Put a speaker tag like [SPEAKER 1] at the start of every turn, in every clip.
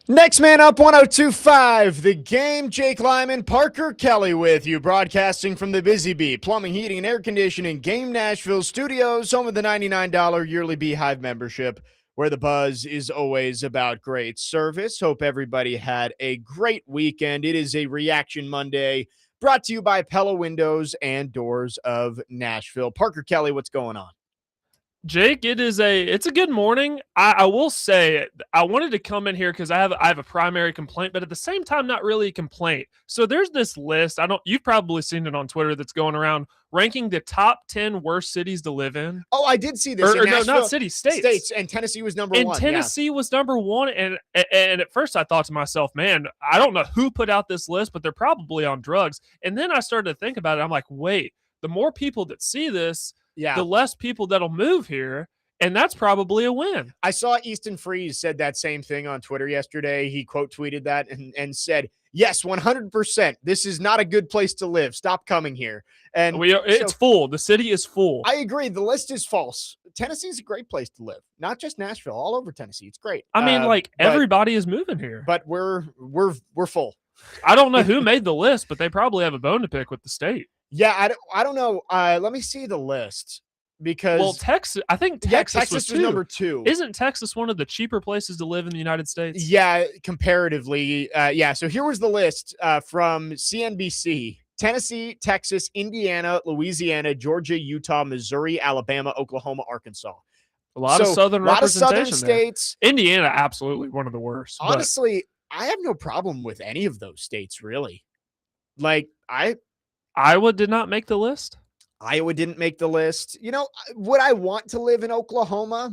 [SPEAKER 1] Next man up, 1025. The game, Jake Lyman, Parker Kelley with you, broadcasting from the Busy Bee Plumbing, Heating, and Air Conditioning Game Nashville Studios, home of the $99 yearly Beehive membership, where the buzz is always about great service. Hope everybody had a great weekend. It is a Reaction Monday, brought to you by Pella Windows and Doors of Nashville. Parker Kelley, what's going on?
[SPEAKER 2] Jake, it's a good morning. I will say I wanted to come in here because I have a primary complaint, but at the same time, not really a complaint. So there's this list. You've probably seen it on Twitter that's going around ranking the top 10 worst cities to live in.
[SPEAKER 1] Oh, I did see this.
[SPEAKER 2] Or no, not cities, states.
[SPEAKER 1] And Tennessee was number
[SPEAKER 2] and
[SPEAKER 1] one.
[SPEAKER 2] Tennessee was number one. And at first I thought to myself, man, I don't know who put out this list, but they're probably on drugs. And then I started to think about it. I'm like, wait, the more people that see this, the less people that'll move here, and that's probably a win.
[SPEAKER 1] I saw Easton Freeze said that same thing on Twitter yesterday. He quote tweeted that and said, yes, 100%. This is not a good place to live. Stop coming here. And
[SPEAKER 2] it's full. The city is full.
[SPEAKER 1] I agree. The list is false. Tennessee is a great place to live. Not just Nashville, all over Tennessee. It's great.
[SPEAKER 2] I mean, everybody is moving here.
[SPEAKER 1] But we're full.
[SPEAKER 2] I don't know who made the list, but they probably have a bone to pick with the state.
[SPEAKER 1] Yeah, I don't know. Let me see the list because
[SPEAKER 2] Texas. I think Texas was
[SPEAKER 1] number 2.
[SPEAKER 2] Isn't Texas one of the cheaper places to live in the United States?
[SPEAKER 1] Yeah, comparatively. So here was the list from CNBC: Tennessee, Texas, Indiana, Louisiana, Georgia, Utah, Missouri, Alabama, Oklahoma, Arkansas.
[SPEAKER 2] A lot of southern representation.
[SPEAKER 1] A lot of southern states.
[SPEAKER 2] Indiana, absolutely one of the worst.
[SPEAKER 1] Honestly, I have no problem with any of those states, really.
[SPEAKER 2] Iowa did not make the list.
[SPEAKER 1] Iowa didn't make the list. You know, would I want to live in Oklahoma?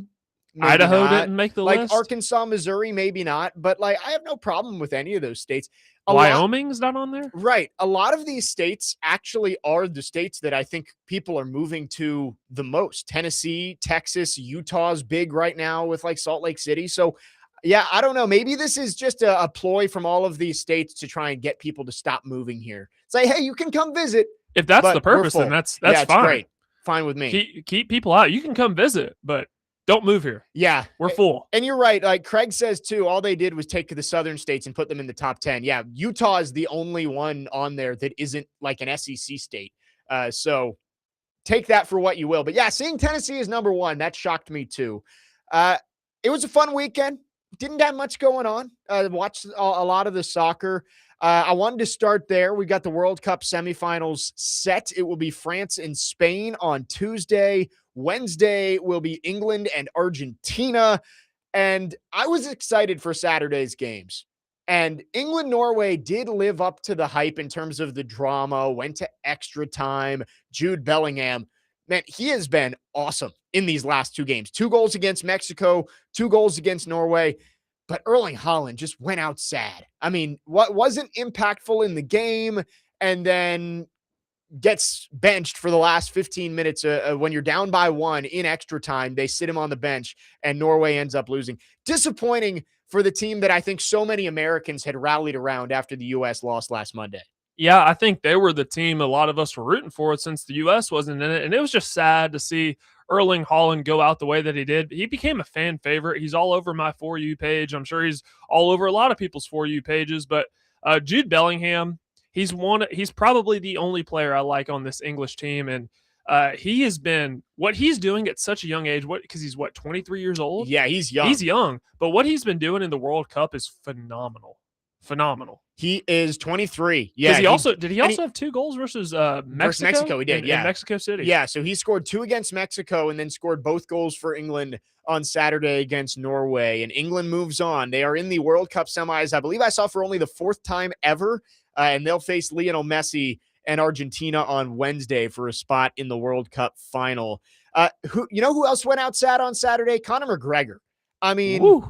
[SPEAKER 2] Maybe Idaho didn't make the list.
[SPEAKER 1] Arkansas, Missouri, maybe not. But I have no problem with any of those states.
[SPEAKER 2] Wyoming's not on there?
[SPEAKER 1] Right. A lot of these states actually are the states that I think people are moving to the most. Tennessee, Texas, Utah's big right now with Salt Lake City. So, yeah, I don't know. Maybe this is just a ploy from all of these states to try and get people to stop moving here. Say, hey, you can come visit.
[SPEAKER 2] If that's the purpose, then that's fine.
[SPEAKER 1] Great. Fine with me.
[SPEAKER 2] Keep people out. You can come visit, but don't move here.
[SPEAKER 1] Yeah.
[SPEAKER 2] We're full.
[SPEAKER 1] And you're right. Craig says, too, all they did was take the southern states and put them in the top 10. Yeah, Utah is the only one on there that isn't an SEC state. So take that for what you will. But, yeah, seeing Tennessee as number 1, that shocked me, too. It was a fun weekend. Didn't have much going on. Watched a lot of the soccer. I wanted to start there. We got the World Cup semifinals set. It will be France and Spain on Tuesday. Wednesday will be England and Argentina. And I was excited for Saturday's games. And England-Norway did live up to the hype in terms of the drama, went to extra time. Jude Bellingham, man, he has been awesome in these last 2 games. 2 goals against Mexico, 2 goals against Norway. But Erling Haaland just went out sad. I mean, what wasn't impactful in the game and then gets benched for the last 15 minutes when you're down by 1 in extra time. They sit him on the bench and Norway ends up losing. Disappointing for the team that I think so many Americans had rallied around after the U.S. lost last Monday.
[SPEAKER 2] Yeah, I think they were the team a lot of us were rooting for since the U.S. wasn't in it. And it was just sad to see Erling Haaland go out the way that he did. He became a fan favorite. He's all over my For You page. I'm sure he's all over a lot of people's For You pages. But Jude Bellingham, he's probably the only player I like on this English team. And he has been what he's doing at such a young age. Because he's 23 years old?
[SPEAKER 1] Yeah, he's young.
[SPEAKER 2] He's young. But what he's been doing in the World Cup is phenomenal.
[SPEAKER 1] He is 23. Yeah.
[SPEAKER 2] Did he also have 2 goals versus Mexico?
[SPEAKER 1] Versus Mexico, he did.
[SPEAKER 2] In Mexico City.
[SPEAKER 1] Yeah. So he scored 2 against Mexico and then scored both goals for England on Saturday against Norway. And England moves on. They are in the World Cup semis. I believe I saw for only the 4th time ever. And they'll face Lionel Messi and Argentina on Wednesday for a spot in the World Cup final. Who else went out sad on Saturday? Conor McGregor. I mean,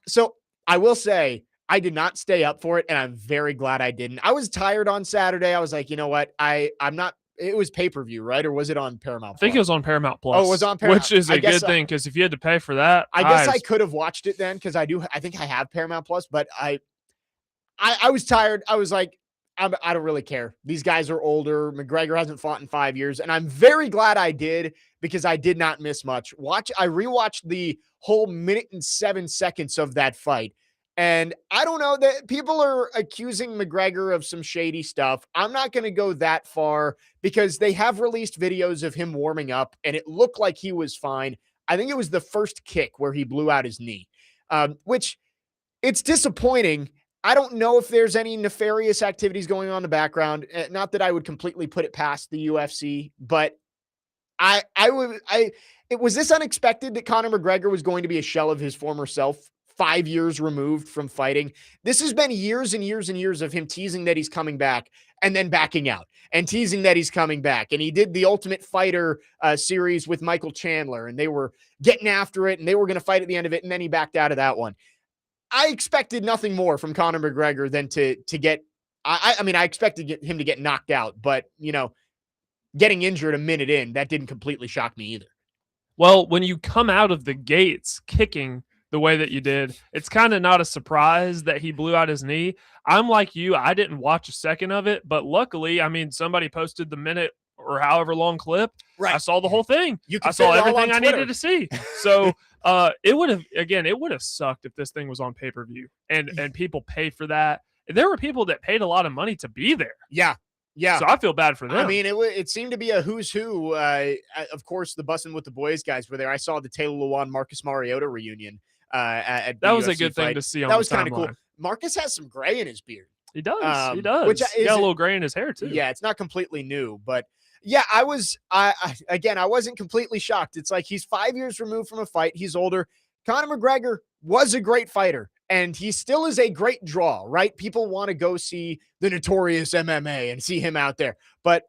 [SPEAKER 1] so I will say, I did not stay up for it, and I'm very glad I didn't. I was tired on Saturday. I was like, you know what? I'm not – it was pay-per-view, right? Or was it on Paramount Plus?
[SPEAKER 2] I think it was on Paramount Plus.
[SPEAKER 1] Oh, it was on Paramount.
[SPEAKER 2] Which is a good thing, because if you had to pay for that –
[SPEAKER 1] I guess I could have watched it then, because I think I have Paramount Plus, but I was tired. I was like, I don't really care. These guys are older. McGregor hasn't fought in 5 years, and I'm very glad I did, because I did not miss much. I rewatched the whole minute and 7 seconds of that fight. And I don't know that people are accusing McGregor of some shady stuff. I'm not going to go that far because they have released videos of him warming up and it looked like he was fine. I think it was the first kick where he blew out his knee, which it's disappointing. I don't know if there's any nefarious activities going on in the background. Not that I would completely put it past the UFC, but it was this unexpected that Conor McGregor was going to be a shell of his former self 5 years removed from fighting. This has been years and years and years of him teasing that he's coming back and then backing out and teasing that he's coming back. And he did the Ultimate Fighter series with Michael Chandler and they were getting after it and they were going to fight at the end of it. And then he backed out of that one. I expected nothing more from Conor McGregor than to get, I mean, I expected him to get knocked out, but getting injured a minute in, that didn't completely shock me either.
[SPEAKER 2] Well, when you come out of the gates kicking the way that you did, it's kind of not a surprise that he blew out his knee. I'm like you. I didn't watch a second of it, but luckily, I mean, somebody posted the minute or however long clip. Right. I saw the whole thing. I saw everything I needed to see. So it would have sucked if this thing was on pay-per-view and people pay for that. There were people that paid a lot of money to be there.
[SPEAKER 1] Yeah. Yeah.
[SPEAKER 2] So I feel bad for them.
[SPEAKER 1] I mean, it seemed to be a who's who. Of course, the Bussin' with the Boys guys were there. I saw the Taylor Lewan, Marcus Mariota reunion. At
[SPEAKER 2] that was
[SPEAKER 1] UFC
[SPEAKER 2] a good
[SPEAKER 1] fight.
[SPEAKER 2] thing to see on
[SPEAKER 1] that
[SPEAKER 2] the
[SPEAKER 1] was kind of cool.
[SPEAKER 2] timeline.
[SPEAKER 1] Marcus has some gray in his beard.
[SPEAKER 2] He does. He does.
[SPEAKER 1] Which
[SPEAKER 2] He got a little gray in his hair too.
[SPEAKER 1] Yeah, it's not completely new, but yeah, I wasn't completely shocked. It's like he's 5 years removed from a fight. He's older. Conor McGregor was a great fighter, and he still is a great draw, right? People want to go see the Notorious MMA and see him out there, but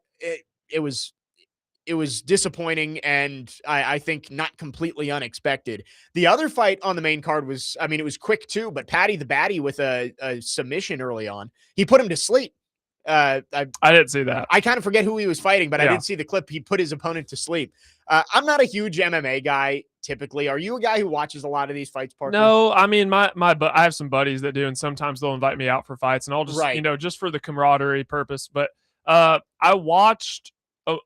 [SPEAKER 1] it was disappointing and I think not completely unexpected. The other fight on the main card was, I mean, it was quick too, but Paddy the Baddy with a submission early on, he put him to sleep.
[SPEAKER 2] I didn't see that.
[SPEAKER 1] I kind of forget who he was fighting, but I did see the clip. He put his opponent to sleep. I'm not a huge MMA guy typically. Are you a guy who watches a lot of these fights, Parker?
[SPEAKER 2] No, I mean, I have some buddies that do, and sometimes they'll invite me out for fights, and I'll just, just for the camaraderie purpose. But I watched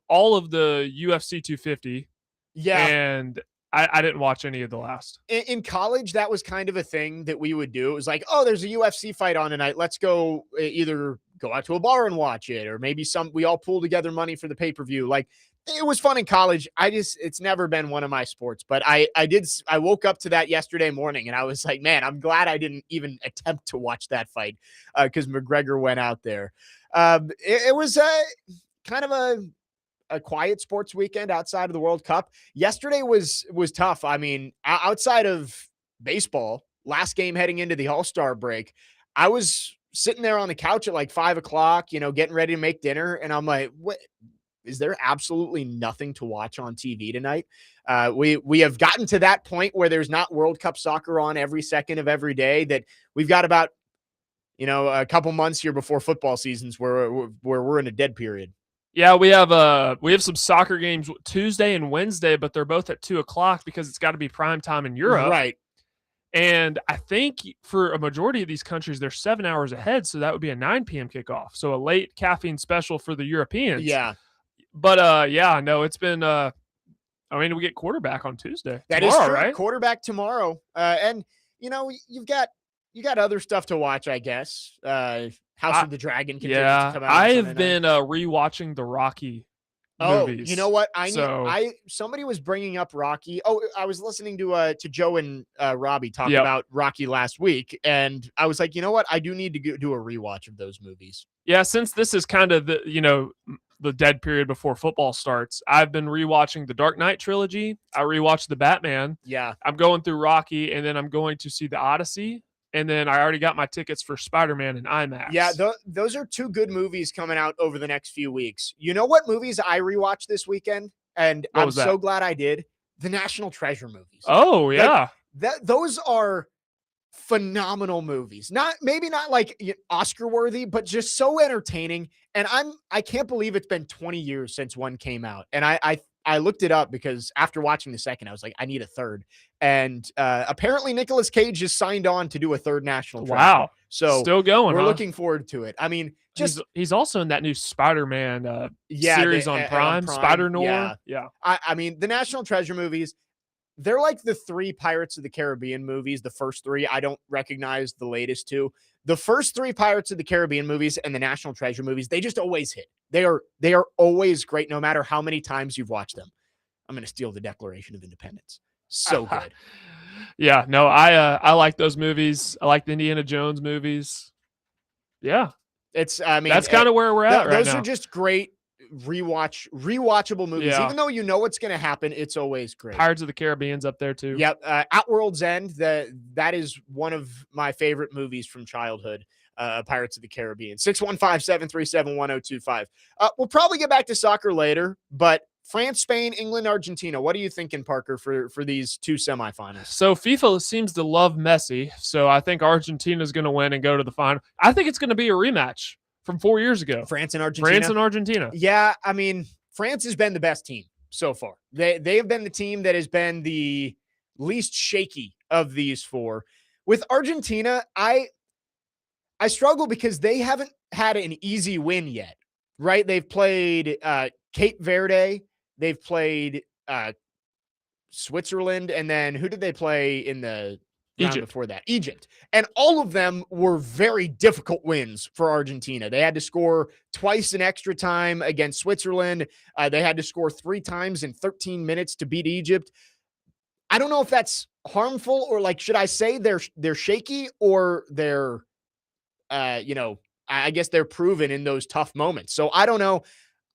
[SPEAKER 2] all of the UFC 250. Yeah. And I didn't watch any of the last.
[SPEAKER 1] In college, that was kind of a thing that we would do. It was like, oh, there's a UFC fight on tonight. Let's go either go out to a bar and watch it, or maybe we all pool together money for the pay-per-view. Like, it was fun in college. It's never been one of my sports, but I woke up to that yesterday morning and I was like, man, I'm glad I didn't even attempt to watch that fight because McGregor went out there. It was kind of a quiet sports weekend outside of the World Cup. Yesterday was tough. I mean, outside of baseball, last game heading into the All-Star break, I was sitting there on the couch at like 5:00, getting ready to make dinner. And I'm like, what? Is there absolutely nothing to watch on TV tonight? We have gotten to that point where there's not World Cup soccer on every second of every day, that we've got about, a couple months here before football seasons where we're in a dead period.
[SPEAKER 2] Yeah, we have some soccer games Tuesday and Wednesday, but they're both at 2:00 because it's got to be prime time in Europe.
[SPEAKER 1] Right.
[SPEAKER 2] And I think for a majority of these countries, they're 7 hours ahead. So that would be a 9 p.m. kickoff. So a late caffeine special for the Europeans.
[SPEAKER 1] Yeah.
[SPEAKER 2] But no, it's been we get quarterback on Tuesday.
[SPEAKER 1] That is true. Right? Quarterback tomorrow. And you've got other stuff to watch, I guess. House of the Dragon continues to come out.
[SPEAKER 2] I have been rewatching the Rocky movies.
[SPEAKER 1] You know what? Somebody was bringing up Rocky. Oh, I was listening to Joe and Robbie talk about Rocky last week, and I was like, you know what? I do need to do a rewatch of those movies.
[SPEAKER 2] Yeah, since this is kind of the dead period before football starts, I've been rewatching the Dark Knight trilogy. I rewatched the Batman.
[SPEAKER 1] Yeah.
[SPEAKER 2] I'm going through Rocky, and then I'm going to see the Odyssey. And then I already got my tickets for Spider-Man in IMAX.
[SPEAKER 1] Yeah, those are two good movies coming out over the next few weeks. You know what movies I rewatched this weekend? And I'm so glad I did. The National Treasure movies.
[SPEAKER 2] Oh, yeah.
[SPEAKER 1] Those are phenomenal movies. Maybe not like Oscar worthy, but just so entertaining. And I can't believe it's been 20 years since one came out. And I looked it up because after watching the second, I was like, I need a third. And apparently Nicolas Cage is signed on to do a third National Treasure. Wow. So
[SPEAKER 2] still going.
[SPEAKER 1] We're looking forward to it. I mean,
[SPEAKER 2] he's also in that new Spider-Man series on Prime, Spider-Noir.
[SPEAKER 1] Yeah. I mean, the National Treasure movies, they're like the 3 Pirates of the Caribbean movies. The first 3, I don't recognize the latest 2. The first 3 Pirates of the Caribbean movies and the National Treasure movies, they just always hit. They are always great no matter how many times you've watched them. I'm going to steal the Declaration of Independence. So good.
[SPEAKER 2] Yeah, no, I like those movies. I like the Indiana Jones movies. Yeah,
[SPEAKER 1] I mean,
[SPEAKER 2] that's kind of where we're at right
[SPEAKER 1] those
[SPEAKER 2] now.
[SPEAKER 1] are just great rewatchable movies.
[SPEAKER 2] Yeah.
[SPEAKER 1] Even though you know what's going to happen, it's always great.
[SPEAKER 2] Pirates of the Caribbean's up there too.
[SPEAKER 1] Yep. At World's End, that is one of my favorite movies from childhood. Pirates of the Caribbean. 615-737-1025. We'll probably get back to soccer later, but France, Spain, England, Argentina. What are you thinking, Parker, for these 2 semifinals?
[SPEAKER 2] So FIFA seems to love Messi, so I think Argentina's going to win and go to the final. I think it's going to be a rematch from 4 years ago.
[SPEAKER 1] France and Argentina.
[SPEAKER 2] France and Argentina.
[SPEAKER 1] Yeah, I mean, France has been the best team so far. They have been the team that has been the least shaky of these 4. With Argentina, I struggle because they haven't had an easy win yet, right? They've played Cape Verde, they've played Switzerland, and then who did they play in the round before that? Egypt. And all of them were very difficult wins for Argentina. They had to score twice in extra time against Switzerland. They had to score 3 times in 13 minutes to beat Egypt. I don't know if that's harmful, or like, should I say they're shaky, or they're I guess they're proven in those tough moments. So I don't know.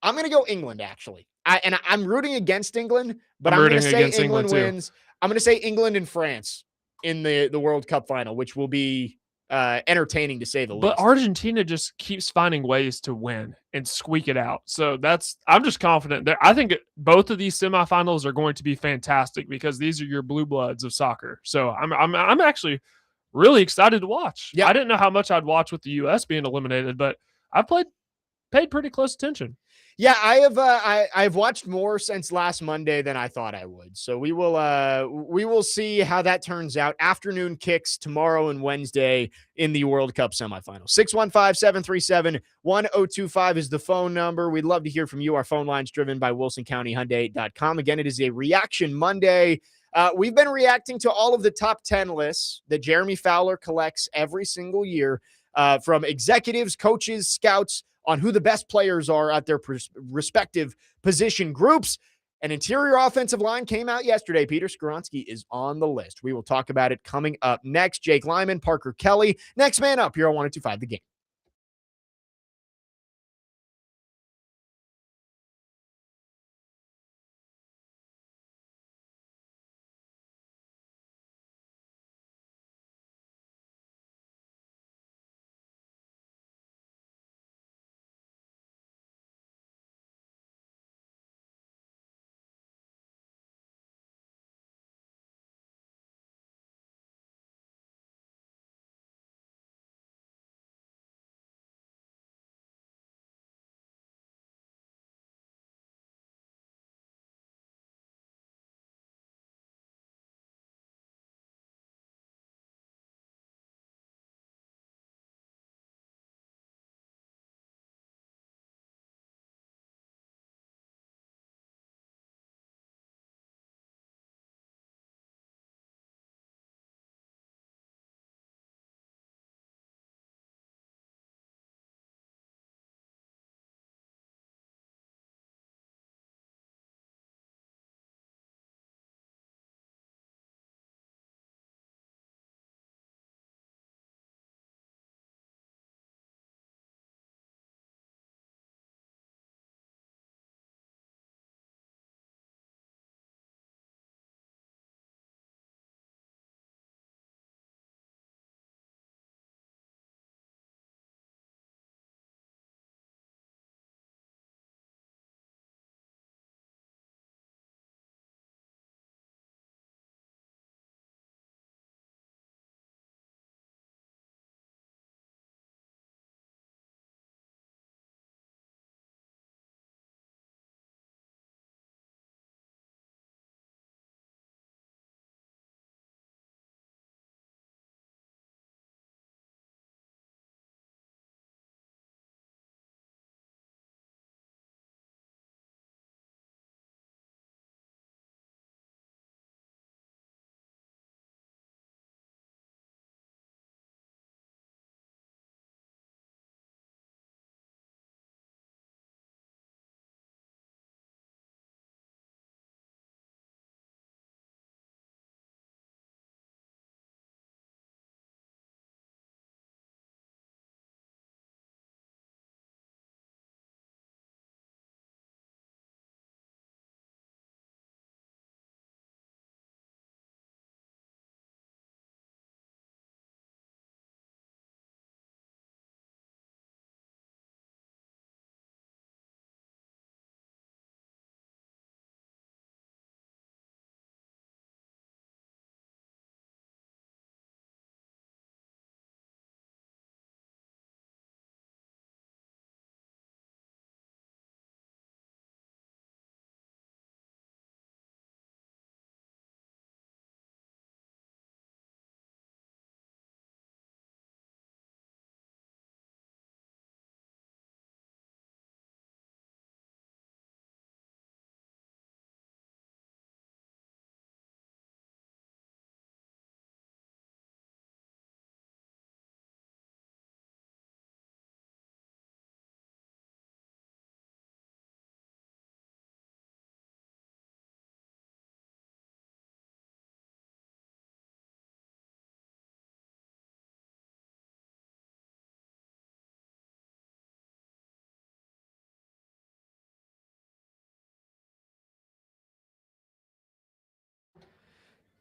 [SPEAKER 1] I'm going to go England, actually. I'm rooting against England, but I'm going to say England wins. I'm going to say England and France in the World Cup final, which will be entertaining to say the least.
[SPEAKER 2] But Argentina just keeps finding ways to win and squeak it out. So I'm just confident there. I think both of these semifinals are going to be fantastic because these are your blue bloods of soccer. So I'm actually really excited to watch.
[SPEAKER 1] Yeah.
[SPEAKER 2] I didn't know how much I'd watch with the U.S. being eliminated, but I paid pretty close attention.
[SPEAKER 1] Yeah, I've watched more since last Monday than I thought I would. So we will see how that turns out. Afternoon kicks tomorrow and Wednesday in the World Cup semifinals. 615-737-1025 is the phone number. We'd love to hear from you. Our phone line's driven by WilsonCountyHyundai.com. Again, it is a Reaction Monday. We've been reacting to all of the top 10 lists that Jeremy Fowler collects every single year from executives, coaches, scouts, on who the best players are at their respective position groups. An interior offensive line came out yesterday. Peter Skoronski is on the list. We will talk about it coming up next. Jake Lyman, Parker Kelley, next man up here on 102.5 The Game.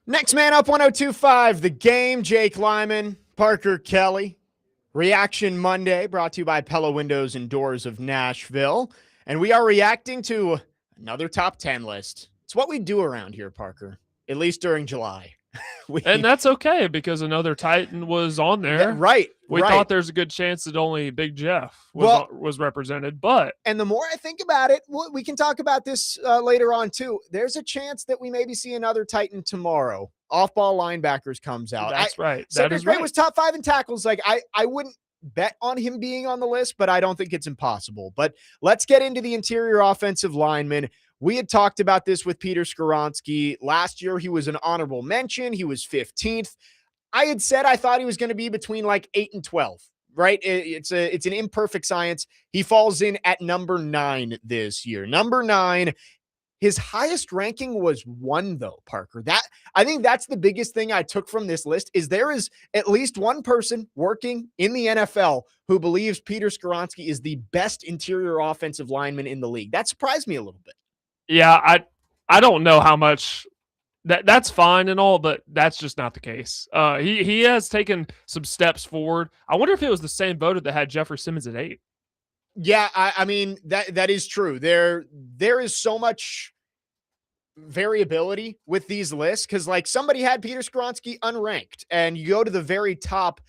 [SPEAKER 1] Next man up, 1025, The Game, Jake Lyman, Parker Kelley. Reaction Monday, brought to you by Pella Windows and Doors of Nashville. And we are reacting to another top 10 list. It's what we do around here, Parker, at least during July.
[SPEAKER 2] And that's okay because another Titan was on there.
[SPEAKER 1] Right.
[SPEAKER 2] We thought there's a good chance that only Big Jeff was represented, but
[SPEAKER 1] and the more I think about it, we can talk about this later on too. There's a chance that we maybe see another Titan tomorrow. Off-ball linebackers comes out.
[SPEAKER 2] That's right.
[SPEAKER 1] Cedric Gray was top 5 in tackles. Like I wouldn't bet on him being on the list, but I don't think it's impossible. But let's get into the interior offensive linemen. We had talked about this with Peter Skoronski. Last year, he was an honorable mention. He was 15th. I had said I thought he was going to be between like 8 and 12, right? It's an imperfect science. He falls in at number 9 this year. Number 9. His highest ranking was 1, though, Parker. I think that's the biggest thing I took from this list is there is at least one person working in the NFL who believes Peter Skoronski is the best interior offensive lineman in the league. That surprised me a little bit.
[SPEAKER 2] Yeah, I don't know how much that's fine and all, but that's just not the case. He has taken some steps forward. I wonder if it was the same voter that had Jeffrey Simmons at 8.
[SPEAKER 1] Yeah, I mean that is true. There is so much variability with these lists because like somebody had Peter Skoronski unranked, and you go to the very top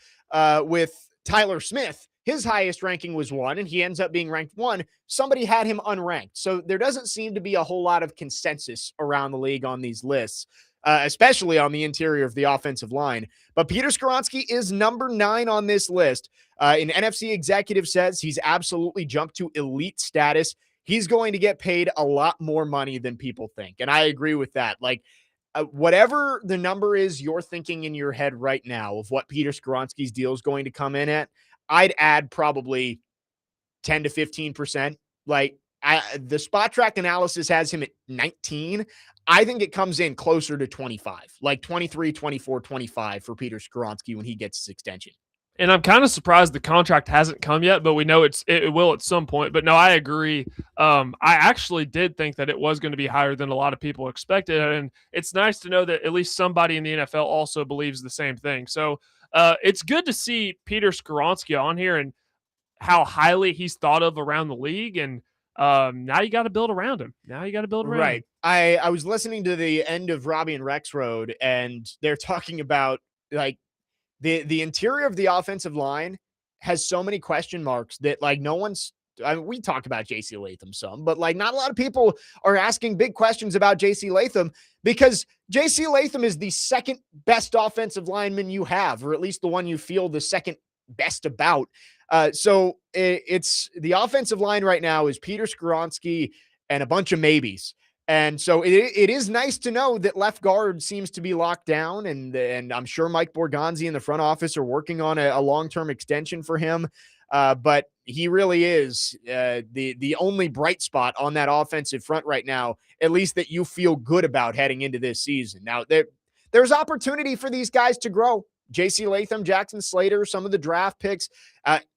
[SPEAKER 1] with Tyler Smith. His highest ranking was 1, and he ends up being ranked 1. Somebody had him unranked. So there doesn't seem to be a whole lot of consensus around the league on these lists, especially on the interior of the offensive line. But Peter Skoronski is number 9 on this list. An NFC executive says he's absolutely jumped to elite status. He's going to get paid a lot more money than people think. And I agree with that. Like, whatever the number is you're thinking in your head right now of what Peter Skoronski's deal is going to come in at, I'd add probably 10 to 15%. Like the spot track analysis has him at 19. I think it comes in closer to 25, like 23, 24, 25 for Peter Skoronski when he gets his extension.
[SPEAKER 2] And I'm kind of surprised the contract hasn't come yet, but we know it will at some point. But no, I agree. I actually did think that it was going to be higher than a lot of people expected. And it's nice to know that at least somebody in the NFL also believes the same thing. So it's good to see Peter Skoronski on here and how highly he's thought of around the league. And now you got to build around him. Right.
[SPEAKER 1] I was listening to the end of Robbie and Rex Road, and they're talking about like the interior of the offensive line has so many question marks that like no one's. I mean, we talk about JC Latham some, but like not a lot of people are asking big questions about JC Latham because JC Latham is the second best offensive lineman you have, or at least the one you feel the second best about. So it's the offensive line right now is Peter Skoronski and a bunch of maybes. And so it is nice to know that left guard seems to be locked down, and I'm sure Mike Borgonzi and the front office are working on a long-term extension for him. But he really is the only bright spot on that offensive front right now, at least that you feel good about heading into this season. Now, there's opportunity for these guys to grow. JC Latham, Jackson Slater, some of the draft picks,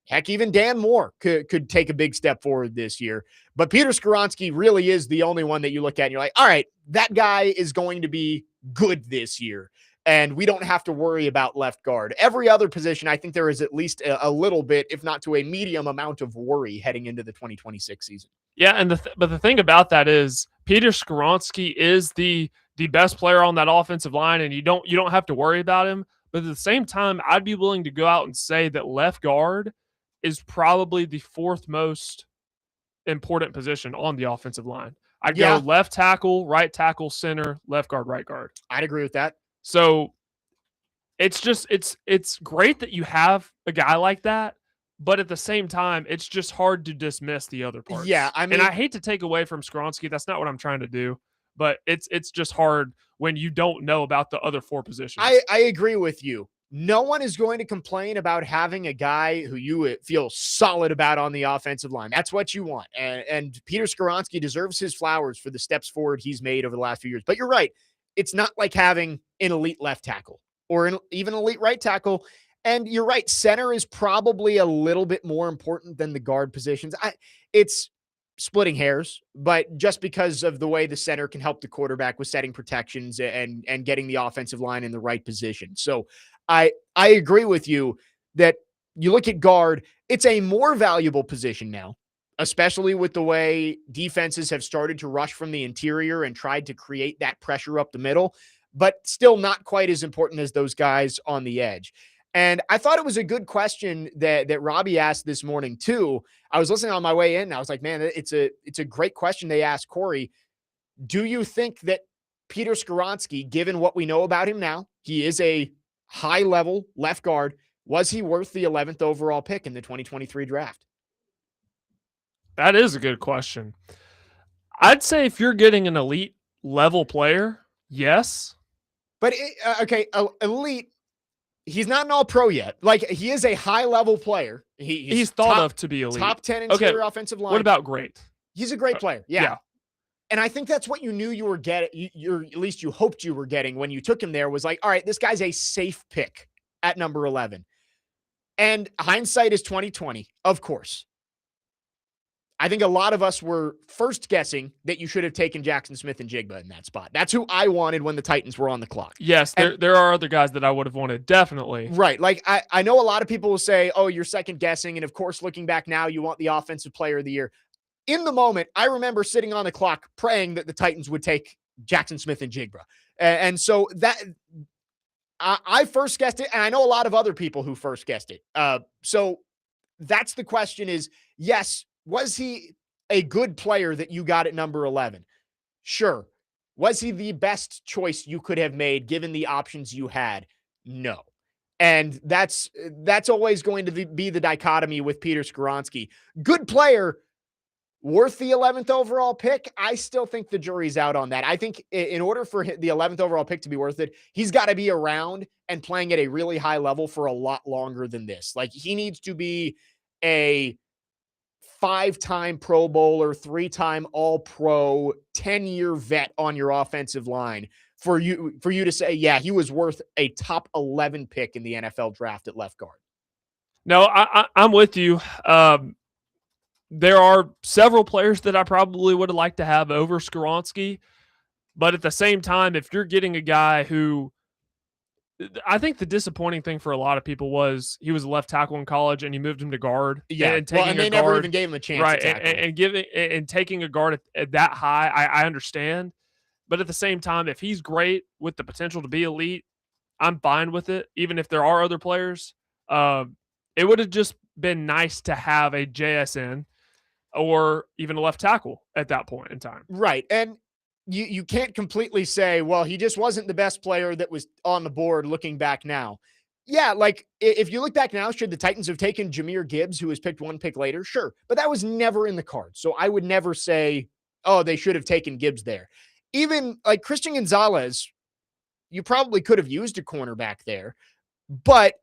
[SPEAKER 1] heck, even Dan Moore could take a big step forward this year. But Peter Skoronski really is the only one that you look at and you're like, all right, that guy is going to be good this year. And we don't have to worry about left guard. Every other position, I think there is at least a little bit, if not to a medium amount of worry heading into the 2026 season.
[SPEAKER 2] Yeah, and but the thing about that is Peter Skoronski is the best player on that offensive line, and you don't have to worry about him. But at the same time, I'd be willing to go out and say that left guard is probably the 4th most important position on the offensive line. I'd go left tackle, right tackle, center, left guard, right guard.
[SPEAKER 1] I'd agree with that.
[SPEAKER 2] So it's just it's great that you have a guy like that, but at the same time, it's just hard to dismiss the other parts.
[SPEAKER 1] Yeah, I mean,
[SPEAKER 2] and I hate to take away from Skoronski. That's not what I'm trying to do. But it's just hard when you don't know about the other 4 positions.
[SPEAKER 1] I agree with you. No one is going to complain about having a guy who you feel solid about on the offensive line. That's what you want. And Peter Skoronski deserves his flowers for the steps forward he's made over the last few years. But you're right. It's not like having an elite left tackle or even an elite right tackle. And you're right. Center is probably a little bit more important than the guard positions. It's splitting hairs, but just because of the way the center can help the quarterback with setting protections and getting the offensive line in the right position. So I agree with you that you look at guard, it's a more valuable position now, especially with the way defenses have started to rush from the interior and tried to create that pressure up the middle, but still not quite as important as those guys on the edge. And I thought it was a good question that Robbie asked this morning too. I was listening on my way in and I was like, man, it's a great question they asked Corey. Do you think that Peter Skoronski, given what we know about him now, he is a high level left guard, was he worth the 11th overall pick in the 2023 draft?
[SPEAKER 2] That is a good question. I'd say if you're getting an elite level player, yes.
[SPEAKER 1] But elite, he's not an all-pro yet. Like, he is a high-level player.
[SPEAKER 2] He's thought of to be elite.
[SPEAKER 1] Top 10 interior offensive line.
[SPEAKER 2] What about great?
[SPEAKER 1] He's a great player. Yeah. And I think that's what you knew you were getting. At least you hoped you were getting when you took him there, was like, all right, this guy's a safe pick at number 11. And hindsight is 2020, of course. I think a lot of us were first guessing that you should have taken Jackson Smith-Njigba in that spot. That's who I wanted when the Titans were on the clock.
[SPEAKER 2] Yes, there are other guys that I would have wanted, definitely.
[SPEAKER 1] Right. Like, I know a lot of people will say, oh, you're second guessing. And of course, looking back now, you want the offensive player of the year. In the moment, I remember sitting on the clock praying that the Titans would take Jackson Smith-Njigba. And so that I first guessed it, and I know a lot of other people who first guessed it. So that's the question is, yes, was he a good player that you got at number 11? Sure. Was he the best choice you could have made given the options you had? No. And that's always going to be the dichotomy with Peter Skoronski. Good player, worth the 11th overall pick? I still think the jury's out on that. I think in order for the 11th overall pick to be worth it, he's got to be around and playing at a really high level for a lot longer than this. Like, he needs to be a 5-time Pro Bowler, 3-time All-Pro, 10-year vet on your offensive line for you to say, yeah, he was worth a top 11 pick in the NFL draft at left guard.
[SPEAKER 2] No, I'm with you. There are several players that I probably would have liked to have over Skoronski, but at the same time, if you're getting a guy who, I think the disappointing thing for a lot of people was he was a left tackle in college and you moved him to guard.
[SPEAKER 1] Yeah,
[SPEAKER 2] and
[SPEAKER 1] they never even gave him a chance.
[SPEAKER 2] Right,
[SPEAKER 1] to tackle
[SPEAKER 2] and taking a guard at that high, I understand. But at the same time, if he's great with the potential to be elite, I'm fine with it. Even if there are other players, it would have just been nice to have a JSN or even a left tackle at that point in time.
[SPEAKER 1] Right, and you can't completely say, well, he just wasn't the best player that was on the board looking back now. Yeah, like, if you look back now, should the Titans have taken Jahmyr Gibbs, who was picked one pick later? Sure, but that was never in the cards. So I would never say, oh, they should have taken Gibbs there. Even like Christian Gonzalez, you probably could have used a cornerback there, but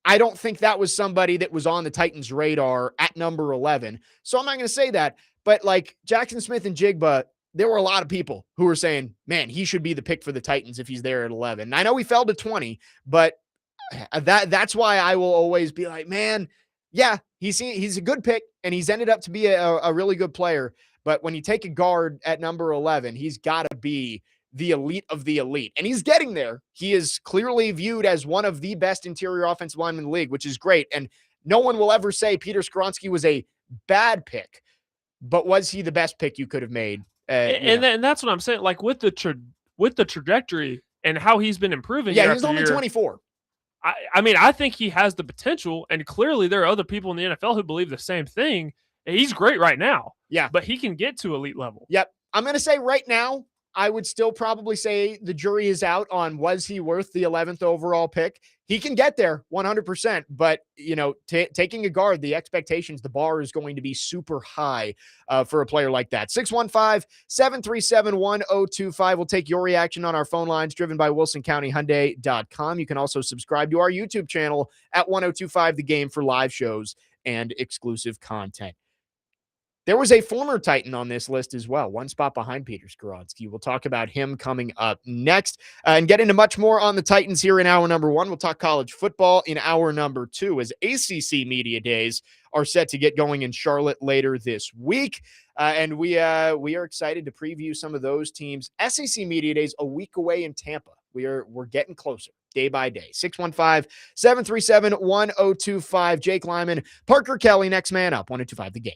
[SPEAKER 1] I don't think that was somebody that was on the Titans' radar at number 11. So I'm not going to say that, but like Jackson Smith-Njigba, there were a lot of people who were saying, man, he should be the pick for the Titans if he's there at 11. And I know he fell to 20, but that's why I will always be like, man, yeah, he's a good pick and he's ended up to be a really good player. But when you take a guard at number 11, he's got to be the elite of the elite. And he's getting there. He is clearly viewed as one of the best interior offensive linemen in the league, which is great. And no one will ever say Peter Skoronski was a bad pick, but was he the best pick you could have made?
[SPEAKER 2] And that's what I'm saying. Like with the trajectory and how he's been improving.
[SPEAKER 1] Yeah, he's only 24.
[SPEAKER 2] I mean, I think he has the potential, and clearly there are other people in the NFL who believe the same thing. He's great right now.
[SPEAKER 1] Yeah.
[SPEAKER 2] But he can get to elite level.
[SPEAKER 1] Yep. I'm going to say right now, I would still probably say the jury is out on was he worth the 11th overall pick. He can get there 100%, but taking a guard, the expectations, the bar is going to be super high for a player like that. 615-737-1025. We'll take your reaction on our phone lines driven by WilsonCountyHyundai.com. You can also subscribe to our YouTube channel at 1025 The Game for live shows and exclusive content. There was a former Titan on this list as well, one spot behind Peter Skoronski. We'll talk about him coming up next and get into much more on the Titans here in hour number one. We'll talk college football in hour number two as ACC Media Days are set to get going in Charlotte later this week. And we are excited to preview some of those teams. SEC Media Days a week away in Tampa. We're getting closer day by day. 615-737-1025. Jake Lyman, Parker Kelley, next man up. 1025 The Game.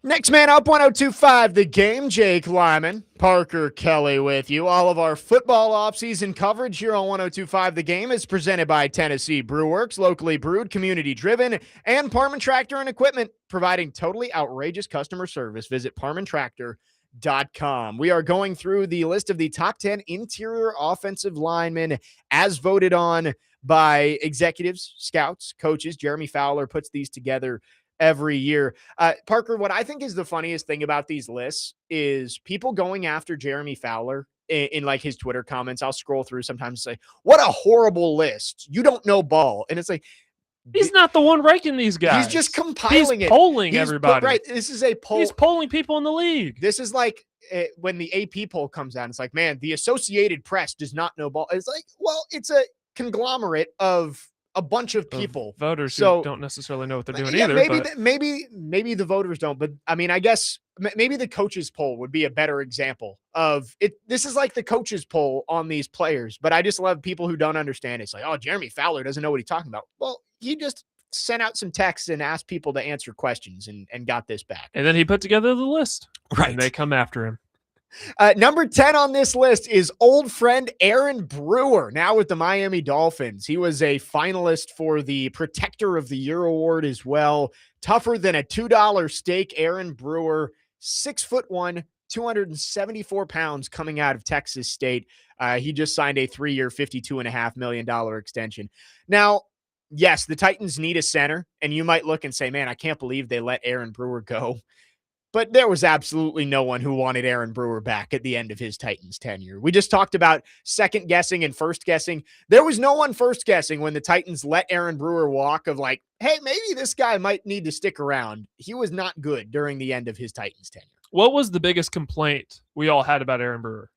[SPEAKER 1] Next man up, 1025 The Game. Jake Lyman, Parker Kelley with you. All of our football offseason coverage here on 1025 The Game is presented by Tennessee Brewworks, locally brewed, community driven, and Parman Tractor and Equipment, providing totally outrageous customer service. Visit parmantractor.com. We are going through the list of the top 10 interior offensive linemen as voted on by executives, scouts, coaches. Jeremy Fowler puts these together every year. Parker, what I think is the funniest thing about these lists is people going after Jeremy Fowler in like his Twitter comments. I'll scroll through sometimes and say, what a horrible list. You don't know ball. And it's like,
[SPEAKER 2] He's not the one ranking these guys.
[SPEAKER 1] He's just compiling
[SPEAKER 2] He's
[SPEAKER 1] it.
[SPEAKER 2] Polling everybody.
[SPEAKER 1] Right. This is a poll.
[SPEAKER 2] He's polling people in the league.
[SPEAKER 1] This is like when the AP poll comes out. It's like, man, the Associated Press does not know ball. It's like, well, it's a conglomerate of a bunch of people,
[SPEAKER 2] voters who don't necessarily know what they're doing either.
[SPEAKER 1] Maybe the voters don't, but I mean, I guess maybe the coaches poll would be a better example of it. This is like the coaches poll on these players, but I just love people who don't understand. It's like, oh, Jeremy Fowler doesn't know what he's talking about. Well, he just sent out some texts and asked people to answer questions and got this back.
[SPEAKER 2] And then he put together the list.
[SPEAKER 1] Right.
[SPEAKER 2] And they come after him.
[SPEAKER 1] Number 10 on this list is old friend Aaron Brewer, now with the Miami Dolphins. He was a finalist for the Protector of the Year award as well. Tougher than a $2 steak. Aaron Brewer, 6'1", 274 pounds, coming out of Texas State. He just signed a 3-year, $52.5 million extension. Now, yes, the Titans need a center, and you might look and say, man, I can't believe they let Aaron Brewer go. But there was absolutely no one who wanted Aaron Brewer back at the end of his Titans tenure. We just talked about second guessing and first guessing. There was no one first guessing when the Titans let Aaron Brewer walk of like, hey, maybe this guy might need to stick around. He was not good during the end of his Titans tenure.
[SPEAKER 2] What was the biggest complaint we all had about Aaron Brewer?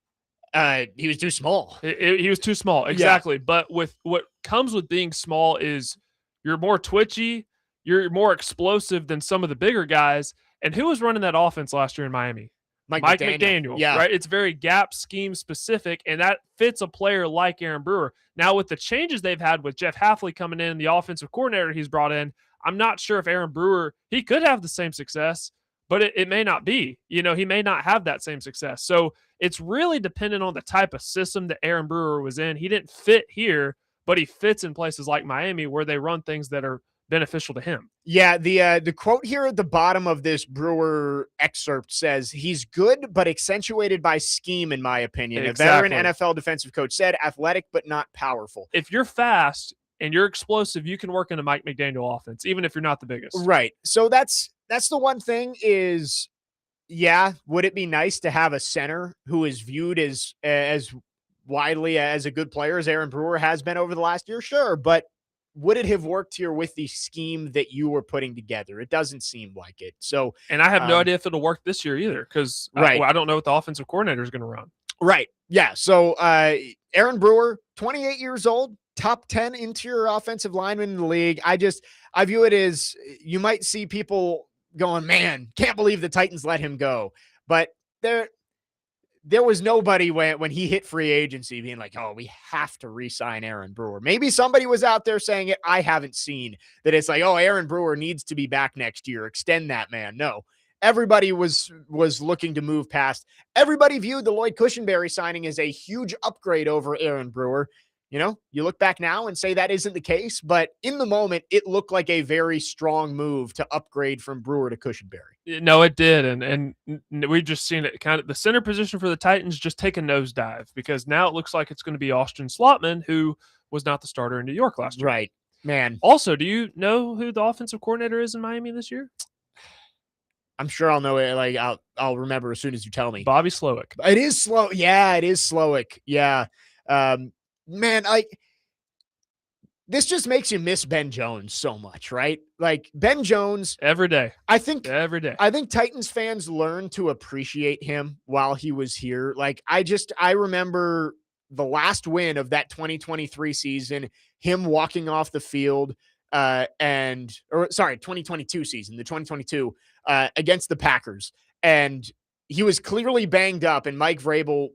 [SPEAKER 1] He was too small.
[SPEAKER 2] He was too small. Exactly. Yeah. But with what comes with being small is you're more twitchy, you're more explosive than some of the bigger guys. And who was running that offense last year in Miami? Mike McDaniel.
[SPEAKER 1] Yeah.
[SPEAKER 2] Right? It's very gap scheme specific, and that fits a player like Aaron Brewer. Now, with the changes they've had with Jeff Hafley coming in, the offensive coordinator he's brought in, I'm not sure if Aaron Brewer, he could have the same success, but it may not be. You know, he may not have that same success. So it's really dependent on the type of system that Aaron Brewer was in. He didn't fit here, but he fits in places like Miami where they run things that are beneficial to him.
[SPEAKER 1] Yeah, the quote here at the bottom of this Brewer excerpt says, he's good, but accentuated by scheme, in my opinion.
[SPEAKER 2] Exactly.
[SPEAKER 1] A veteran NFL defensive coach said, athletic, but not powerful.
[SPEAKER 2] If you're fast and you're explosive, you can work in a Mike McDaniel offense, even if you're not the biggest.
[SPEAKER 1] Right. So that's the one thing is, yeah, would it be nice to have a center who is viewed as widely as a good player as Aaron Brewer has been over the last year? Sure, but would it have worked here with the scheme that you were putting together? It doesn't seem like it. So,
[SPEAKER 2] and I have no idea if it'll work this year either, because I don't know what the offensive coordinator is going to run.
[SPEAKER 1] Right. Yeah. So, Aaron Brewer, 28 years old, top 10 interior offensive lineman in the league. I view it as, you might see people going, man, can't believe the Titans let him go. But there was nobody when he hit free agency being like, oh, we have to re-sign Aaron Brewer. Maybe somebody was out there saying it. I haven't seen that. It's like, oh, Aaron Brewer needs to be back next year. Extend that man. No, everybody was looking to move past. Everybody viewed the Lloyd Cushenberry signing as a huge upgrade over Aaron Brewer. You know, you look back now and say that isn't the case, but in the moment, it looked like a very strong move to upgrade from Brewer to Cushenberry.
[SPEAKER 2] No, it did. And we've just seen it kind of the center position for the Titans just take a nosedive, because now it looks like it's going to be Austin Slotman, who was not the starter in New York last year.
[SPEAKER 1] Right, man.
[SPEAKER 2] Also, do you know who the offensive coordinator is in Miami this year?
[SPEAKER 1] I'm sure I'll know it. Like I'll remember as soon as you tell me.
[SPEAKER 2] Bobby Slowick.
[SPEAKER 1] It is slow. Yeah, it is Slowick. Yeah. Man, this just makes you miss Ben Jones so much, right? Like Ben Jones
[SPEAKER 2] every day.
[SPEAKER 1] I think
[SPEAKER 2] Titans
[SPEAKER 1] fans learned to appreciate him while he was here. Like I remember the last win of that 2023 season, him walking off the field 2022 season, the 2022 against the Packers. And he was clearly banged up, and Mike Vrabel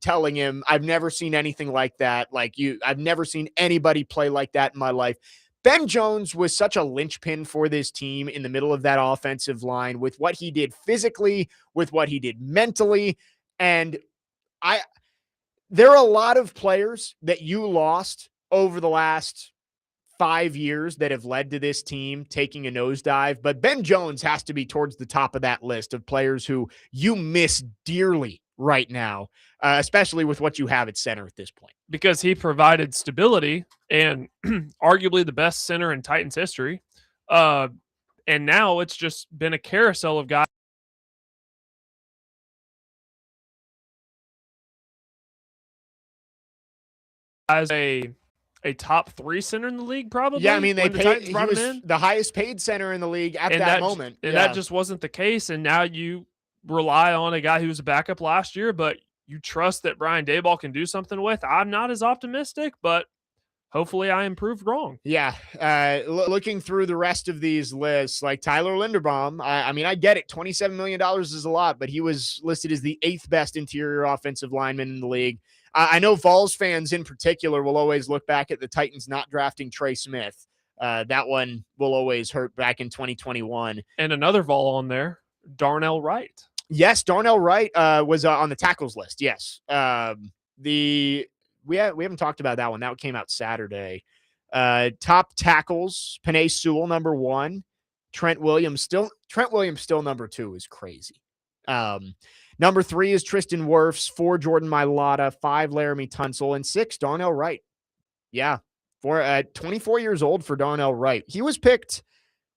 [SPEAKER 1] telling him, I've never seen anything like that. I've never seen anybody play like that in my life. Ben Jones was such a linchpin for this team in the middle of that offensive line with what he did physically, with what he did mentally. And there are a lot of players that you lost over the last 5 years that have led to this team taking a nosedive, but Ben Jones has to be towards the top of that list of players who you miss dearly right now, especially with what you have at center at this point.
[SPEAKER 2] Because he provided stability and arguably the best center in Titans history. And now it's just been a carousel of guys. As a a top 3 center in the league probably
[SPEAKER 1] Yeah, I mean,
[SPEAKER 2] when the Titans
[SPEAKER 1] he
[SPEAKER 2] brought him
[SPEAKER 1] was
[SPEAKER 2] in.
[SPEAKER 1] the highest paid center in the league at
[SPEAKER 2] And
[SPEAKER 1] that moment.
[SPEAKER 2] that
[SPEAKER 1] Yeah.
[SPEAKER 2] just wasn't the case, and now you rely on a guy who was a backup last year, but you trust that Brian Daboll can do something with. I'm not as optimistic, but hopefully I improved wrong.
[SPEAKER 1] Yeah, looking through the rest of these lists, like Tyler Linderbaum, I mean, I get it. $27 million is a lot, but he was listed as the 8th best interior offensive lineman in the league. I know Vols fans in particular will always look back at the Titans not drafting Trey Smith. That one will always hurt back in 2021.
[SPEAKER 2] And another Vol on there, Darnell Wright.
[SPEAKER 1] Yes, Darnell Wright was on the tackles list. Yes. We haven't talked about that one. That one came out Saturday. Top tackles, Penei Sewell, number 1. Trent Williams still number 2 is crazy. Number 3 is Tristan Wirfs, 4 Jordan Mailata, 5 Laramie Tunsil, and 6 Darnell Wright. Yeah. 24 years old for Darnell Wright. He was picked.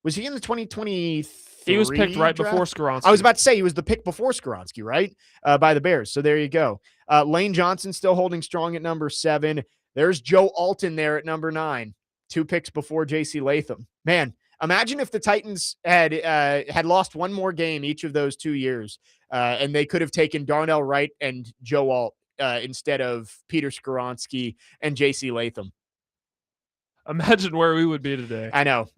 [SPEAKER 1] Was he in the 2023?
[SPEAKER 2] He was picked right
[SPEAKER 1] draft?
[SPEAKER 2] before Skoronski.
[SPEAKER 1] I was about to say he was the pick before Skoronski, right? By the Bears. So there you go. Lane Johnson still holding strong at number 7. There's Joe Alton there at number 9. 2 picks before J.C. Latham. Man, imagine if the Titans had lost one more game each of those 2 years, and they could have taken Darnell Wright and Joe Alt instead of Peter Skoronski and J.C. Latham.
[SPEAKER 2] Imagine where we would be today.
[SPEAKER 1] I know.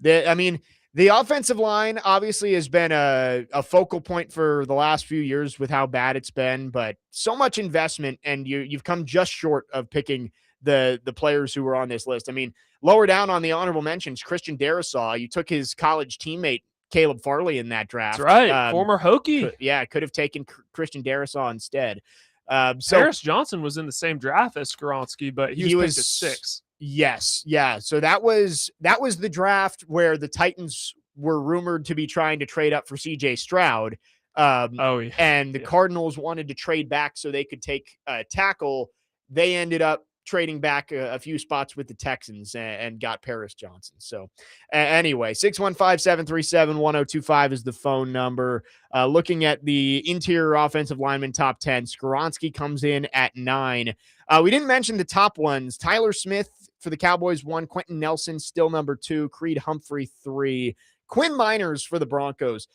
[SPEAKER 1] The offensive line obviously has been a focal point for the last few years with how bad it's been, but so much investment, and you've come just short of picking the players who were on this list. I mean, lower down on the honorable mentions, Christian Darrisaw, you took his college teammate Caleb Farley in that draft.
[SPEAKER 2] That's right. Former Hokie.
[SPEAKER 1] Could have taken Christian Darrisaw instead.
[SPEAKER 2] Paris Johnson was in the same draft as Skoronski, but he was picked at 6.
[SPEAKER 1] Yes. Yeah. So that was the draft where the Titans were rumored to be trying to trade up for CJ Stroud. And the Cardinals wanted to trade back so they could take a tackle. They ended up trading back a few spots with the Texans and got Paris Johnson. So anyway, 615-737-1025 is the phone number. Looking at the interior offensive lineman top 10, Skoronski comes in at 9. We didn't mention the top ones. Tyler Smith for the Cowboys 1, Quentin Nelson still number 2, Creed Humphrey 3, Quinn Miners for the Broncos.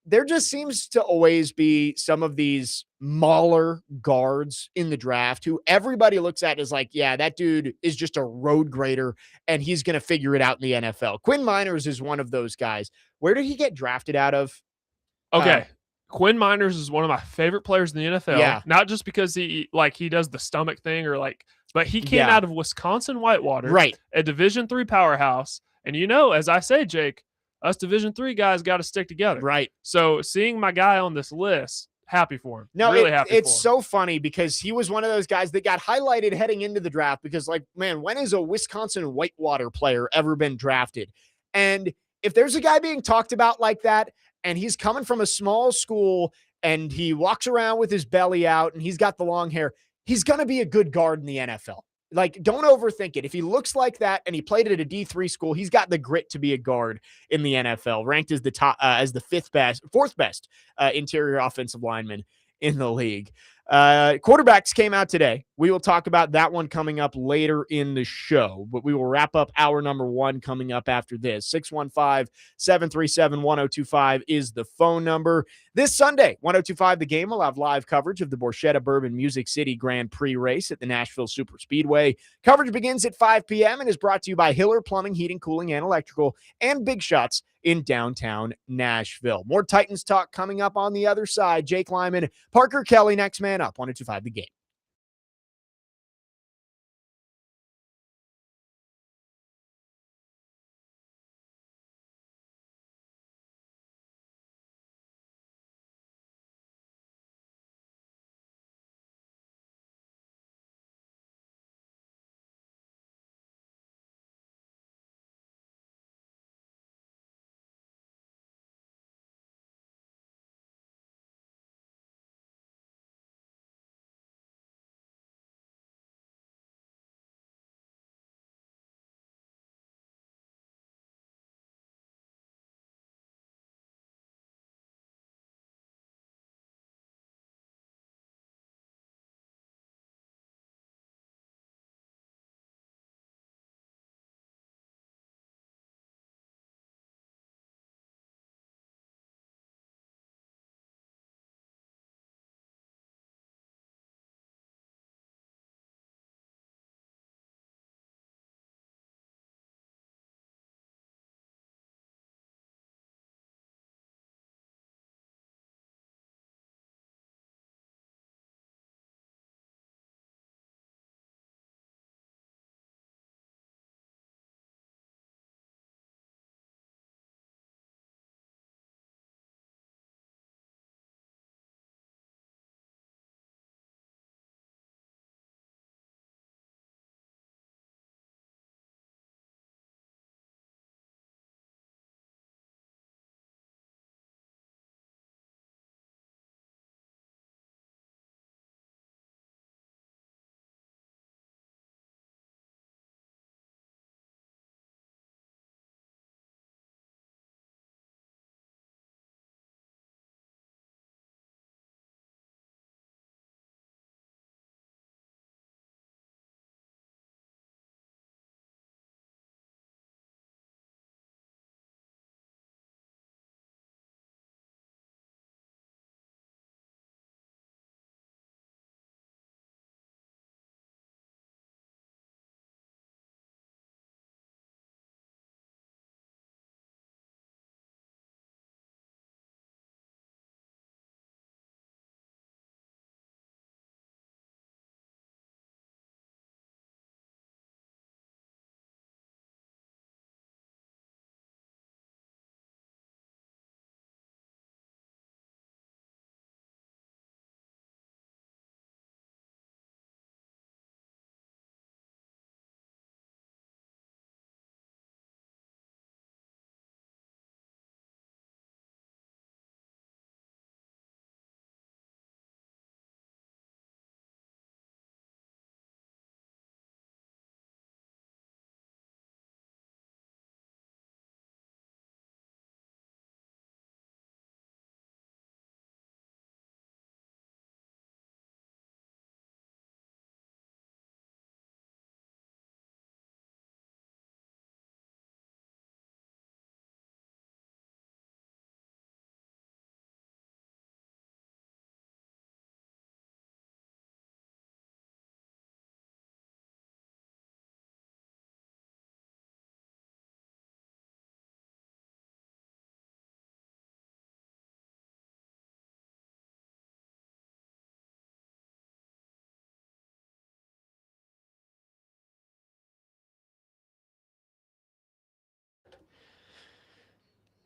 [SPEAKER 1] There just seems to always be some of these mauler guards in the draft who everybody looks at as like, yeah, that dude is just a road grader and he's going to figure it out in the NFL. Quinn Miners is one of those guys. Where did he get drafted out of?
[SPEAKER 2] Okay. Quinn Miners is one of my favorite players in the NFL.
[SPEAKER 1] Yeah.
[SPEAKER 2] Not just because he does the stomach thing but he came out of Wisconsin Whitewater,
[SPEAKER 1] right?
[SPEAKER 2] A Division III powerhouse. And as I say, Jake, us Division III guys got to stick together.
[SPEAKER 1] Right.
[SPEAKER 2] So seeing my guy on this list, happy for him.
[SPEAKER 1] No,
[SPEAKER 2] really happy for him.
[SPEAKER 1] It's so funny because he was one of those guys that got highlighted heading into the draft because, like, man, when has a Wisconsin Whitewater player ever been drafted? And if there's a guy being talked about like that, and he's coming from a small school and he walks around with his belly out and he's got the long hair, he's going to be a good guard in the NFL. Like, don't overthink it. If he looks like that and he played at a D3 school, he's got the grit to be a guard in the NFL, ranked as the top, as the fourth best interior offensive lineman in the league. Quarterbacks came out today. We will talk about that one coming up later in the show, but we will wrap up hour number 1 coming up after this. 615-737-1025 is the phone number. This Sunday, 1025 The Game will have live coverage of the Borchetta Bourbon Music City Grand Prix race at the Nashville Super Speedway. Coverage begins at 5 p.m. and is brought to you by Hiller Plumbing, Heating, Cooling, and Electrical, and Big Shots in downtown Nashville. More Titans talk coming up on the other side. Jake Lyman, Parker Kelley, next man up, 1025 The Game.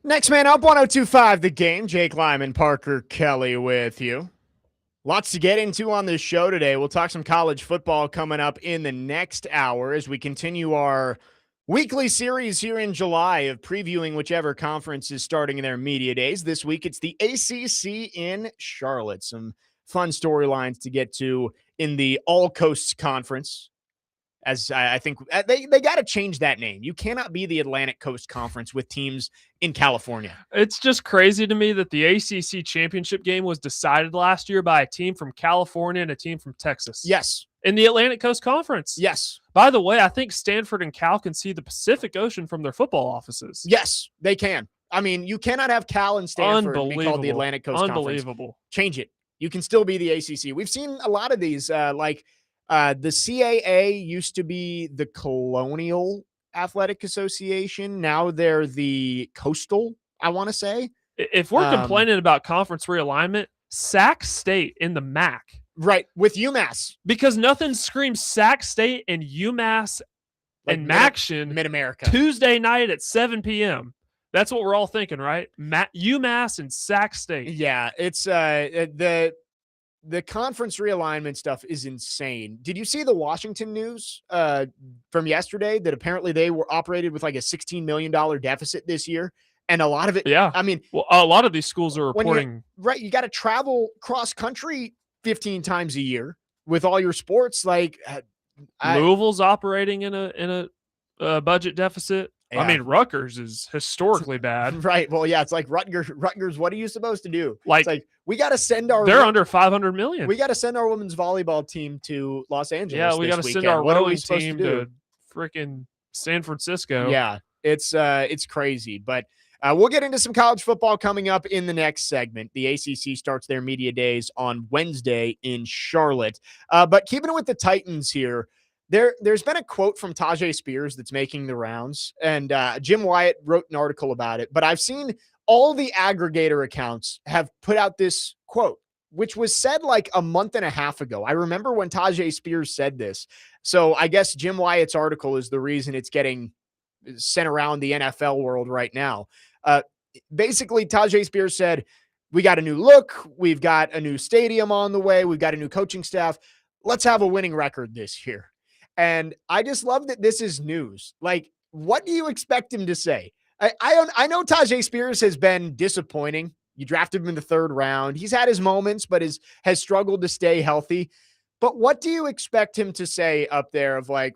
[SPEAKER 1] Next man up, 1025 The Game. Jake Lyman, Parker Kelley with you. Lots to get into on this show today. We'll talk some college football coming up in the next hour as we continue our weekly series here in July of previewing whichever conference is starting their media days. This week, it's the ACC in Charlotte. Some fun storylines to get to in the All Coast Conference. As I think they got to change that name. You cannot be the Atlantic Coast Conference with teams in California.
[SPEAKER 2] It's just crazy to me that the ACC championship game was decided last year by a team from California and a team from Texas.
[SPEAKER 1] Yes.
[SPEAKER 2] In the Atlantic Coast Conference.
[SPEAKER 1] Yes.
[SPEAKER 2] By the way, I think Stanford and Cal can see the Pacific Ocean from their football offices.
[SPEAKER 1] Yes, they can. I mean, you cannot have Cal and Stanford be called the Atlantic Coast Conference. Change it. You can still be the ACC. We've seen a lot of these, the CAA used to be the Colonial Athletic Association. Now they're the Coastal, I want to say.
[SPEAKER 2] If we're complaining about conference realignment, Sac State in the MAC.
[SPEAKER 1] Right, with UMass.
[SPEAKER 2] Because nothing screams Sac State and UMass and Maction
[SPEAKER 1] Mid-America.
[SPEAKER 2] Tuesday night at 7 p.m. That's what we're all thinking, right? UMass and Sac State.
[SPEAKER 1] Yeah, it's the conference realignment stuff is insane. Did you see the Washington news from yesterday that apparently they were operated with like a $16 million deficit this year? And a lot of it,
[SPEAKER 2] yeah.
[SPEAKER 1] I mean,
[SPEAKER 2] well, a lot of these schools are reporting.
[SPEAKER 1] Right. You got to travel cross country 15 times a year with all your sports. Like
[SPEAKER 2] Louisville's operating in a budget deficit. Yeah. I mean, Rutgers is historically bad.
[SPEAKER 1] Right. Well, yeah, it's like Rutgers, what are you supposed to do?
[SPEAKER 2] Like,
[SPEAKER 1] it's like we got to send our
[SPEAKER 2] they're under 500 million.
[SPEAKER 1] We got to send our women's volleyball team to Los Angeles.
[SPEAKER 2] Yeah, we got to send our rowing team to freaking San Francisco.
[SPEAKER 1] Yeah, it's crazy. But we'll get into some college football coming up in the next segment. The ACC starts their media days on Wednesday in Charlotte. But keeping it with the Titans here, there's been a quote from Tajay Spears that's making the rounds, and Jim Wyatt wrote an article about it. But I've seen all the aggregator accounts have put out this quote, which was said like a month and a half ago. I remember when Tajay Spears said this. So I guess Jim Wyatt's article is the reason it's getting sent around the NFL world right now. Basically, Tajay Spears said, we got a new look. We've got a new stadium on the way. We've got a new coaching staff. Let's have a winning record this year. And I just love that this is news. Like, what do you expect him to say? I know Tajay Spears has been disappointing. You drafted him in the third round. He's had his moments, but has struggled to stay healthy. But what do you expect him to say up there of like,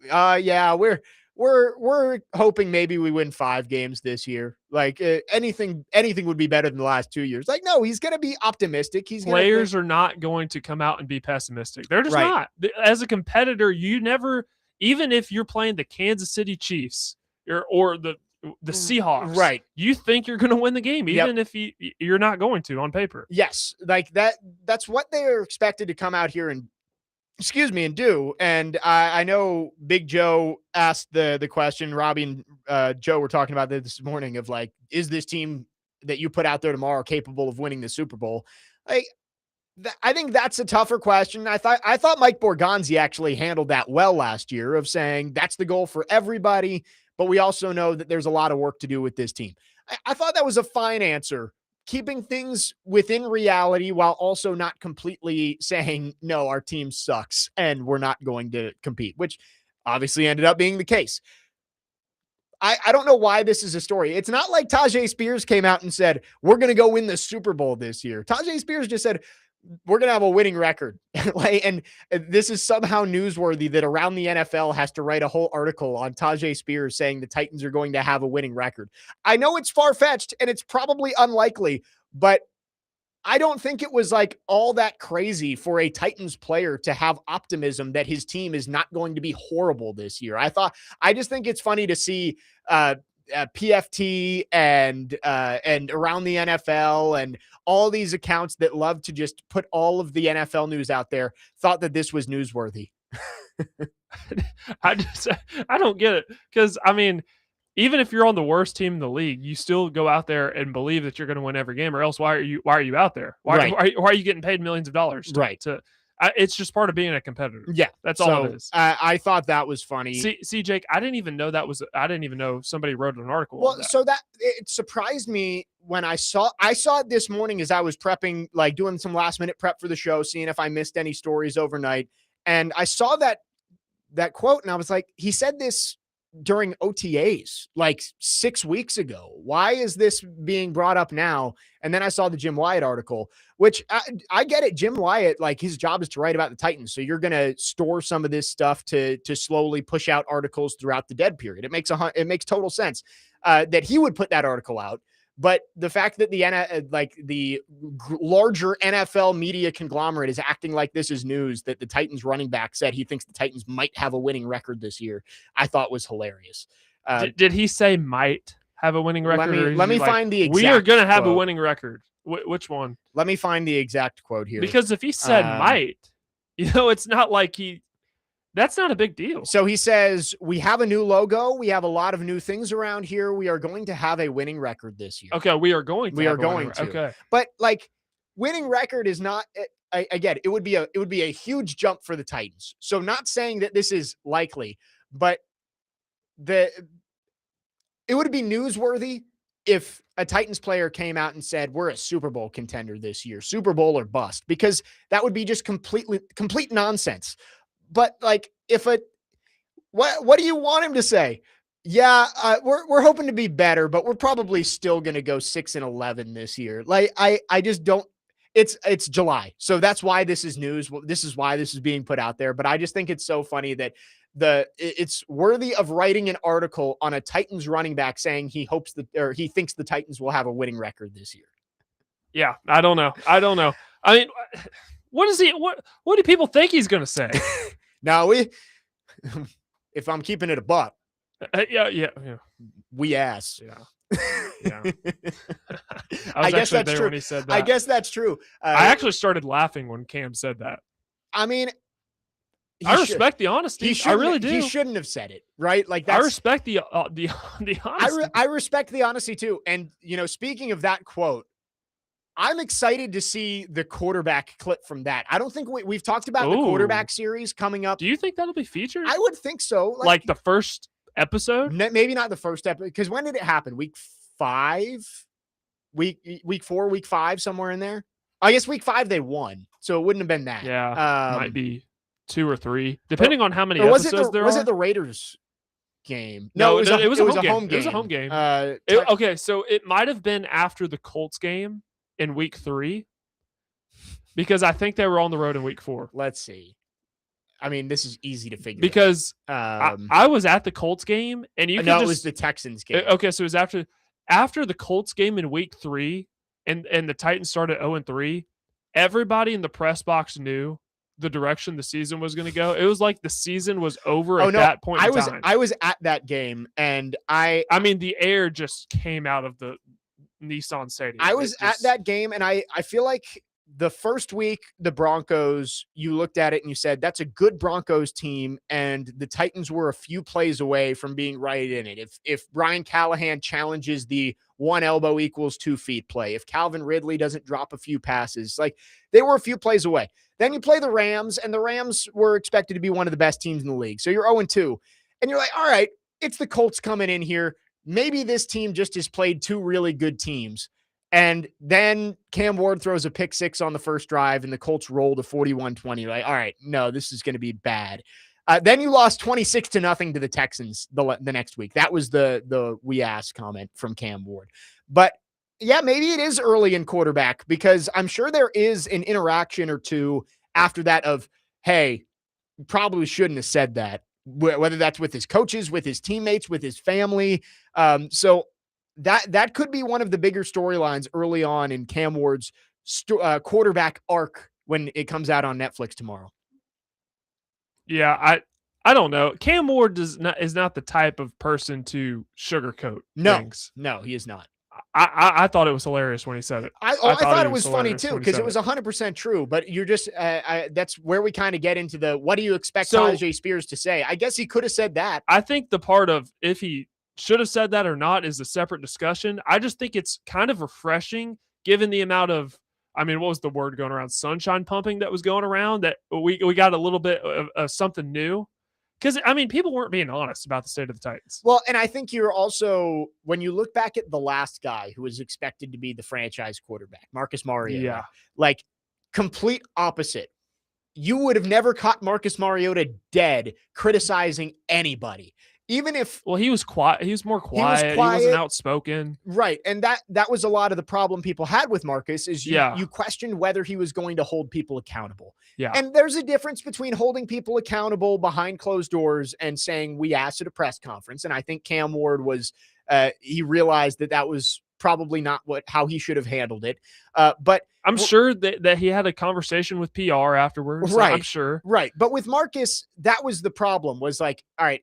[SPEAKER 1] yeah, we're hoping maybe we win 5 games this year. Like anything would be better than the last 2 years. Like, no, he's going to be optimistic.
[SPEAKER 2] Players are not going to come out and be pessimistic. They're just not. As a competitor, you never, even if you're playing the Kansas City Chiefs or the Seahawks,
[SPEAKER 1] right?
[SPEAKER 2] You think you're going to win the game, even if you're not going to on paper.
[SPEAKER 1] Yes, like that's what they're expected to come out here and do. And I know Big Joe asked the question. Robbie and Joe were talking about this morning of like, is this team that you put out there tomorrow capable of winning the Super Bowl? I think that's a tougher question. I thought Mike Borgonzi actually handled that well last year of saying that's the goal for everybody, but we also know that there's a lot of work to do with this team. I thought that was a fine answer, keeping things within reality while also not completely saying, no, our team sucks and we're not going to compete, which obviously ended up being the case. I don't know why this is a story. It's not like Tajay Spears came out and said, we're going to go win the Super Bowl this year. Tajay Spears just said, we're going to have a winning record. And this is somehow newsworthy that Around the NFL has to write a whole article on Tajay Spears saying the Titans are going to have a winning record. I know it's far-fetched and it's probably unlikely, but I don't think it was like all that crazy for a Titans player to have optimism that his team is not going to be horrible this year. I just think it's funny to see PFT and Around the NFL and all these accounts that love to just put all of the NFL news out there thought that this was newsworthy.
[SPEAKER 2] I don't get it. Because I mean, even if you're on the worst team in the league, you still go out there and believe that you're going to win every game, or else why are you out there? Why are you getting paid millions of dollars? It's just part of being a competitor.
[SPEAKER 1] Yeah,
[SPEAKER 2] that's all it is.
[SPEAKER 1] I thought that was funny.
[SPEAKER 2] See, Jake, I didn't even know somebody wrote an article.
[SPEAKER 1] Well,
[SPEAKER 2] on that.
[SPEAKER 1] so that it surprised me when I saw it this morning as I was prepping, like doing some last minute prep for the show, seeing if I missed any stories overnight. And I saw that quote and I was like, he said this during OTAs like 6 weeks ago. Why is this being brought up now? And then I saw the Jim Wyatt article, which I get it. Jim Wyatt, like his job is to write about the Titans. So you're going to store some of this stuff to slowly push out articles throughout the dead period. It makes total sense that he would put that article out. But the fact that the larger NFL media conglomerate is acting like this is news, that the Titans running back said he thinks the Titans might have a winning record this year, I thought was hilarious.
[SPEAKER 2] Did he say might have a winning record?
[SPEAKER 1] Let me find the exact
[SPEAKER 2] We are going to have
[SPEAKER 1] quote.
[SPEAKER 2] A winning record. Which one?
[SPEAKER 1] Let me find the exact quote here.
[SPEAKER 2] Because if he said might, it's not like that's not a big deal.
[SPEAKER 1] So he says, we have a new logo. We have a lot of new things around here. We are going to have a winning record this year.
[SPEAKER 2] Okay, we are going to.
[SPEAKER 1] Okay. But like winning record is not, again, it would be a huge jump for the Titans. So not saying that this is likely, but it would be newsworthy if a Titans player came out and said, we're a Super Bowl contender this year, Super Bowl or bust, because that would be just complete nonsense. But like, what do you want him to say? Yeah, we're hoping to be better, but we're probably still going to go 6-11 this year. Like, I just don't. It's July, so that's why this is news. This is why this is being put out there. But I just think it's so funny that it's worthy of writing an article on a Titans running back saying he thinks the Titans will have a winning record this year.
[SPEAKER 2] Yeah, I don't know. I mean, what do people think he's going to say?
[SPEAKER 1] Now if I'm keeping it a buck,
[SPEAKER 2] yeah,
[SPEAKER 1] we ass.
[SPEAKER 2] Yeah.
[SPEAKER 1] I guess that's true.
[SPEAKER 2] When he said that.
[SPEAKER 1] I guess that's true.
[SPEAKER 2] I actually started laughing when Cam said that.
[SPEAKER 1] I mean,
[SPEAKER 2] I respect the honesty. I really do.
[SPEAKER 1] He shouldn't have said it, right? Like I
[SPEAKER 2] respect the honesty.
[SPEAKER 1] I respect the honesty too. And speaking of that quote, I'm excited to see the quarterback clip from that. I don't think we've talked about the quarterback series coming up.
[SPEAKER 2] Do you think that'll be featured?
[SPEAKER 1] I would think so.
[SPEAKER 2] Like the first episode?
[SPEAKER 1] Maybe not the first episode, because when did it happen? Week 5? Week 4, week 5, somewhere in there? I guess week 5 they won, so it wouldn't have been that.
[SPEAKER 2] Yeah, might be 2 or 3, depending on how many episodes there are.
[SPEAKER 1] Was it the Raiders game?
[SPEAKER 2] No, it was a home game. It was a home game.
[SPEAKER 1] Okay,
[SPEAKER 2] so it might have been after the Colts game in week 3, because I think they were on the road in week 4.
[SPEAKER 1] Let's see. I mean, this is easy to figure
[SPEAKER 2] because I was at the Colts game, and it
[SPEAKER 1] was the Texans game.
[SPEAKER 2] Okay, so it was after the Colts game in week 3, and the Titans started 0-3. Everybody in the press box knew the direction the season was going to go. It was like the season was over at that point in time.
[SPEAKER 1] I was at that game, and I
[SPEAKER 2] mean, the air just came out of the Nissan Stadium.
[SPEAKER 1] I was at that game, and I feel like the first week, the Broncos, you looked at it and you said, that's a good Broncos team, and the Titans were a few plays away from being right in it. If Brian Callahan challenges the 1 elbow equals 2 feet play, if Calvin Ridley doesn't drop a few passes, like they were a few plays away. Then you play the Rams, and the Rams were expected to be one of the best teams in the league. So you're 0-2, and you're like, all right, it's the Colts coming in here. Maybe this team just has played 2 really good teams. And then Cam Ward throws a pick 6 on the first drive, and the Colts roll to 41-20. Like, all right, no, this is going to be bad. Then you lost 26-0 to the Texans the next week. That was the we asked comment from Cam Ward. But yeah, maybe it is early in quarterback, because I'm sure there is an interaction or two after that of, hey, probably shouldn't have said that, whether that's with his coaches, with his teammates, with his family. So that could be one of the bigger storylines early on in Cam Ward's quarterback arc when it comes out on Netflix tomorrow.
[SPEAKER 2] Yeah, I don't know. Cam Ward is not the type of person to sugarcoat things.
[SPEAKER 1] No, he is not.
[SPEAKER 2] I thought it was hilarious when he said it.
[SPEAKER 1] I thought it was funny too, because it was 100% true. But you're just that's where we kind of get into the what do you expect Tajay Spears to say? I guess he could have said that.
[SPEAKER 2] I think the part of if he should have said that or not is a separate discussion. I just think it's kind of refreshing, given the amount of I mean, what was the word going around? Sunshine pumping that was going around, that we got a little bit of something new. Because, I mean, people weren't being honest about the state of the Titans.
[SPEAKER 1] Well, and I think you're also, when you look back at the last guy who was expected to be the franchise quarterback, Marcus Mariota,
[SPEAKER 2] Yeah.
[SPEAKER 1] like complete opposite. You would have never caught Marcus Mariota dead criticizing anybody. Even if
[SPEAKER 2] Well, he was quiet. He was more
[SPEAKER 1] he was
[SPEAKER 2] quiet. He wasn't
[SPEAKER 1] quiet,
[SPEAKER 2] outspoken.
[SPEAKER 1] right? And that was a lot of the problem people had with Marcus is
[SPEAKER 2] Yeah.
[SPEAKER 1] you questioned whether he was going to hold people accountable.
[SPEAKER 2] Yeah.
[SPEAKER 1] And there's a difference between holding people accountable behind closed doors and saying we asked at a press conference. And I think Cam Ward was he realized that was probably not how he should have handled it. But
[SPEAKER 2] I'm sure that he had a conversation with PR afterwards.
[SPEAKER 1] right,
[SPEAKER 2] I'm sure.
[SPEAKER 1] right. But with Marcus, that was the problem. Was like, all right,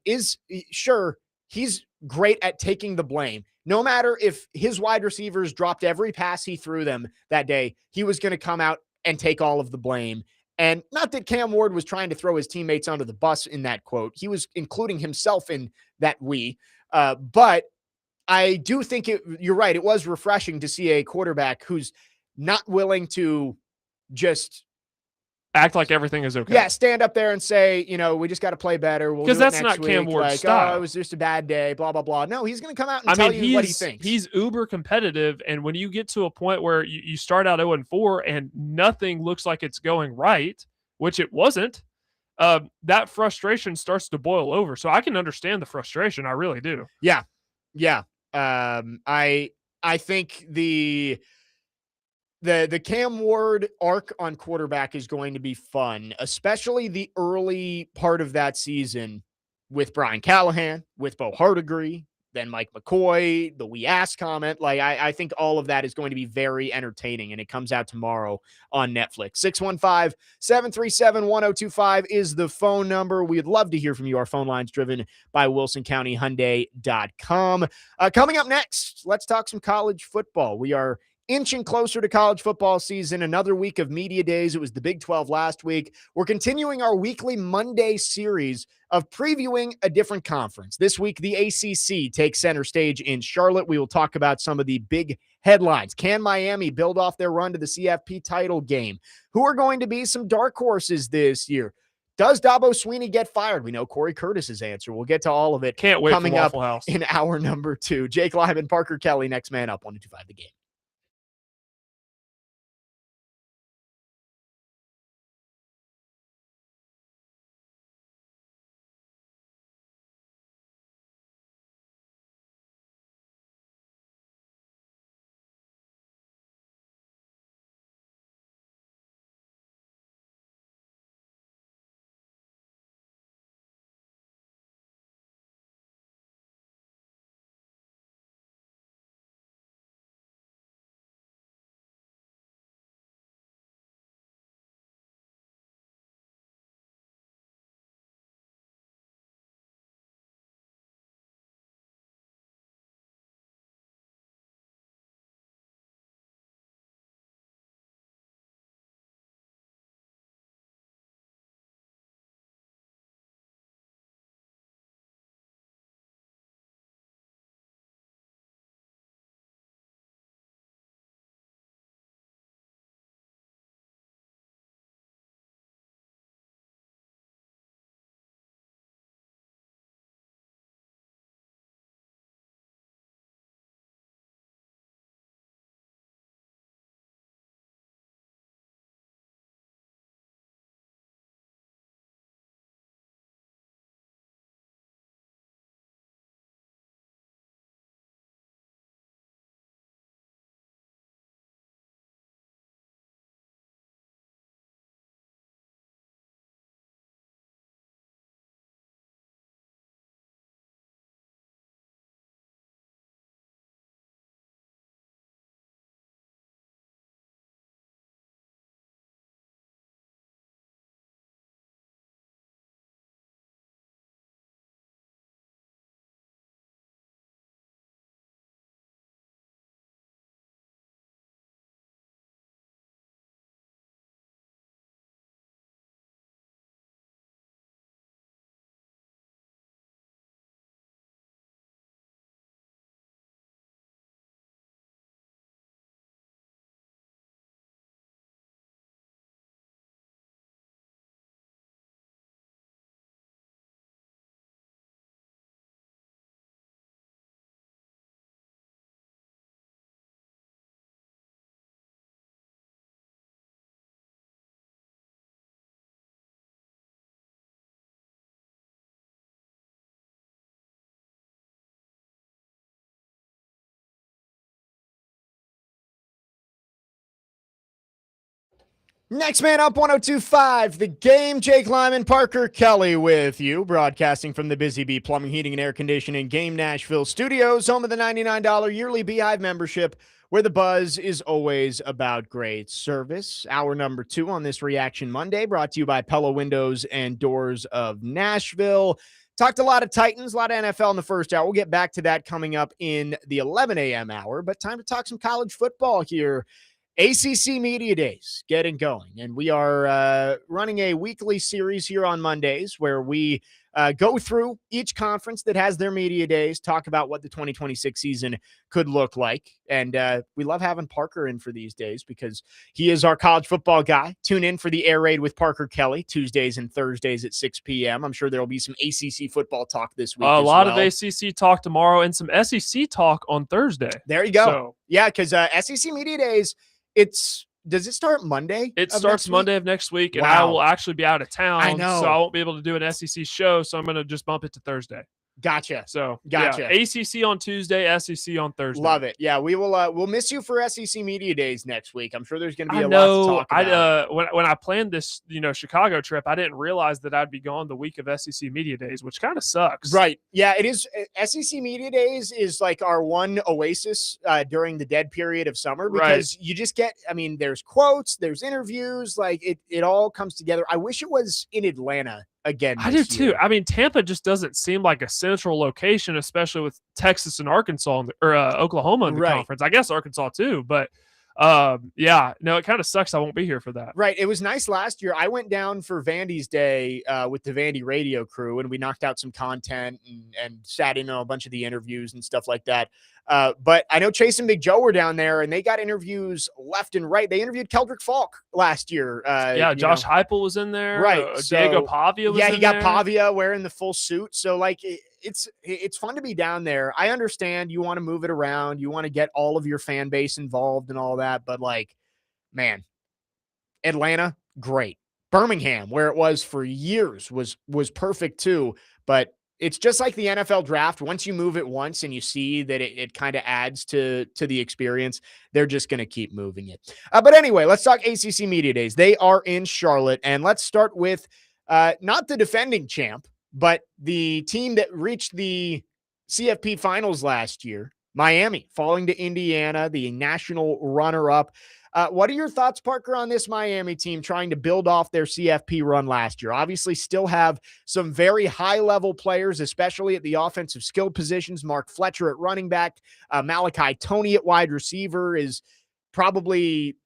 [SPEAKER 1] sure he's great at taking the blame. No matter if his wide receivers dropped every pass he threw them that day, he was going to come out and take all of the blame. And not that Cam Ward was trying to throw his teammates under the bus in that quote. He was including himself in that but I do think you're right. It was refreshing to see a quarterback who's not willing to just
[SPEAKER 2] act like everything is okay.
[SPEAKER 1] Yeah, stand up there and say, we just got to play better. We'll do it
[SPEAKER 2] that's
[SPEAKER 1] next
[SPEAKER 2] not Cam
[SPEAKER 1] week.
[SPEAKER 2] Ward's
[SPEAKER 1] Like,
[SPEAKER 2] style.
[SPEAKER 1] oh, it was just a bad day, blah, blah, blah. No, he's going to come out and tell you what he thinks.
[SPEAKER 2] He's uber competitive, and when you get to a point where you start out 0-4 and nothing looks like it's going right, which it wasn't, that frustration starts to boil over. So I can understand the frustration. I really do.
[SPEAKER 1] Yeah. Yeah. I think the Cam Ward arc on quarterback is going to be fun, especially the early part of that season with Brian Callahan, with Bo Hardigree, then Mike McCoy, the we ask comment. Like, I think all of that is going to be very entertaining, and it comes out tomorrow on Netflix. 615-737-1025 is the phone number. We'd love to hear from you. Our phone line's driven by WilsonCountyHyundai.com. Coming up next, let's talk some college football. We are inching closer to college football season, another week of media days. It was the Big 12 last week. We're continuing our weekly Monday series of previewing a different conference. This week, the ACC takes center stage in Charlotte. We will talk about some of the big headlines. Can Miami build off their run to the CFP title game? Who are going to be some dark horses this year? Does Dabo Swinney get fired? We know Corey Curtis's answer. We'll get to all of it.
[SPEAKER 2] Can't wait
[SPEAKER 1] coming
[SPEAKER 2] for
[SPEAKER 1] up
[SPEAKER 2] Waffle House
[SPEAKER 1] in hour number 2. Jake Lyman, Parker Kelley, next man up, 102.5 The Game. Next man up, 102.5, The Game. Jake Lyman, Parker Kelley with you, broadcasting from the Busy Bee Plumbing, Heating, and Air Conditioning Game Nashville studios, home of the $99 yearly Beehive membership, where the buzz is always about great service. Hour number 2 on this Reaction Monday, brought to you by Pella Windows and Doors of Nashville. Talked a lot of Titans, a lot of NFL in the first hour. We'll get back to that coming up in the 11 a.m. hour, but time to talk some college football here. ACC Media Days getting going, and we are running a weekly series here on Mondays where we go through each conference that has their media days, talk about what the 2026 season could look like, and we love having Parker in for these days because he is our college football guy. Tune in for the Air Raid with Parker Kelley, Tuesdays and Thursdays at 6 p.m. I'm sure there will be some ACC football talk this week.
[SPEAKER 2] A lot of ACC talk tomorrow and some SEC talk on Thursday.
[SPEAKER 1] There you go. Yeah, because SEC Media Days, does it start Monday?
[SPEAKER 2] It starts Monday of next week, and I will actually be out of town.
[SPEAKER 1] I know.
[SPEAKER 2] So I won't be able to do an SEC show, so I'm going to just bump it to Thursday.
[SPEAKER 1] Gotcha.
[SPEAKER 2] So
[SPEAKER 1] gotcha.
[SPEAKER 2] Yeah, ACC on Tuesday, SEC on Thursday.
[SPEAKER 1] Love it. Yeah, we will. We'll miss you for SEC Media Days next week. I'm sure there's going to be a lot to talk about.
[SPEAKER 2] When I planned this, Chicago trip, I didn't realize that I'd be gone the week of SEC Media Days, which kind of sucks.
[SPEAKER 1] Right. Yeah, it is. SEC Media Days is like our one oasis during the dead period of summer because you just get. I mean, there's quotes, there's interviews, like it all comes together. I wish it was in Atlanta again.
[SPEAKER 2] I do too. I mean, Tampa just doesn't seem like a central location, especially with Texas and Arkansas or Oklahoma in the conference. I guess Arkansas too, but it kind of sucks I won't be here for that.
[SPEAKER 1] Right. It was nice last year. I went down for Vandy's Day with the Vandy radio crew, and we knocked out some content and sat in on a bunch of the interviews and stuff like that. But I know Chase and Big Joe were down there, and they got interviews left and right. They interviewed Keldrick Falk last year.
[SPEAKER 2] Josh Heupel was in there.
[SPEAKER 1] Right.
[SPEAKER 2] Diego Pavia was in there.
[SPEAKER 1] Yeah, he got Pavia wearing the full suit. So, like, it's fun to be down there. I understand you want to move it around. You want to get all of your fan base involved and all that. But, like, man, Atlanta, great. Birmingham, where it was for years, was perfect too. But it's just like the NFL draft. Once you move it once and you see that it kind of adds to the experience, they're just going to keep moving it. But anyway, let's talk ACC Media Days. They are in Charlotte, and let's start with not the defending champ, but the team that reached the CFP finals last year, Miami, falling to Indiana, the national runner-up. What are your thoughts, Parker, on this Miami team trying to build off their CFP run last year? Obviously, still have some very high-level players, especially at the offensive skill positions. Mark Fletcher at running back, Malachi Toney at wide receiver is probably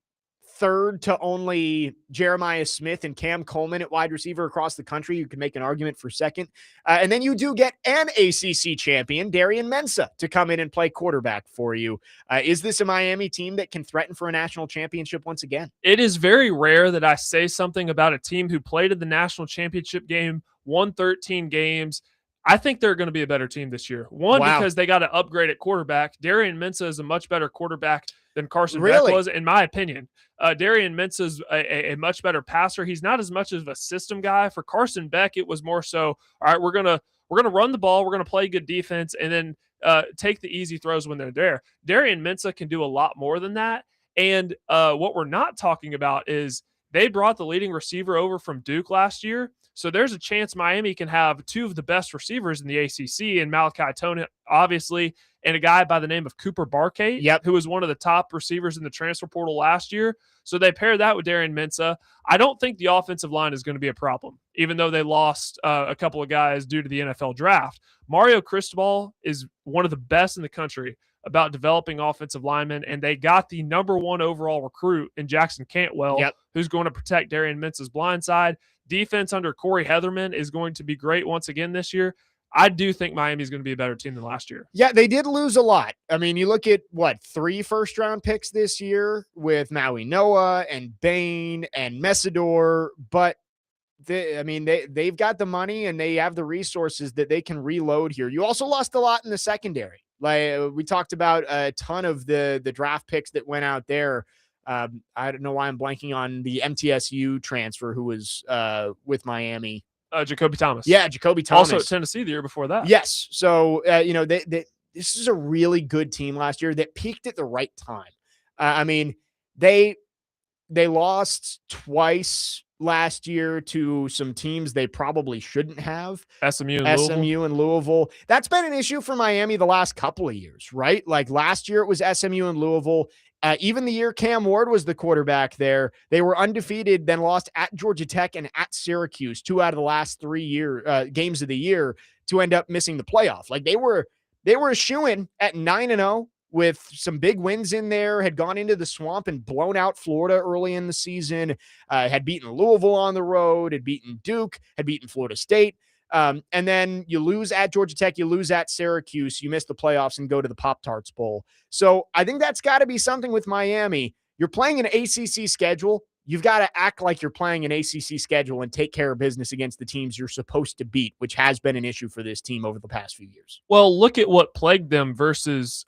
[SPEAKER 1] third to only Jeremiah Smith and Cam Coleman at wide receiver across the country. You could make an argument for second. And then you do get an ACC champion, Darian Mensah, to come in and play quarterback for you. Is this a Miami team that can threaten for a national championship once again?
[SPEAKER 2] It is very rare that I say something about a team who played in the national championship game, won 13 games. I think they're going to be a better team this year. Because they got to upgrade at quarterback. Darian Mensah is a much better quarterback than Carson Beck was, in my opinion. Darian Mensah is a much better passer. He's not as much of a system guy. For Carson Beck, it was more so, all right, we're gonna run the ball, we're gonna play good defense, and then take the easy throws when they're there. Darian Mensah can do a lot more than that. And what we're not talking about is they brought the leading receiver over from Duke last year. So there's a chance Miami can have two of the best receivers in the ACC, and Malachi Toney, obviously, and a guy by the name of Cooper Barkate, who was one of the top receivers in the transfer portal last year. So they pair that with Darian Mensah. I don't think the offensive line is going to be a problem, even though they lost a couple of guys due to the NFL draft. Mario Cristobal is one of the best in the country about developing offensive linemen, and they got the #1 overall recruit in Jackson Cantwell, who's going to protect Darian Mensah's blind side. Defense under Corey Heatherman is going to be great once again this year. I do think Miami is going to be a better team than last year.
[SPEAKER 1] Yeah, they did lose a lot. I mean, you look at 3 first-round picks this year with Maui Noah and Bain and Messidor, but they've got the money and they have the resources that they can reload here. You also lost a lot in the secondary. Like we talked about a ton of the draft picks that went out there. I don't know why I'm blanking on the MTSU transfer who was with Miami.
[SPEAKER 2] Jacoby Thomas.
[SPEAKER 1] Yeah, Jacoby Thomas.
[SPEAKER 2] Also at Tennessee the year before that.
[SPEAKER 1] Yes. So, this is a really good team last year that peaked at the right time. I mean, they they lost twice last year to some teams they probably shouldn't have.
[SPEAKER 2] SMU
[SPEAKER 1] and Louisville. That's been an issue for Miami the last couple of years, right? Like last year it was SMU and Louisville. Even the year Cam Ward was the quarterback there, they were undefeated, then lost at Georgia Tech and at Syracuse, 2 out of the last 3 games of the year, to end up missing the playoff. Like they were a shoo-in at 9-0 with some big wins in there, had gone into the swamp and blown out Florida early in the season, had beaten Louisville on the road, had beaten Duke, had beaten Florida State. And then you lose at Georgia Tech, you lose at Syracuse, you miss the playoffs and go to the Pop-Tarts Bowl. So I think that's got to be something with Miami. You're playing an ACC schedule. You've got to act like you're playing an ACC schedule and take care of business against the teams you're supposed to beat, which has been an issue for this team over the past few years.
[SPEAKER 2] Well, look at what plagued them versus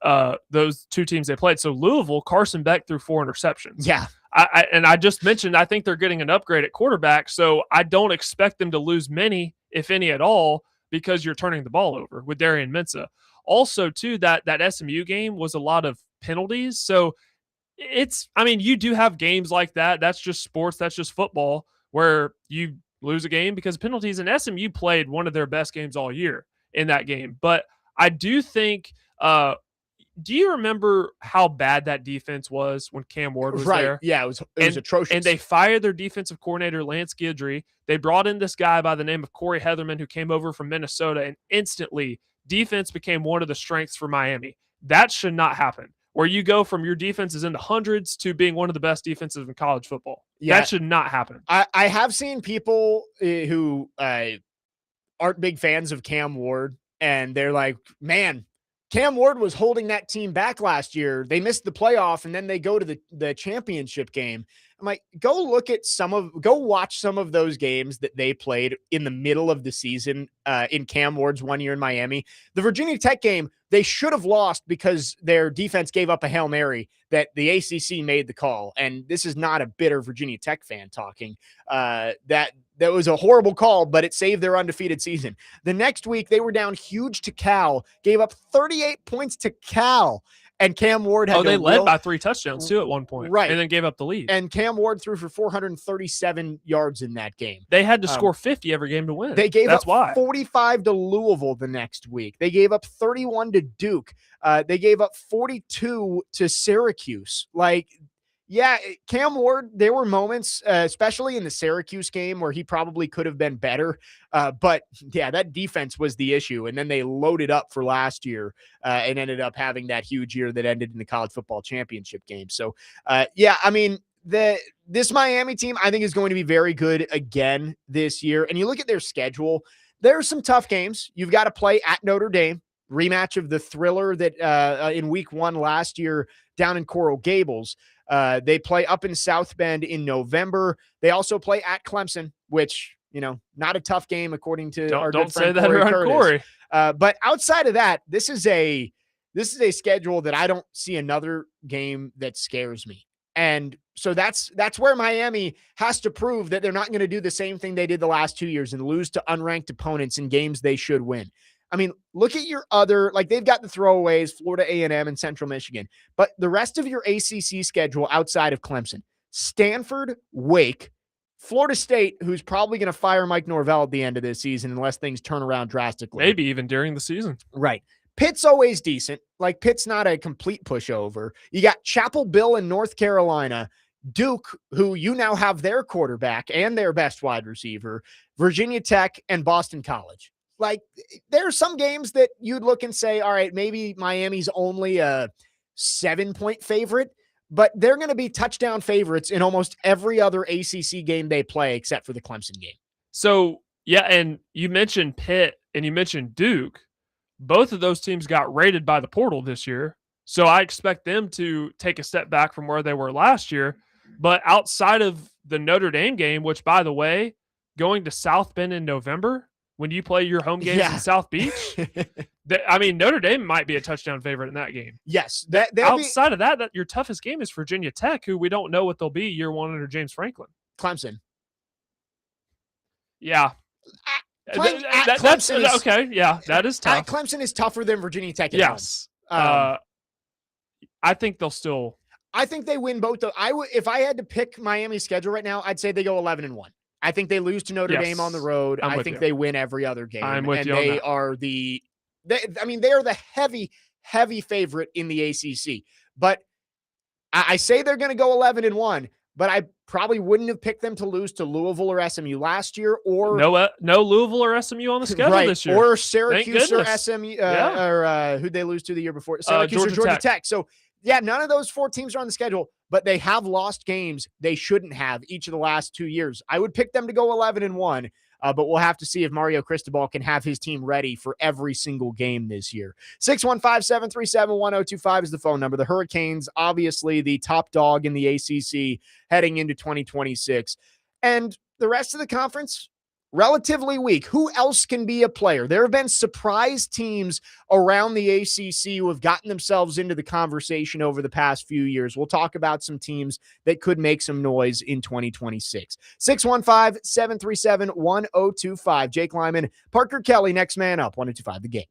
[SPEAKER 2] those two teams they played. So Louisville, Carson Beck threw 4 interceptions.
[SPEAKER 1] Yeah.
[SPEAKER 2] I just mentioned, I think they're getting an upgrade at quarterback, so I don't expect them to lose many, if any at all, because you're turning the ball over with Darian Mensah. Also, too, that SMU game was a lot of penalties. So you do have games like that. That's just sports. That's just football, where you lose a game because of penalties. And SMU played one of their best games all year in that game. But I do think do you remember how bad that defense was when Cam Ward was there?
[SPEAKER 1] Yeah, it was atrocious.
[SPEAKER 2] And they fired their defensive coordinator, Lance Guidry. They brought in this guy by the name of Corey Heatherman, who came over from Minnesota, and instantly defense became one of the strengths for Miami. That should not happen, where you go from your defense is in the hundreds to being one of the best defenses in college football. Yeah, that should not happen.
[SPEAKER 1] I have seen people who aren't big fans of Cam Ward, and they're like, man, Cam Ward was holding that team back last year. They missed the playoff, and then they go to the championship game. I'm like, go watch some of those games that they played in the middle of the season in Cam Ward's 1 year in Miami. The Virginia Tech game, they should have lost because their defense gave up a Hail Mary that the ACC made the call. And this is not a bitter Virginia Tech fan talking. That was a horrible call, but it saved their undefeated season. The next week, they were down huge to Cal, gave up 38 points to Cal. And Cam Ward had
[SPEAKER 2] they led by 3 touchdowns, too, at one point.
[SPEAKER 1] Right.
[SPEAKER 2] And then gave up the lead.
[SPEAKER 1] And Cam Ward threw for 437 yards in that game.
[SPEAKER 2] They had to score 50 every game to win.
[SPEAKER 1] They gave up 45 to Louisville the next week. They gave up 31 to Duke. They gave up 42 to Syracuse. Yeah, Cam Ward, there were moments, especially in the Syracuse game, where he probably could have been better. But, yeah, that defense was the issue. And then they loaded up for last year and ended up having that huge year that ended in the college football championship game. So, this Miami team, I think, is going to be very good again this year. And you look at their schedule, there are some tough games. You've got to play at Notre Dame, rematch of the thriller that in week 1 last year down in Coral Gables. They play up in South Bend in November. They also play at Clemson, which, not a tough game according to our good friend Corey. But outside of that, this is a schedule that I don't see another game that scares me. And so that's where Miami has to prove that they're not going to do the same thing they did the last 2 years and lose to unranked opponents in games they should win. I mean, look at your other, they've got the throwaways, Florida A&M and Central Michigan, but the rest of your ACC schedule outside of Clemson, Stanford, Wake, Florida State, who's probably going to fire Mike Norvell at the end of this season unless things turn around drastically.
[SPEAKER 2] Maybe even during the season.
[SPEAKER 1] Right. Pitt's always decent. Pitt's not a complete pushover. You got Chapel Bill in North Carolina, Duke, who you now have their quarterback and their best wide receiver, Virginia Tech, and Boston College. There are some games that you'd look and say, all right, maybe Miami's only a 7-point favorite, but they're going to be touchdown favorites in almost every other ACC game they play except for the Clemson game.
[SPEAKER 2] So, yeah, and you mentioned Pitt and you mentioned Duke. Both of those teams got rated by the portal this year, so I expect them to take a step back from where they were last year. But outside of the Notre Dame game, which, by the way, going to South Bend in November, when you play your home games in South Beach, Notre Dame might be a touchdown favorite in that game.
[SPEAKER 1] Yes.
[SPEAKER 2] Outside of that, your toughest game is Virginia Tech, who we don't know what they'll be year 1 under James Franklin.
[SPEAKER 1] Clemson.
[SPEAKER 2] Yeah.
[SPEAKER 1] Clemson
[SPEAKER 2] okay. Yeah, that is tough.
[SPEAKER 1] Clemson is tougher than Virginia Tech.
[SPEAKER 2] Yes. I think they'll still.
[SPEAKER 1] I think they win both. If I had to pick Miami's schedule right now, I'd say they go 11-1. I think they lose to Notre Dame on the road. I think they win every other game.
[SPEAKER 2] I'm with you on
[SPEAKER 1] they
[SPEAKER 2] that.
[SPEAKER 1] are they are the heavy favorite in the ACC. But I say they're going to go 11-1, but I probably wouldn't have picked them to lose to Louisville or SMU last year, or
[SPEAKER 2] no Louisville or SMU on the schedule this year,
[SPEAKER 1] or Syracuse or SMU, or who'd they lose to the year before? Syracuse or Georgia Tech. So yeah, none of those 4 teams are on the schedule, but they have lost games they shouldn't have each of the last 2 years. I would pick them to go 11-1. But we'll have to see if Mario Cristobal can have his team ready for every single game this year. 615-737-1025 is the phone number. The Hurricanes, obviously the top dog in the ACC heading into 2026. And the rest of the conference, relatively weak. Who else can be a player? There have been surprise teams around the ACC who have gotten themselves into the conversation over the past few years. We'll talk about some teams that could make some noise in 2026. 615-737-1025. Jake Lyman, Parker Kelley, next man up. 1025 The Game.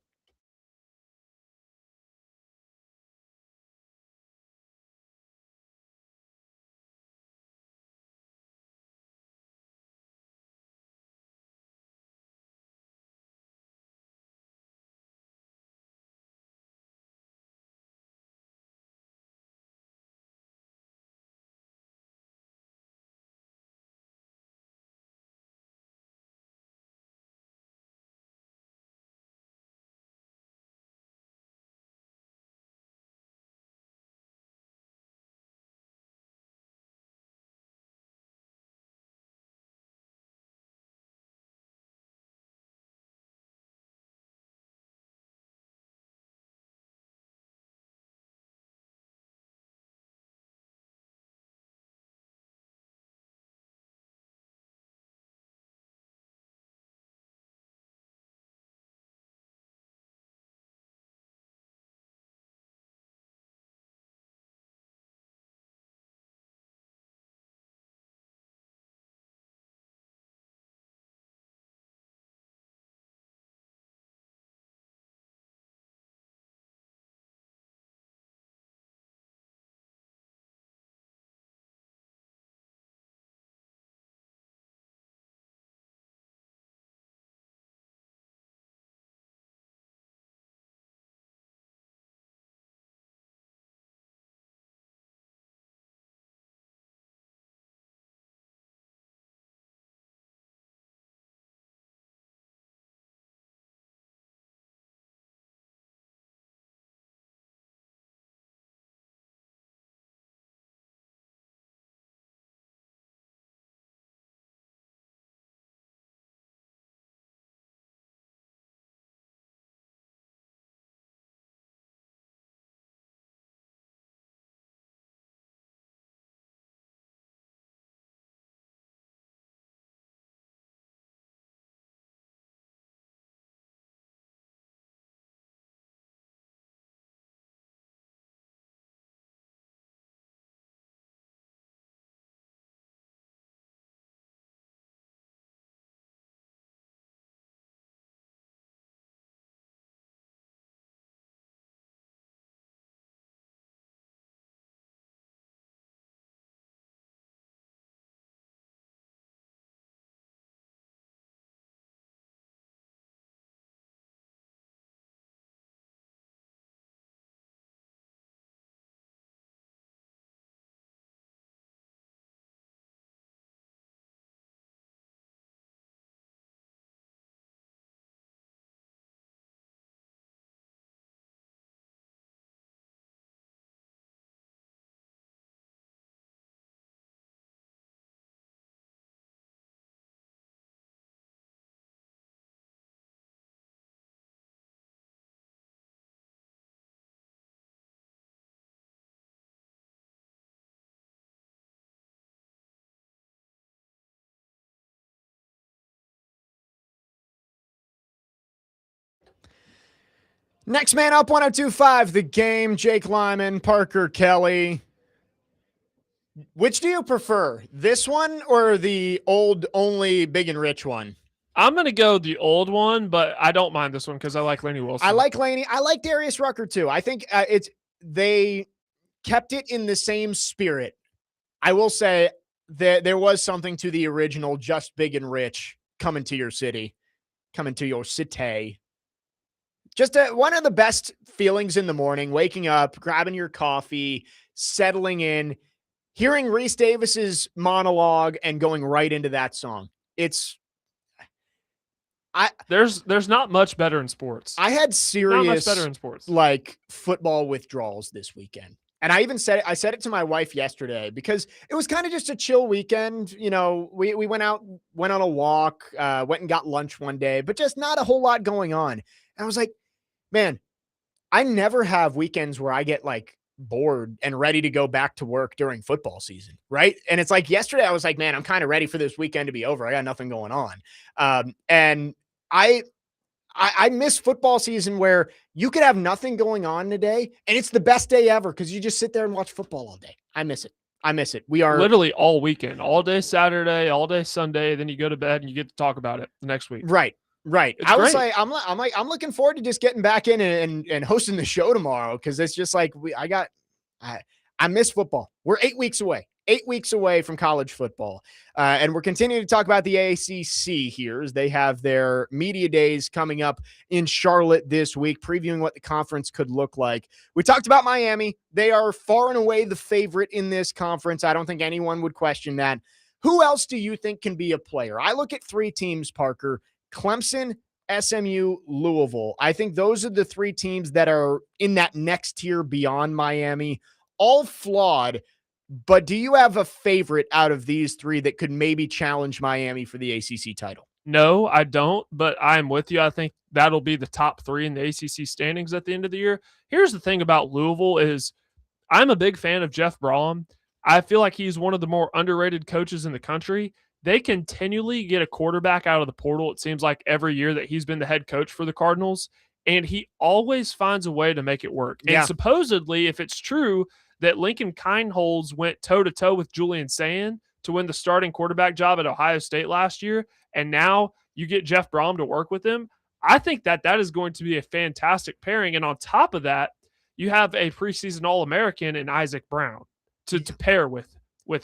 [SPEAKER 1] Next man up, 1025 The Game. Jake Lyman, Parker Kelley. Which do you prefer, this one or the old, only Big and Rich one?
[SPEAKER 2] I'm going to go the old one, but I don't mind this one because I like Laney Wilson.
[SPEAKER 1] I like Laney. I like Darius Rucker too. I think kept it in the same spirit. I will say that there was something to the original Just Big and Rich coming to your city, coming to your city. Just one of the best feelings in the morning, waking up, grabbing your coffee, settling in, hearing Reese Davis's monologue and going right into that song.
[SPEAKER 2] There's not much better in sports.
[SPEAKER 1] I had
[SPEAKER 2] Not
[SPEAKER 1] serious
[SPEAKER 2] much better in sports.
[SPEAKER 1] like football withdrawals this weekend. And I even said it to my wife yesterday because it was kind of just a chill weekend. You know, we went on a walk, went and got lunch one day, but just not a whole lot going on. And I was like, man, I never have weekends where I get like bored and ready to go back to work during football season. Right. And it's like yesterday I was like, man, I'm kind of ready for this weekend to be over. I got nothing going on. And I miss football season where you could have nothing going on today and it's the best day ever because you just sit there and watch football all day. I miss it. We are
[SPEAKER 2] literally all weekend, all day Saturday, all day Sunday. Then you go to bed and you get to talk about it the next week.
[SPEAKER 1] Right.
[SPEAKER 2] It's
[SPEAKER 1] I was
[SPEAKER 2] great.
[SPEAKER 1] like, I'm looking forward to just getting back in and hosting the show tomorrow because it's just like I miss football. We're 8 weeks away from college football. And we're continuing to talk about the ACC here as they have their media days coming up in Charlotte this week, previewing what the conference could look like. We talked about Miami. They are far and away the favorite in this conference. I don't think anyone would question that. Who else do you think can be a player? I look at 3 teams, Parker: Clemson, SMU, Louisville. I think those are the 3 teams that are in that next tier beyond Miami, all flawed. But do you have a favorite out of these 3 that could maybe challenge Miami for the ACC title?
[SPEAKER 2] No, I don't, but I'm with you. I think that'll be the top 3 in the ACC standings at the end of the year. Here's the thing about Louisville is I'm a big fan of Jeff Brom. I feel like he's one of the more underrated coaches in the country. They continually get a quarterback out of the portal. It seems like every year that he's been the head coach for the Cardinals, and he always finds a way to make it work.
[SPEAKER 1] Yeah.
[SPEAKER 2] And supposedly, if it's true that Lincoln Kineholz went toe-to-toe with Julian Sayin to win the starting quarterback job at Ohio State last year, and now you get Jeff Brom to work with him, I think that is going to be a fantastic pairing. And on top of that, you have a preseason All-American in Isaac Brown to pair with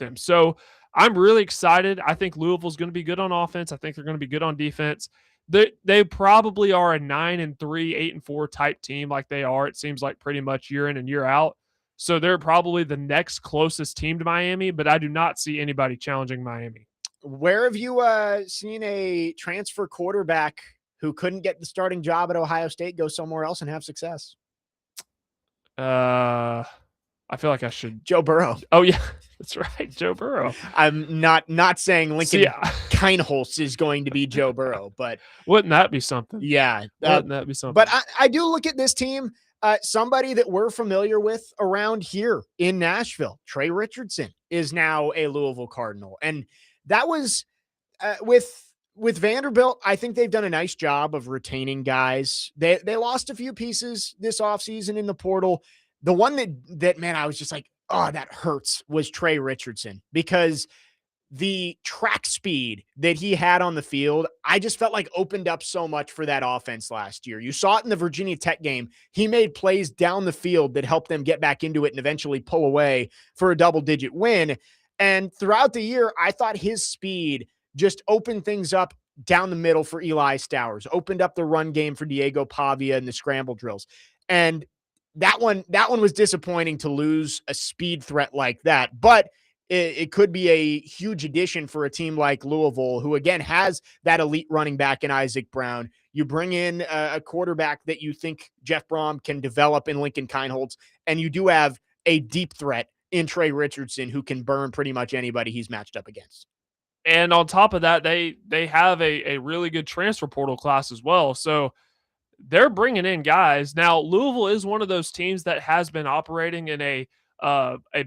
[SPEAKER 2] him. So I'm really excited. I think Louisville's going to be good on offense. I think they're going to be good on defense. They probably are a 9-3, 8-4 type team like they are. It seems like pretty much year in and year out. So they're probably the next closest team to Miami, but I do not see anybody challenging Miami.
[SPEAKER 1] Where have you seen a transfer quarterback who couldn't get the starting job at Ohio State go somewhere else and have success?
[SPEAKER 2] I feel like I should.
[SPEAKER 1] Joe Burrow.
[SPEAKER 2] Oh, yeah, that's right. Joe Burrow.
[SPEAKER 1] I'm not saying Lincoln Kineholz is going to be Joe Burrow, but
[SPEAKER 2] wouldn't that be something?
[SPEAKER 1] Yeah.
[SPEAKER 2] Wouldn't that be something?
[SPEAKER 1] But I do look at this team. Somebody that we're familiar with around here in Nashville, Trey Richardson, is now a Louisville Cardinal. And that was with Vanderbilt. I think they've done a nice job of retaining guys. They lost a few pieces this offseason in the portal. The one that man, I was just like, oh, that hurts, was Trey Richardson, because the track speed that he had on the field, I just felt like opened up so much for that offense last year. You saw it in the Virginia Tech game. He made plays down the field that helped them get back into it and eventually pull away for a double-digit win. And throughout the year, I thought his speed just opened things up down the middle for Eli Stowers, opened up the run game for Diego Pavia and the scramble drills. And that one was disappointing to lose a speed threat like that. But it could be a huge addition for a team like Louisville, who again has that elite running back in Isaac Brown. You bring in a quarterback that you think Jeff Brom can develop in Lincoln Kineholz, and you do have a deep threat in Trey Richardson who can burn pretty much anybody he's matched up against.
[SPEAKER 2] And on top of that, they have a really good transfer portal class as well. So they're bringing in guys. Now, Louisville is one of those teams that has been operating in a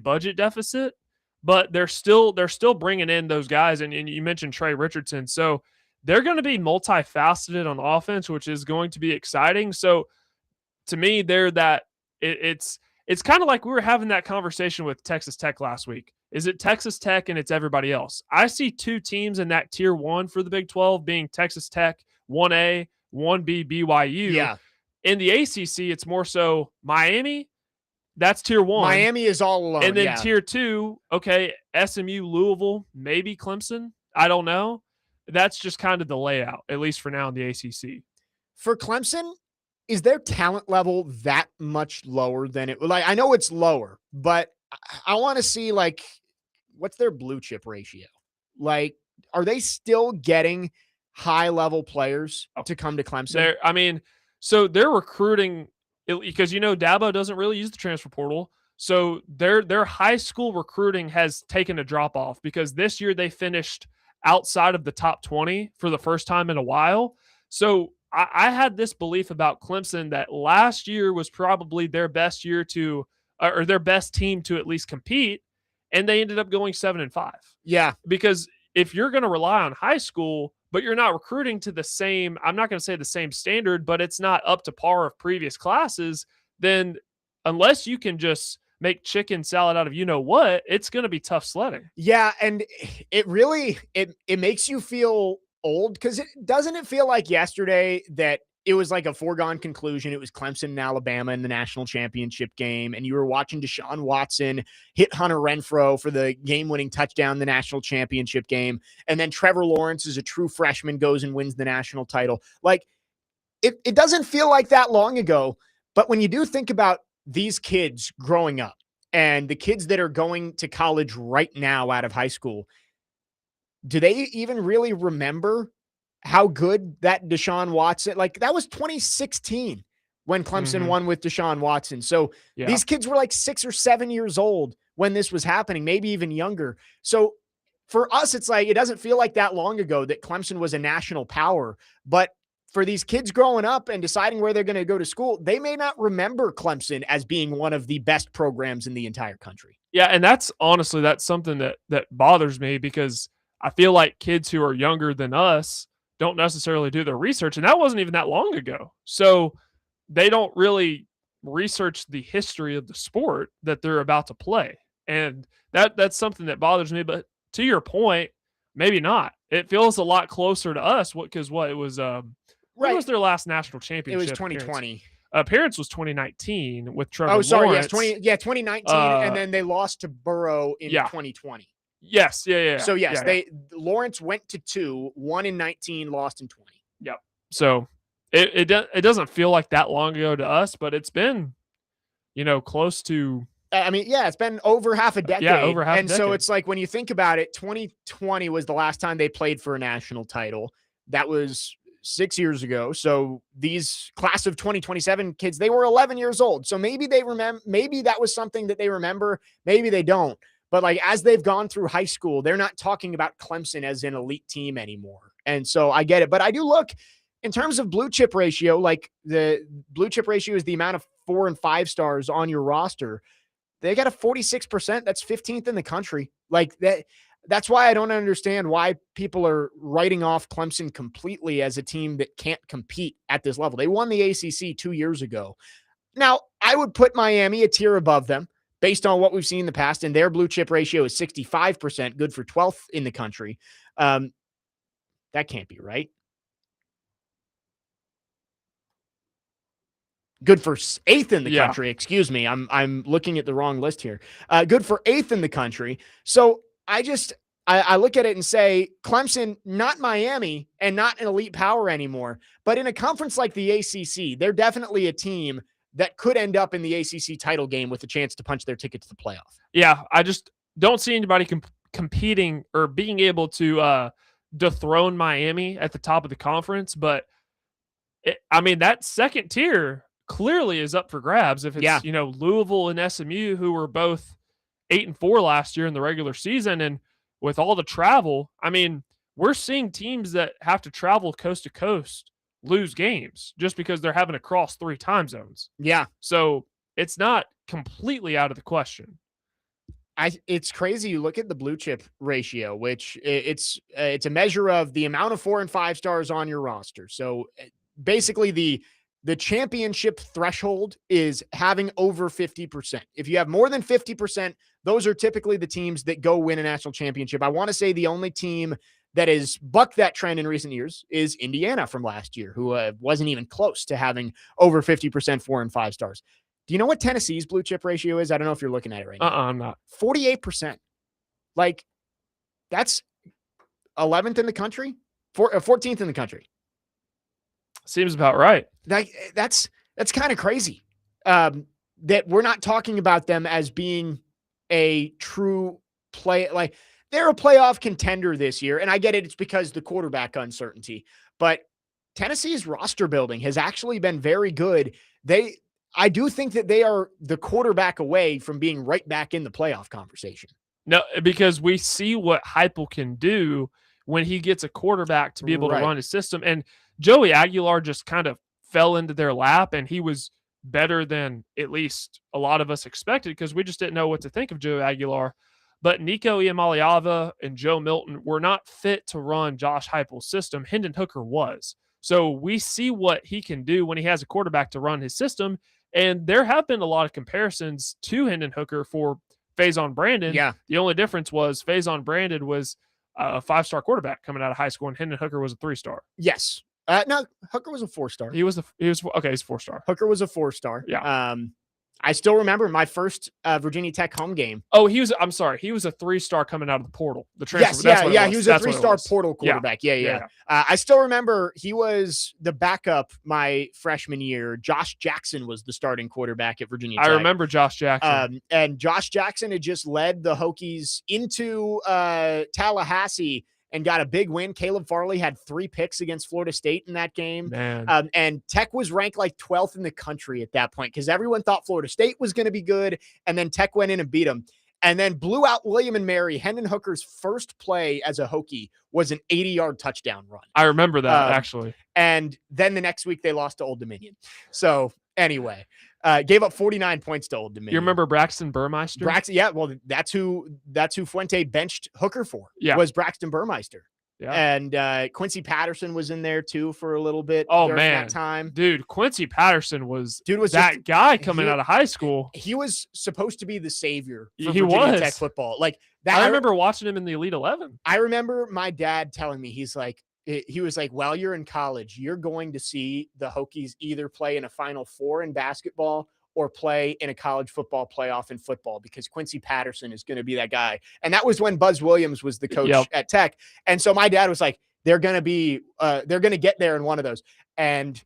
[SPEAKER 2] budget deficit, but they're still bringing in those guys. And you mentioned Trey Richardson. So they're going to be multifaceted on offense, which is going to be exciting. So to me, it's kind of like we were having that conversation with Texas Tech last week. Is it Texas Tech and it's everybody else? I see 2 teams in that tier 1 for the Big 12 being Texas Tech, 1A, 1B, BYU.
[SPEAKER 1] Yeah.
[SPEAKER 2] In the ACC, it's more so Miami, That's tier one.
[SPEAKER 1] Miami is all alone.
[SPEAKER 2] And then tier two, okay, SMU, Louisville, maybe Clemson. I don't know. That's just kind of the layout, at least for now in the ACC.
[SPEAKER 1] For Clemson, is their talent level that much lower than it? Like, I know it's lower, but I want to see, like, what's their blue chip ratio? Like, are they still getting high-level players to come to Clemson?
[SPEAKER 2] So they're recruiting because, Dabo doesn't really use the transfer portal. So their high school recruiting has taken a drop off because this year they finished outside of the top 20 for the first time in a while. So I had this belief about Clemson that last year was probably their best year or their best team to at least compete, and they ended up going 7-5.
[SPEAKER 1] Yeah,
[SPEAKER 2] because if you're going to rely on high school, but you're not recruiting to the same, I'm not going to say the same standard, but it's not up to par of previous classes, then unless you can just make chicken salad out of what, it's going to be tough sledding.
[SPEAKER 1] Yeah, and it really it makes you feel old because doesn't it feel like yesterday that it was like a foregone conclusion? It was Clemson and Alabama in the national championship game, and you were watching Deshaun Watson hit Hunter Renfrow for the game-winning touchdown in the national championship game, and then Trevor Lawrence, as a true freshman, goes and wins the national title. Like, it doesn't feel like that long ago, but when you do think about these kids growing up and the kids that are going to college right now out of high school, do they even really remember how good that Deshaun Watson, like that was 2016 when Clemson won with Deshaun Watson. So these kids were like 6 or 7 years old when this was happening, maybe even younger. So for us, it's like, it doesn't feel like that long ago that Clemson was a national power, but for these kids growing up and deciding where they're going to go to school, they may not remember Clemson as being one of the best programs in the entire country.
[SPEAKER 2] Yeah, and that's something that bothers me because I feel like kids who are younger than us don't necessarily do their research, and that wasn't even that long ago. So they don't really research the history of the sport that they're about to play, and that's something that bothers me. But to your point, maybe not. It feels a lot closer to us. Because it was when was their last national championship?
[SPEAKER 1] It was 2020.
[SPEAKER 2] Appearance was 2019 with Trevor
[SPEAKER 1] Lawrence. Oh, sorry,
[SPEAKER 2] Lawrence.
[SPEAKER 1] 2019, and then they lost to Burrow in 2020.
[SPEAKER 2] Yes, yeah.
[SPEAKER 1] So Lawrence went to 2, won in 19, lost in 20.
[SPEAKER 2] Yep. So it doesn't feel like that long ago to us, but it's been, close to.
[SPEAKER 1] It's been over half a decade.
[SPEAKER 2] Yeah, over half a decade.
[SPEAKER 1] And so it's like when you think about it, 2020 was the last time they played for a national title. That was 6 years ago. So these class of 2027 kids, they were 11 years old. So maybe they remember, maybe that was something that they remember. Maybe they don't. But like, as they've gone through high school, they're not talking about Clemson as an elite team anymore. And so I get it. But I do look in terms of blue chip ratio, like the blue chip ratio is the amount of 4 and 5 stars on your roster. They got a 46%. That's 15th in the country. Like that. That's why I don't understand why people are writing off Clemson completely as a team that can't compete at this level. They won the ACC 2 years ago. Now, I would put Miami a tier above them based on what we've seen in the past, and their blue chip ratio is 65%, good for 12th in the country. That can't be right. Good for 8th in the country. Excuse me. I'm looking at the wrong list here. Good for 8th in the country. So I look at it and say, Clemson, not Miami and not an elite power anymore, but in a conference like the ACC, they're definitely a team that could end up in the ACC title game with a chance to punch their ticket to the playoff. Yeah,
[SPEAKER 2] I just don't see anybody competing or being able to dethrone Miami at the top of the conference, but that second tier clearly is up for grabs. If it's, Louisville and SMU, who were both 8-4 last year in the regular season, and with all the travel, we're seeing teams that have to travel coast to coast lose games just because they're having to cross 3 time zones.
[SPEAKER 1] Yeah.
[SPEAKER 2] So it's not completely out of the question.
[SPEAKER 1] It's crazy. You look at the blue chip ratio, which it's a measure of the amount of 4 and 5 stars on your roster. So basically the championship threshold is having over 50%. If you have more than 50%, those are typically the teams that go win a national championship. I want to say the only team that has bucked that trend in recent years is Indiana from last year, who wasn't even close to having over 50% 4 and 5 stars. Do you know what Tennessee's blue chip ratio is? I don't know if you're looking at it right now.
[SPEAKER 2] I'm not.
[SPEAKER 1] 48%. Like, that's 11th in the country, 14th in the country.
[SPEAKER 2] Seems about right.
[SPEAKER 1] That's kind of crazy. That we're not talking about them as being a true play. Like, they're a playoff contender this year. And I get it. It's because the quarterback uncertainty, but Tennessee's roster building has actually been very good. I do think that they are the quarterback away from being right back in the playoff conversation.
[SPEAKER 2] No, because we see what Heupel can do when he gets a quarterback to be able to run his system. And Joey Aguilar just kind of fell into their lap, and he was better than at least a lot of us expected because we just didn't know what to think of Joey Aguilar. But Nico Iamaleava and Joe Milton were not fit to run Josh Heupel's system. Hendon Hooker was. So we see what he can do when he has a quarterback to run his system. And there have been a lot of comparisons to Hendon Hooker for Faison Brandon.
[SPEAKER 1] Yeah.
[SPEAKER 2] The only difference was Faison Brandon was a 5-star quarterback coming out of high school, and Hendon Hooker was a 3-star.
[SPEAKER 1] Yes. No, Hooker was a 4-star.
[SPEAKER 2] He's a 4-star.
[SPEAKER 1] Hooker was a 4-star.
[SPEAKER 2] Yeah.
[SPEAKER 1] I still remember my first Virginia Tech home game.
[SPEAKER 2] Oh, he was a 3-star coming out of the portal. The transfer.
[SPEAKER 1] Yes, he was a 3-star portal quarterback. Yeah. I still remember he was the backup my freshman year. Josh Jackson was the starting quarterback at Virginia Tech.
[SPEAKER 2] I remember Josh Jackson.
[SPEAKER 1] And Josh Jackson had just led the Hokies into Tallahassee and got a big win. Caleb Farley had 3 picks against Florida State in that game. And Tech was ranked like 12th in the country at that point because everyone thought Florida State was going to be good. And then Tech went in and beat them and then blew out William and Mary. Hendon Hooker's first play as a Hokie was an 80-yard touchdown run.
[SPEAKER 2] I remember that, actually.
[SPEAKER 1] And then the next week they lost to Old Dominion. So anyway, gave up 49 points to Old Dominion.
[SPEAKER 2] You remember Braxton Burmeister?
[SPEAKER 1] Yeah, well, that's who Fuente benched Hooker for. Was Braxton Burmeister. Yeah. And Quincy Patterson was in there too for a little bit.
[SPEAKER 2] Oh, man.
[SPEAKER 1] That time.
[SPEAKER 2] Dude, Quincy Patterson was that guy coming out of high school.
[SPEAKER 1] He was supposed to be the savior for
[SPEAKER 2] Virginia
[SPEAKER 1] Tech football. Like that.
[SPEAKER 2] I remember watching him in the Elite 11.
[SPEAKER 1] I remember my dad telling me, he was like, while you're in college, you're going to see the Hokies either play in a Final Four in basketball or play in a college football playoff in football because Quincy Patterson is going to be that guy. And that was when Buzz Williams was the coach at Tech. And so my dad was like, they're going to get there in one of those, and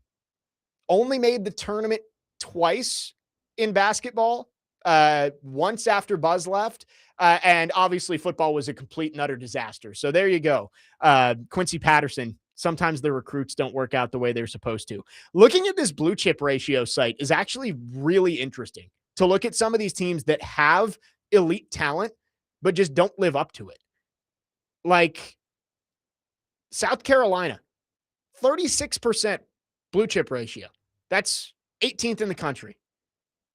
[SPEAKER 1] only made the tournament twice in basketball, once after Buzz left. And obviously football was a complete and utter disaster. So there you go. Quincy Patterson. Sometimes the recruits don't work out the way they're supposed to. Looking at this blue chip ratio site is actually really interesting to look at some of these teams that have elite talent, but just don't live up to it. Like South Carolina, 36% blue chip ratio. That's 18th in the country.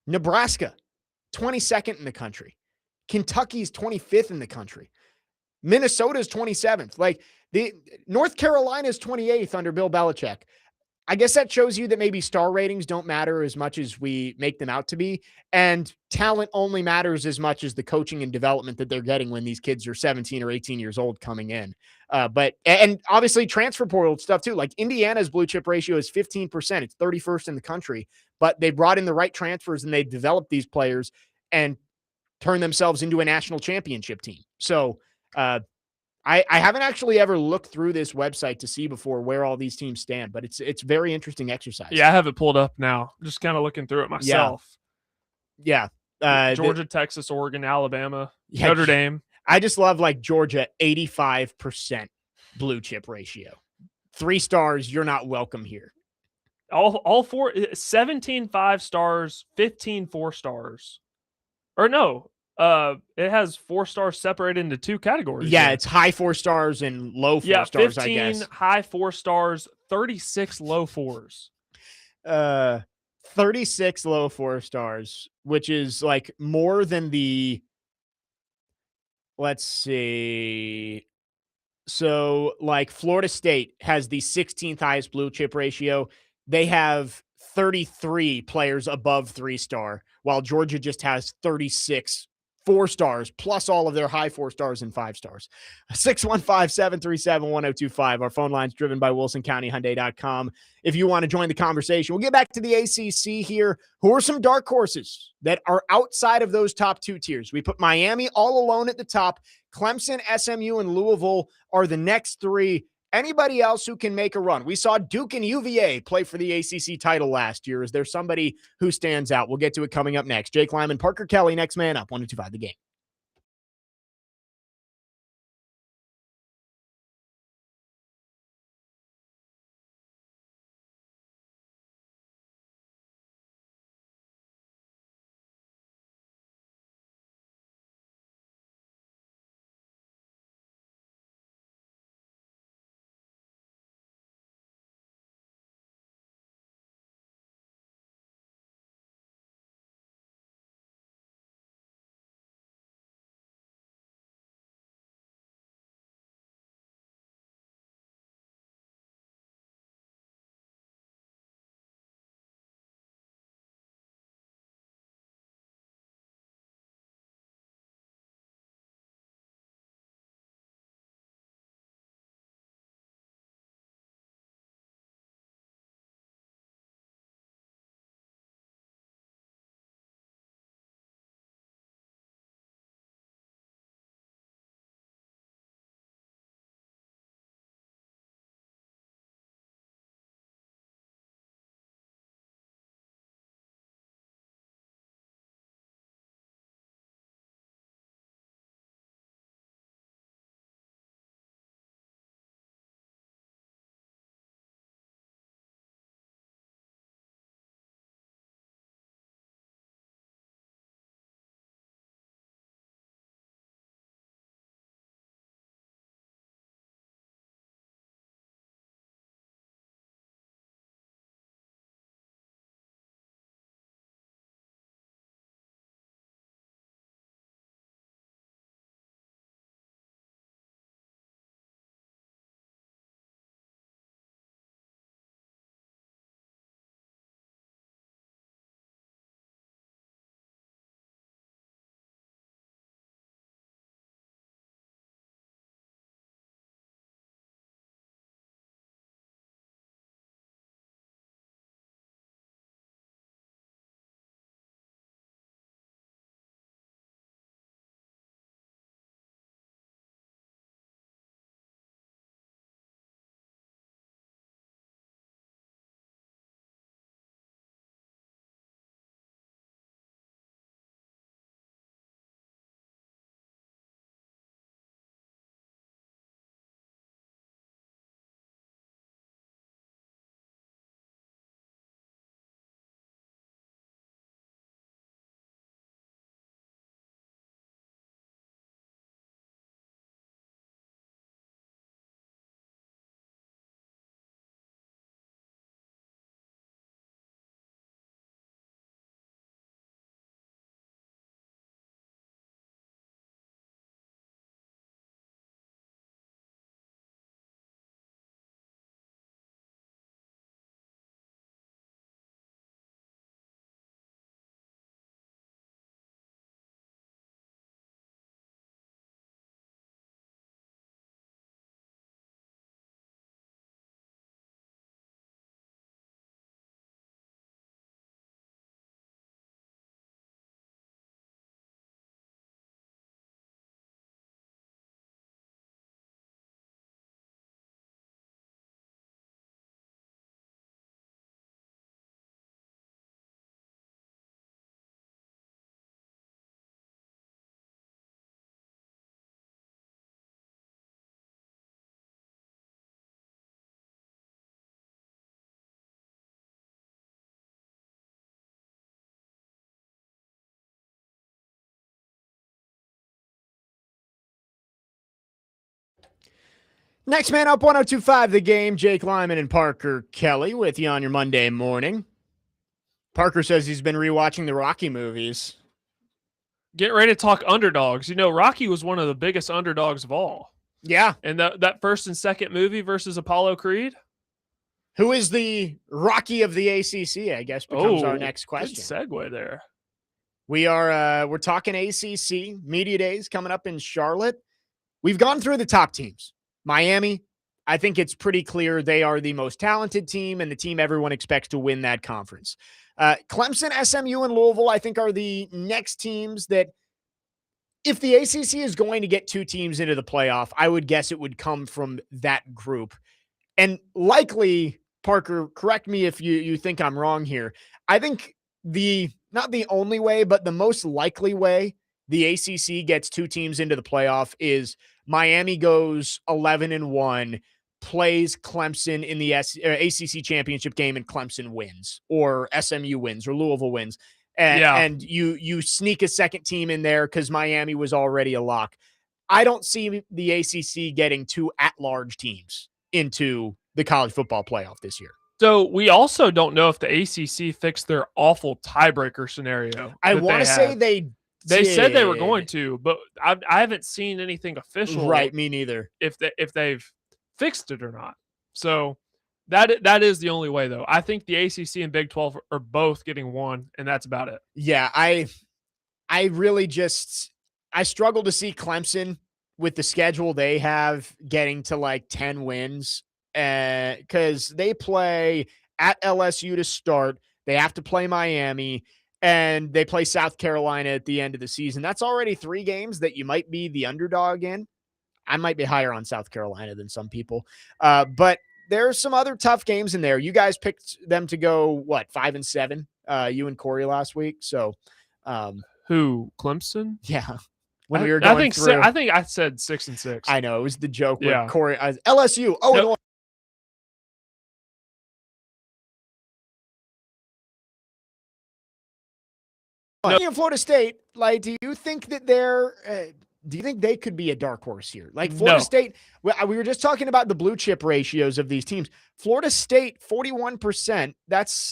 [SPEAKER 1] Nebraska, 22nd in the country. Kentucky's 25th in the country. Minnesota's 27th. Like the North Carolina's 28th under Bill Belichick. I guess that shows you that maybe star ratings don't matter as much as we make them out to be. And talent only matters as much as the coaching and development that they're getting when these kids are 17 or 18 years old coming in. And obviously transfer portal stuff too. Like Indiana's blue chip ratio is 15%. It's 31st in the country, but they brought in the right transfers and they developed these players and turned themselves into a national championship team. So, I haven't actually ever looked through this website to see before where all these teams stand, but it's very interesting exercise.
[SPEAKER 2] Yeah, I have it pulled up now. Just kind of looking through it myself.
[SPEAKER 1] Yeah.
[SPEAKER 2] Georgia, Texas, Oregon, Alabama, Notre Dame.
[SPEAKER 1] I just love like Georgia, 85% blue chip ratio. 3 stars, you're not welcome here.
[SPEAKER 2] All 17 5-stars, 15 4-stars. Or no. It has 4 stars separated into 2 categories.
[SPEAKER 1] Yeah, it's high 4 stars and low 4 stars,
[SPEAKER 2] 15
[SPEAKER 1] I guess.
[SPEAKER 2] High 4 stars, 36 low 4s.
[SPEAKER 1] 36 low 4 stars, which is like more than let's see. So like Florida State has the 16th highest blue chip ratio. They have 33 players above 3-star, while Georgia just has 36 4 stars, plus all of their high 4 stars and 5 stars. 615-737-1025. Our phone line's driven by WilsonCountyHyundai.com. If you want to join the conversation, we'll get back to the ACC here. Who are some dark horses that are outside of those top 2 tiers? We put Miami all alone at the top. Clemson, SMU, and Louisville are the next 3. Anybody else who can make a run? We saw Duke and UVA play for the ACC title last year. Is there somebody who stands out? We'll get to it coming up next. Jake Lyman, Parker Kelley, next man up, 102.5 The Game. Next man up, 102.5 The Game. Jake Lyman and Parker Kelley with you on your Monday morning. Parker says he's been rewatching the Rocky movies.
[SPEAKER 2] Get ready to talk underdogs. You know, Rocky was one of the biggest underdogs of all.
[SPEAKER 1] Yeah.
[SPEAKER 2] And that first and second movie versus Apollo Creed.
[SPEAKER 1] Who is the Rocky of the ACC, I guess, becomes our next question.
[SPEAKER 2] Good segue there.
[SPEAKER 1] We're talking ACC media days coming up in Charlotte. We've gone through the top teams. Miami, I think it's pretty clear they are the most talented team and the team everyone expects to win that conference. Clemson, SMU, and Louisville, I think, are the next teams that, if the ACC is going to get two teams into the playoff, I would guess it would come from that group. And likely, Parker, correct me if you think I'm wrong here. I think not the only way, but the most likely way the ACC gets two teams into the playoff is Miami goes 11-1, plays Clemson in the ACC championship game, and Clemson wins, or SMU wins, or Louisville wins. And you sneak a second team in there because Miami was already a lock. I don't see the ACC getting two at-large teams into the college football playoff this year.
[SPEAKER 2] So we also don't know if the ACC fixed their awful tiebreaker scenario.
[SPEAKER 1] I want to say they
[SPEAKER 2] said they were going to, but I haven't seen anything official.
[SPEAKER 1] Right, me neither.
[SPEAKER 2] If they've fixed it or not. So that is the only way, though. I think the ACC and Big 12 are both getting one, and that's about it.
[SPEAKER 1] Yeah, I really I struggle to see Clemson with the schedule they have getting to like 10 wins. Because they play at LSU to start. They have to play Miami, and they play South Carolina at the end of the season. That's already 3 games that you might be the underdog in. I might be higher on South Carolina than some people. But there's some other tough games in there. You guys picked them to go, 5-7? You and Corey last week. So,
[SPEAKER 2] who, Clemson?
[SPEAKER 1] Yeah. When we were going through,
[SPEAKER 2] I think I said 6-6.
[SPEAKER 1] I know it was the joke.
[SPEAKER 2] Yeah.
[SPEAKER 1] With Corey, LSU. Oh,
[SPEAKER 2] nope.
[SPEAKER 1] In Florida State, like, do you think that do you think they could be a dark horse here? Like Florida State, we were just talking about the blue chip ratios of these teams. Florida State, 41%. That's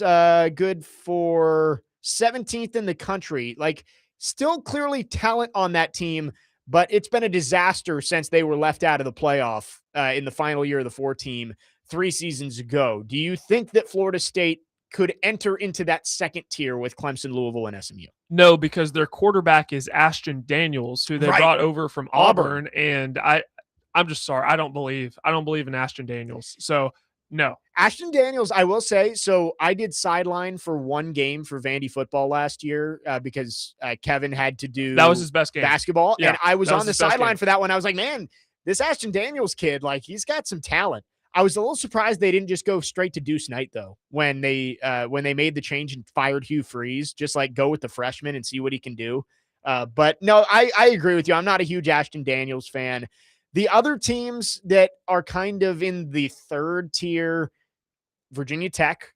[SPEAKER 1] good for 17th in the country. Like, still clearly talent on that team, but it's been a disaster since they were left out of the playoff in the final year of the 4-team 3 seasons ago. Do you think that Florida State could enter into that second tier with Clemson, Louisville, and SMU?
[SPEAKER 2] No, because their quarterback is Ashton Daniels, who they brought over from Auburn. And I'm just sorry. I don't believe in Ashton Daniels. So no.
[SPEAKER 1] Ashton Daniels, I will say, so I did sideline for 1 game for Vandy football last year because Kevin had to do
[SPEAKER 2] that was his best game.
[SPEAKER 1] Basketball.
[SPEAKER 2] Yeah,
[SPEAKER 1] and I was on the sideline for that one. I was like, man, this Ashton Daniels kid, like, he's got some talent. I was a little surprised they didn't just go straight to Deuce Knight, though, when they made the change and fired Hugh Freeze. Just like go with the freshman and see what he can do. But no, I agree with you. I'm not a huge Ashton Daniels fan. The other teams that are kind of in the third tier, Virginia Tech,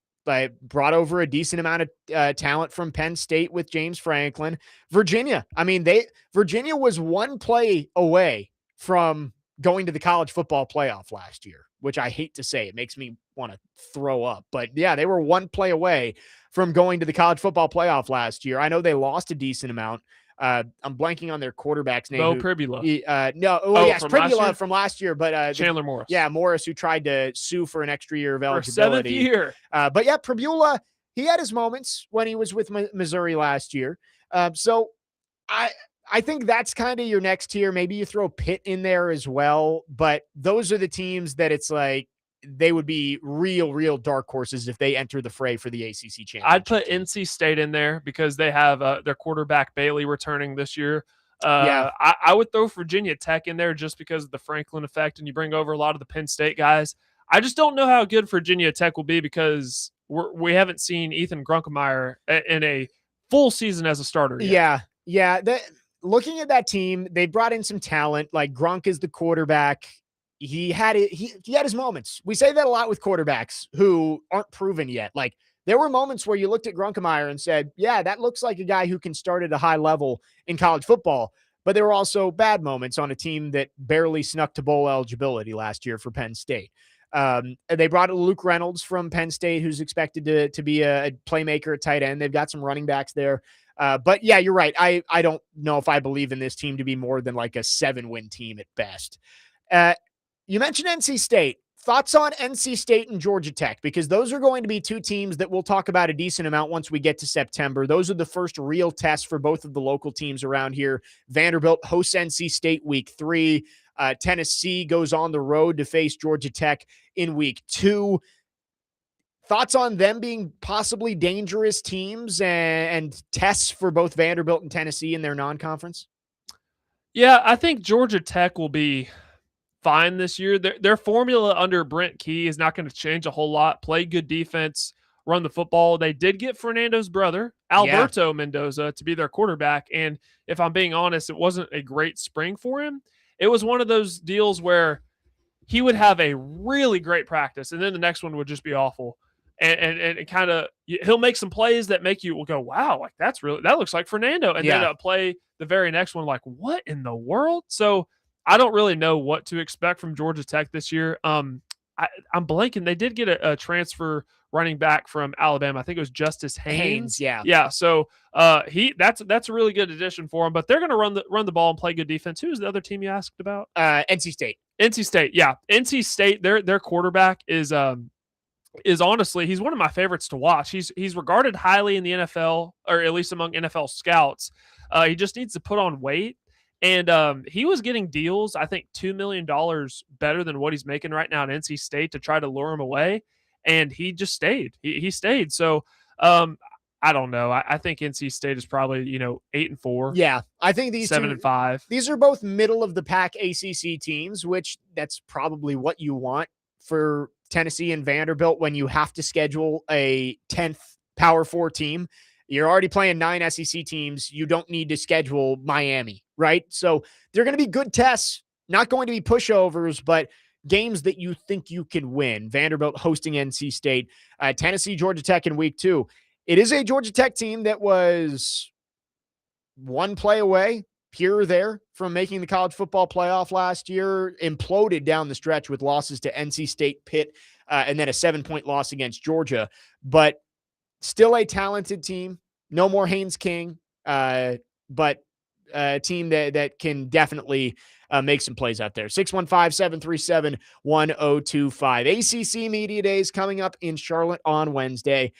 [SPEAKER 1] brought over a decent amount of talent from Penn State with James Franklin. Virginia, I mean, Virginia was 1 play away from going to the college football playoff last year, which I hate to say. It makes me want to throw up. But yeah, they were 1 play away from going to the college football playoff last year. I know they lost a decent amount. I'm blanking on their quarterback's name.
[SPEAKER 2] Bo Pribula.
[SPEAKER 1] Yes, Pribula from last year. But
[SPEAKER 2] Chandler Morris.
[SPEAKER 1] Yeah, Morris, who tried to sue for an extra year of eligibility.
[SPEAKER 2] For a 7th year.
[SPEAKER 1] But yeah, Pribula, he had his moments when he was with Missouri last year. So I think that's kind of your next tier. Maybe you throw Pitt in there as well. But those are the teams that it's like they would be real dark horses if they enter the fray for the ACC championship.
[SPEAKER 2] I'd put NC State in there because they have their quarterback Bailey returning this year. I would throw Virginia Tech in there just because of the Franklin effect, and you bring over a lot of the Penn State guys. I just don't know how good Virginia Tech will be because we haven't seen Ethan Grunkemeyer in a full season as a starter yet.
[SPEAKER 1] Yeah. Looking at that team, they brought in some talent. Like Grunk is the quarterback. He had his moments. We say that a lot with quarterbacks who aren't proven yet. Like, there were moments where you looked at Grunkemeyer and said, yeah, that looks like a guy who can start at a high level in college football. But there were also bad moments on a team that barely snuck to bowl eligibility last year for Penn State. They brought Luke Reynolds from Penn State, who's expected to be a playmaker at tight end. They've got some running backs there. But yeah, you're right. I don't know if I believe in this team to be more than like a 7-win team at best. You mentioned NC State, Thoughts on NC State and Georgia Tech, because those are going to be two teams that we'll talk about a decent amount once we get to September. Those are the first real tests for both of the local teams around here. Vanderbilt hosts NC State week 3. Tennessee goes on the road to face Georgia Tech in week 2. Thoughts on them being possibly dangerous teams and tests for both Vanderbilt and Tennessee in their non-conference?
[SPEAKER 2] Yeah, I think Georgia Tech will be fine this year. Their formula under Brent Key is not going to change a whole lot. Play good defense, run the football. They did get Fernando's brother, Alberto Mendoza, to be their quarterback. And if I'm being honest, it wasn't a great spring for him. It was one of those deals where he would have a really great practice, and then the next one would just be awful. And kind of he'll make some plays that make you go, wow, like that looks like Fernando. And then play the very next one, like, what in the world? So I don't really know what to expect from Georgia Tech this year. I'm blanking. They did get a transfer running back from Alabama. I think it was Justice Haynes. Yeah. So that's a really good addition for him. But they're going to run the ball and play good defense. Who's the other team you asked about?
[SPEAKER 1] NC State.
[SPEAKER 2] NC State. Yeah, NC State. Their quarterback is honestly, he's one of my favorites to watch. He's regarded highly in the NFL, or at least among NFL scouts. He just needs to put on weight. And he was getting deals, I think $2 million better than what he's making right now at NC State to try to lure him away. And he just stayed. He stayed. So I don't know. I think NC State is probably, 8-4.
[SPEAKER 1] Yeah. I think these
[SPEAKER 2] 7-5.
[SPEAKER 1] These are both middle of the pack ACC teams, which that's probably what you want for Tennessee and Vanderbilt when you have to schedule a 10th Power 4 team. You're already playing 9 SEC teams. You don't need to schedule Miami, right? So they're going to be good tests, not going to be pushovers, but games that you think you can win. Vanderbilt hosting NC State, Tennessee, Georgia Tech in week 2. It is a Georgia Tech team that was one play away, here or there, from making the college football playoff last year, imploded down the stretch with losses to NC State, Pitt, and then a 7-point loss against Georgia. But still a talented team. No more Haynes King, but a team that can definitely make some plays out there. 615-737-1025. ACC Media Days coming up in Charlotte on Wednesday.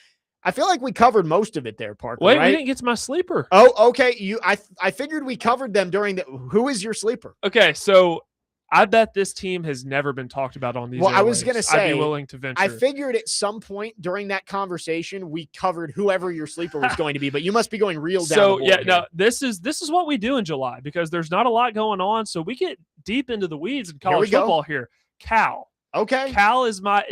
[SPEAKER 1] I feel like we covered most of it there, Parker.
[SPEAKER 2] Wait,
[SPEAKER 1] right?
[SPEAKER 2] We didn't get to my sleeper.
[SPEAKER 1] Oh, okay. I figured we covered them during the. Who is your sleeper?
[SPEAKER 2] Okay, so I bet this team has never been talked about on these.
[SPEAKER 1] Well,
[SPEAKER 2] airwaves.
[SPEAKER 1] I was going to say,
[SPEAKER 2] I'd be willing to venture.
[SPEAKER 1] I figured at some point during that conversation we covered whoever your sleeper was going to be, but you must be going real down.
[SPEAKER 2] So
[SPEAKER 1] the
[SPEAKER 2] yeah,
[SPEAKER 1] here.
[SPEAKER 2] no, this is what we do in July because there's not a lot going on. So we get deep into the weeds in college football here. Cal.
[SPEAKER 1] Okay.
[SPEAKER 2] Cal is my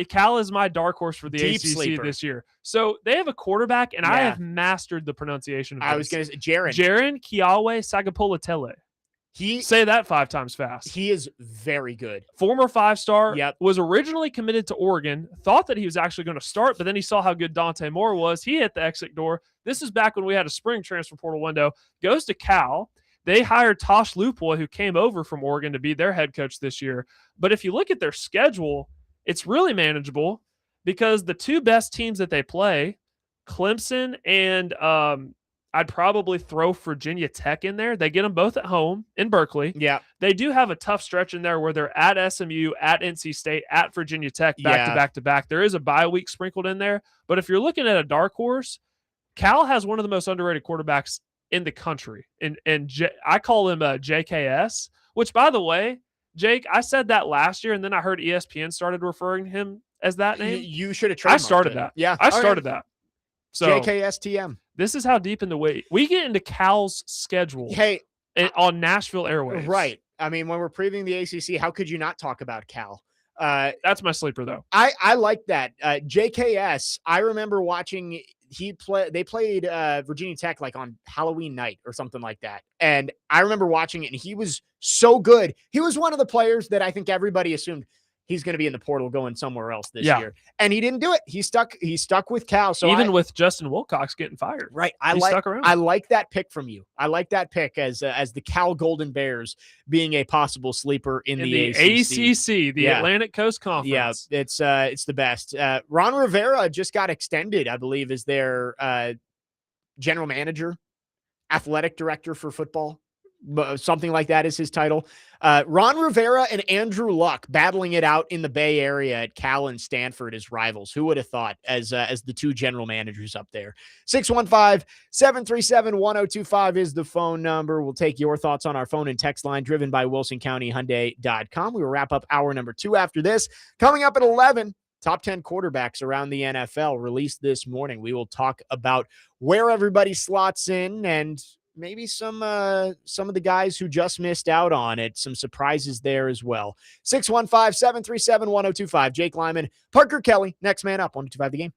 [SPEAKER 2] dark horse for the
[SPEAKER 1] Deep
[SPEAKER 2] ACC
[SPEAKER 1] sleeper
[SPEAKER 2] this year. So they have a quarterback, and I have mastered the pronunciation of this.
[SPEAKER 1] I was going to say
[SPEAKER 2] Jaren Kiawe Sagapolotele. Say that 5 times fast.
[SPEAKER 1] He is very good.
[SPEAKER 2] Former 5-star.
[SPEAKER 1] Yep.
[SPEAKER 2] Was originally committed to Oregon. Thought that he was actually going to start, but then he saw how good Dante Moore was. He hit the exit door. This is back when we had a spring transfer portal window. Goes to Cal. They hired Tosh Lupoy, who came over from Oregon to be their head coach this year. But if you look at their schedule, it's really manageable because the 2 best teams that they play, Clemson and I'd probably throw Virginia Tech in there. They get them both at home in Berkeley.
[SPEAKER 1] Yeah.
[SPEAKER 2] They do have a tough stretch in there where they're at SMU, at NC State, at Virginia Tech, back to back. There is a bye week sprinkled in there. But if you're looking at a dark horse, Cal has one of the most underrated quarterbacks in the country. And I call him JKS, which, by the way, Jake, I said that last year, and then I heard ESPN started referring to him as that name.
[SPEAKER 1] You should have trademarked
[SPEAKER 2] I started that.
[SPEAKER 1] Yeah.
[SPEAKER 2] I started that. So
[SPEAKER 1] JKSTM.
[SPEAKER 2] This is how deep into we get into Cal's schedule.
[SPEAKER 1] Hey,
[SPEAKER 2] on Nashville Airwaves.
[SPEAKER 1] Right. I mean, when we're previewing the ACC, how could you not talk about Cal?
[SPEAKER 2] That's my sleeper, though.
[SPEAKER 1] I like that. JKS, I remember watching they played Virginia Tech like on Halloween night or something like that. And I remember watching it, and he was so good. He was one of the players that I think everybody assumed he's going to be in the portal going somewhere else this year. And he didn't do it. He stuck with Cal. So
[SPEAKER 2] even with Justin Wilcox getting fired.
[SPEAKER 1] Right.
[SPEAKER 2] Stuck around.
[SPEAKER 1] I like that pick from you. I like that pick as the Cal Golden Bears being a possible sleeper in the
[SPEAKER 2] ACC, the Atlantic Coast Conference.
[SPEAKER 1] Yeah, it's the best. Ron Rivera just got extended, I believe, as their general manager, athletic director for football. something like that is his title. Ron Rivera and Andrew Luck battling it out in the Bay Area at Cal and Stanford as rivals. Who would have thought as the two general managers up there? 615-737-1025 is the phone number. We'll take your thoughts on our phone and text line driven by WilsonCountyHyundai.com. We will wrap up hour number 2 after this. Coming up at 11, top 10 quarterbacks around the NFL released this morning. We will talk about where everybody slots in and maybe some of the guys who just missed out on it. Some surprises there as well. 615-737-1025. Jake Lyman, Parker Kelley, next man up, 125 the game.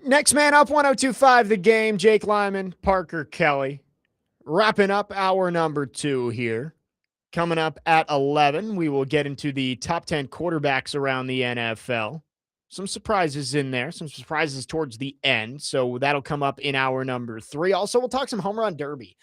[SPEAKER 1] Next man up, 1025 the game. Jake Lyman, Parker Kelley. Wrapping up hour number 2 here. Coming up at 11, we will get into the top 10 quarterbacks around the NFL. some surprises in there, some surprises towards the end. So that'll come up in hour number 3. Also, we'll talk some home run derby.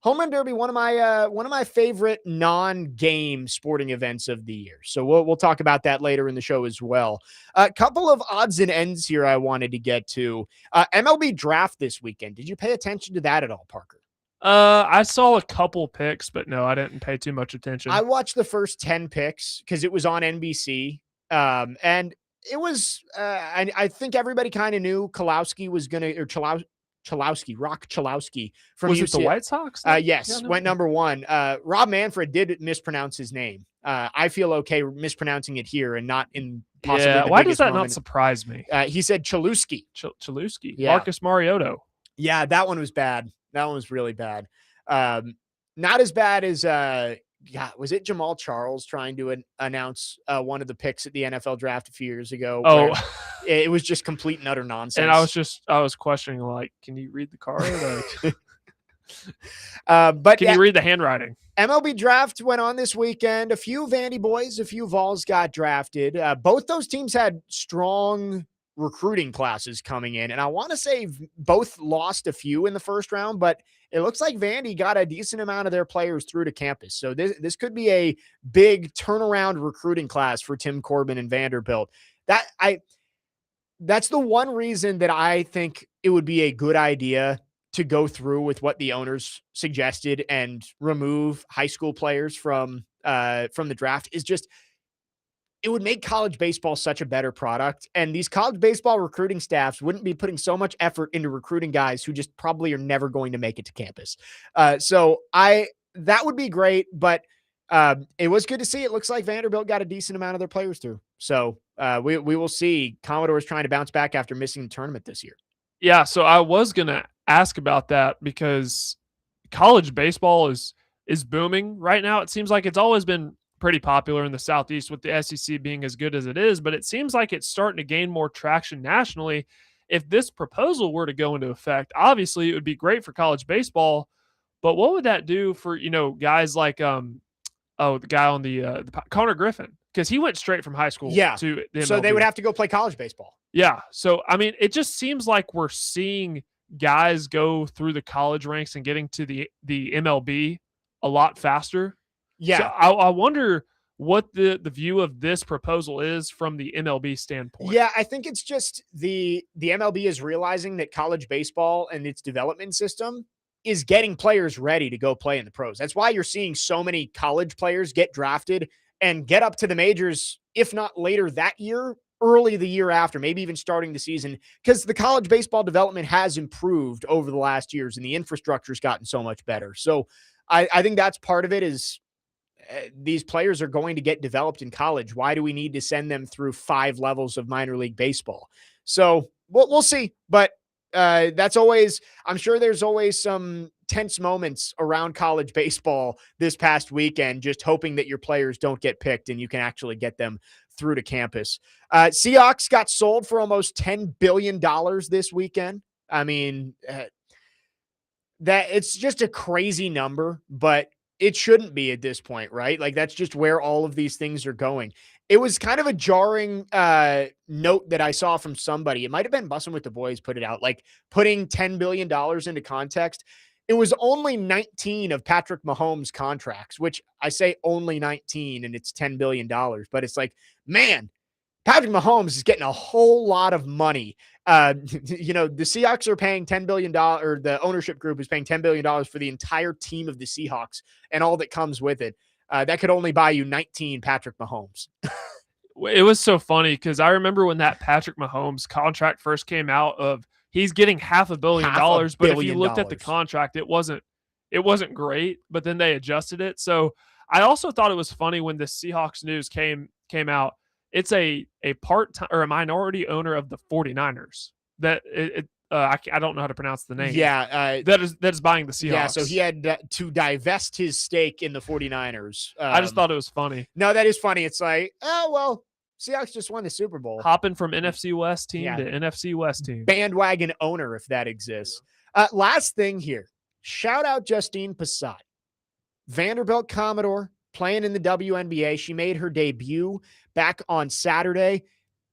[SPEAKER 1] Home run derby, one of my favorite non-game sporting events of the year. So we'll talk about that later in the show as well. A couple of odds and ends here I wanted to get to. MLB draft this weekend. Did you pay attention to that at all, Parker?
[SPEAKER 2] I saw a couple picks, but no, I didn't pay too much attention.
[SPEAKER 1] I watched the first 10 picks because it was on NBC. And it was, I think everybody kind of knew Chalowski was going to, or Rock Chalowski from
[SPEAKER 2] was
[SPEAKER 1] UCLA.
[SPEAKER 2] it the White Sox?
[SPEAKER 1] Yes,
[SPEAKER 2] Yeah, no.
[SPEAKER 1] went number 1. Rob Manfred did mispronounce his name. I feel okay mispronouncing it here and not in possibly the
[SPEAKER 2] why does
[SPEAKER 1] biggest
[SPEAKER 2] that
[SPEAKER 1] moment.
[SPEAKER 2] not surprise me?
[SPEAKER 1] He said Chalewski.
[SPEAKER 2] Chalewski.
[SPEAKER 1] Yeah.
[SPEAKER 2] Marcus Mariota.
[SPEAKER 1] Yeah, that one was bad. That one was really bad. Not as bad as was it Jamal Charles trying to announce one of the picks at the NFL draft a few years ago?
[SPEAKER 2] Oh,
[SPEAKER 1] it was just complete and utter nonsense.
[SPEAKER 2] And I was questioning, like, can you read the card?
[SPEAKER 1] But
[SPEAKER 2] can you read the handwriting?
[SPEAKER 1] MLB draft went on this weekend. A few Vandy boys, a few Vols got drafted. Both those teams had strong recruiting classes coming in. And I want to say both lost a few in the first round, but it looks like Vandy got a decent amount of their players through to campus. So this could be a big turnaround recruiting class for Tim Corbin and Vanderbilt. That's the one reason that I think it would be a good idea to go through with what the owners suggested and remove high school players from the draft is just, it would make college baseball such a better product. And these college baseball recruiting staffs wouldn't be putting so much effort into recruiting guys who just probably are never going to make it to campus. That would be great, but it was good to see. It looks like Vanderbilt got a decent amount of their players through. So we will see. Commodores trying to bounce back after missing the tournament this year.
[SPEAKER 2] Yeah, so I was going to ask about that because college baseball is booming right now. It seems like it's always been pretty popular in the Southeast with the SEC being as good as it is, but it seems like it's starting to gain more traction nationally. If this proposal were to go into effect, obviously it would be great for college baseball, but what would that do for, guys like the guy on the Connor Griffin, because he went straight from high school to the MLB.
[SPEAKER 1] So they would have to go play college baseball.
[SPEAKER 2] Yeah. So, I mean, it just seems like we're seeing guys go through the college ranks and getting to the MLB a lot faster.
[SPEAKER 1] Yeah.
[SPEAKER 2] So I wonder what the view of this proposal is from the MLB standpoint.
[SPEAKER 1] Yeah, I think it's just the MLB is realizing that college baseball and its development system is getting players ready to go play in the pros. That's why you're seeing so many college players get drafted and get up to the majors, if not later that year, early the year after, maybe even starting the season, because the college baseball development has improved over the last years and the infrastructure's gotten so much better. So I think that's part of it is these players are going to get developed in college. Why do we need to send them through 5 levels of minor league baseball? So we'll see, but that's always, I'm sure there's always some tense moments around college baseball this past weekend, just hoping that your players don't get picked and you can actually get them through to campus. Seahawks got sold for almost $10 billion this weekend. I mean, that it's just a crazy number, but it shouldn't be at this point, right? Like that's just where all of these things are going. It was kind of a jarring note that I saw from somebody. It might've been Bussin' with the Boys put it out, like putting $10 billion into context. It was only 19 of Patrick Mahomes' contracts, which I say only 19 and it's $10 billion, but it's like, man, Patrick Mahomes is getting a whole lot of money. The Seahawks are paying $10 billion, or the ownership group is paying $10 billion for the entire team of the Seahawks and all that comes with it. That could only buy you 19 Patrick Mahomes.
[SPEAKER 2] It was so funny because I remember when that Patrick Mahomes contract first came out of he's getting $500 million, but if you looked at the contract, it wasn't great, but then they adjusted it. So I also thought it was funny when the Seahawks news came out. It's a part-time or a minority owner of the 49ers that I don't know how to pronounce the name.
[SPEAKER 1] Yeah.
[SPEAKER 2] That is buying the Seahawks.
[SPEAKER 1] Yeah. So he had to divest his stake in the 49ers.
[SPEAKER 2] I just thought it was funny.
[SPEAKER 1] No, that is funny. It's like, oh, well, Seahawks just won the Super Bowl.
[SPEAKER 2] Hopping from NFC West team to NFC West team.
[SPEAKER 1] Bandwagon owner, if that exists. Last thing here. Shout out Justine Passat. Vanderbilt Commodore playing in the WNBA. She made her debut back on Saturday.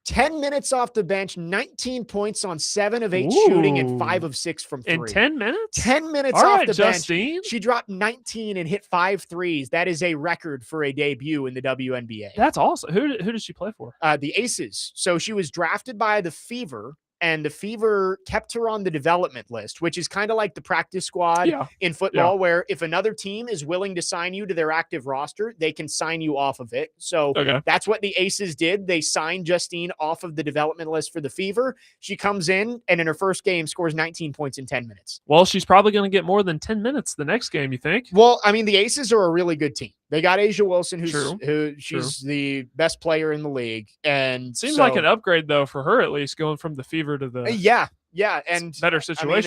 [SPEAKER 1] 10 minutes off the bench, 19 points on 7 of 8 shooting and 5 of 6 from 3.
[SPEAKER 2] In 10 minutes?
[SPEAKER 1] 10 minutes
[SPEAKER 2] All
[SPEAKER 1] off
[SPEAKER 2] right,
[SPEAKER 1] the
[SPEAKER 2] Justine.
[SPEAKER 1] bench. She dropped 19 and hit 5 threes. That is a record for a debut in the WNBA.
[SPEAKER 2] That's awesome. Who did she play for?
[SPEAKER 1] The Aces. So she was drafted by the Fever, and the Fever kept her on the development list, which is kind of like the practice squad in football, where if another team is willing to sign you to their active roster, they can sign you off of it. So that's what the Aces did. They signed Justine off of the development list for the Fever. She comes in and in her first game scores 19 points in 10 minutes.
[SPEAKER 2] Well, she's probably going to get more than 10 minutes the next game, you think?
[SPEAKER 1] Well, I mean, the Aces are a really good team. They got Asia Wilson, she's the best player in the league. And
[SPEAKER 2] seems like an upgrade, though, for her at least, going from the Fever to the
[SPEAKER 1] and
[SPEAKER 2] better situation.
[SPEAKER 1] I mean,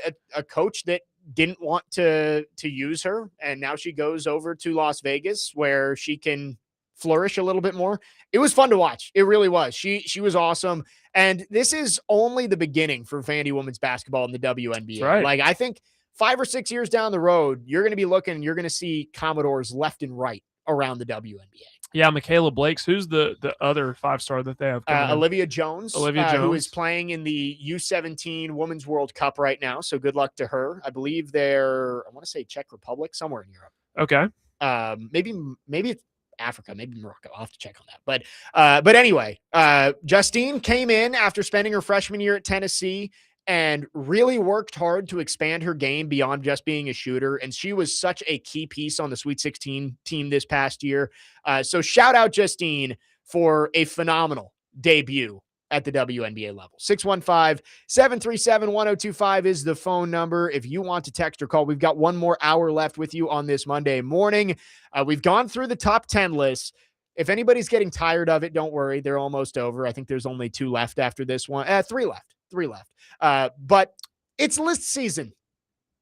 [SPEAKER 1] it's a coach that didn't want to use her, and now she goes over to Las Vegas where she can flourish a little bit more. It was fun to watch. It really was. She was awesome. And this is only the beginning for Vandy women's basketball in the WNBA.
[SPEAKER 2] Right.
[SPEAKER 1] Like, I think 5 or 6 years down the road, you're going to be looking, you're going to see Commodores left and right around the WNBA.
[SPEAKER 2] Yeah, Michaela Blakes. Who's the other 5-star that they have?
[SPEAKER 1] Olivia Jones, who is
[SPEAKER 2] Jones.
[SPEAKER 1] playing in the U17 Women's World Cup right now. So good luck to her. I believe they're, I want to say Czech Republic, somewhere in Europe.
[SPEAKER 2] Okay.
[SPEAKER 1] Maybe it's Africa, maybe Morocco. I'll have to check on that. But anyway, Justine came in after spending her freshman year at Tennessee and really worked hard to expand her game beyond just being a shooter. And she was such a key piece on the Sweet 16 team this past year. So shout out Justine for a phenomenal debut at the WNBA level. 615-737-1025 is the phone number. If you want to text or call, we've got one more hour left with you on this Monday morning. We've gone through the top 10 lists. If anybody's getting tired of it, don't worry. They're almost over. I think there's only 2 left after this one. 3 left. 3 left. But it's list season.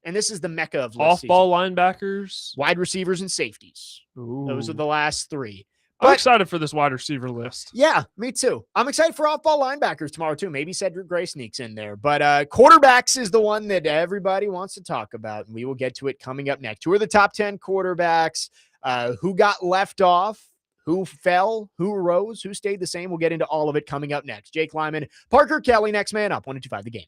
[SPEAKER 1] And this is the mecca of list season.
[SPEAKER 2] Off-ball linebackers.
[SPEAKER 1] Wide receivers and safeties.
[SPEAKER 2] Ooh.
[SPEAKER 1] Those are the last 3.
[SPEAKER 2] I'm excited for this wide receiver list.
[SPEAKER 1] Yeah, me too. I'm excited for off-ball linebackers tomorrow, too. Maybe Cedric Gray sneaks in there. But quarterbacks is the one that everybody wants to talk about, and we will get to it coming up next. Who are the top 10 quarterbacks? Who got left off? Who fell? Who rose? Who stayed the same? We'll get into all of it coming up next. Jake Lyman, Parker Kelley, next man up, 102.5 The Game.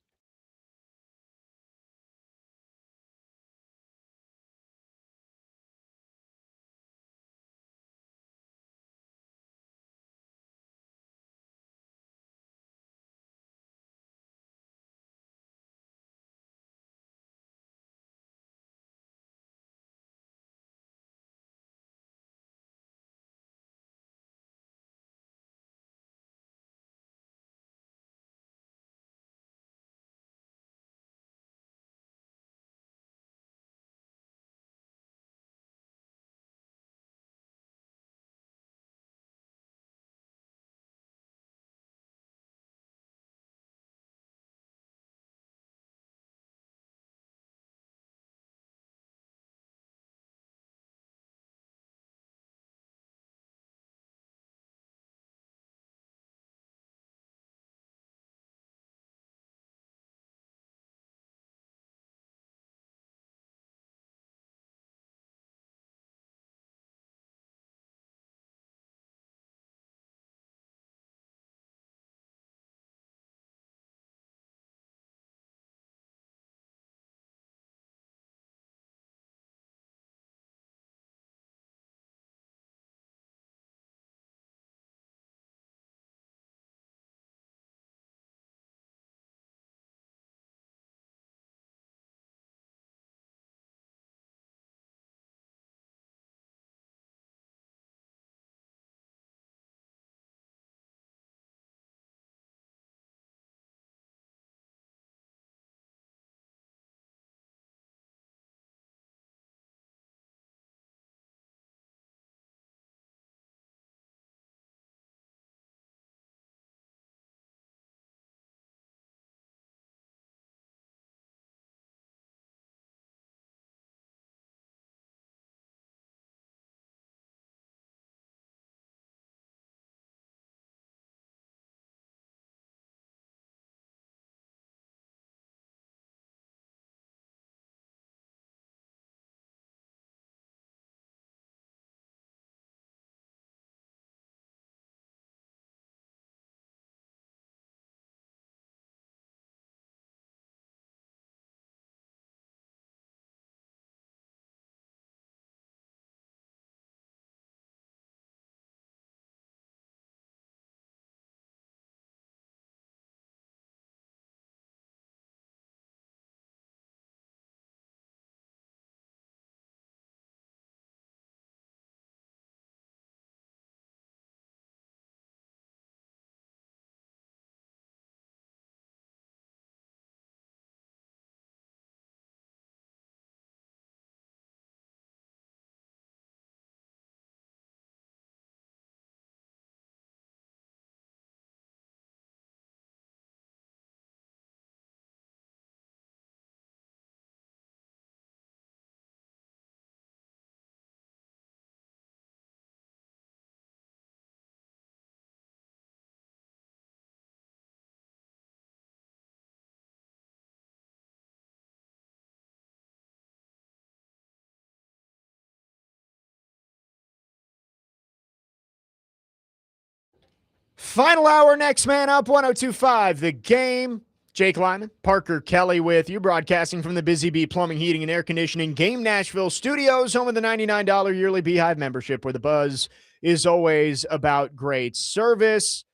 [SPEAKER 1] Final hour, next man up, 102.5 The Game. Jake Lyman, Parker Kelley with you, broadcasting from the Busy Bee Plumbing, Heating, and Air Conditioning Game Nashville studios, home of the $99 yearly Beehive membership, where the buzz is always about great service.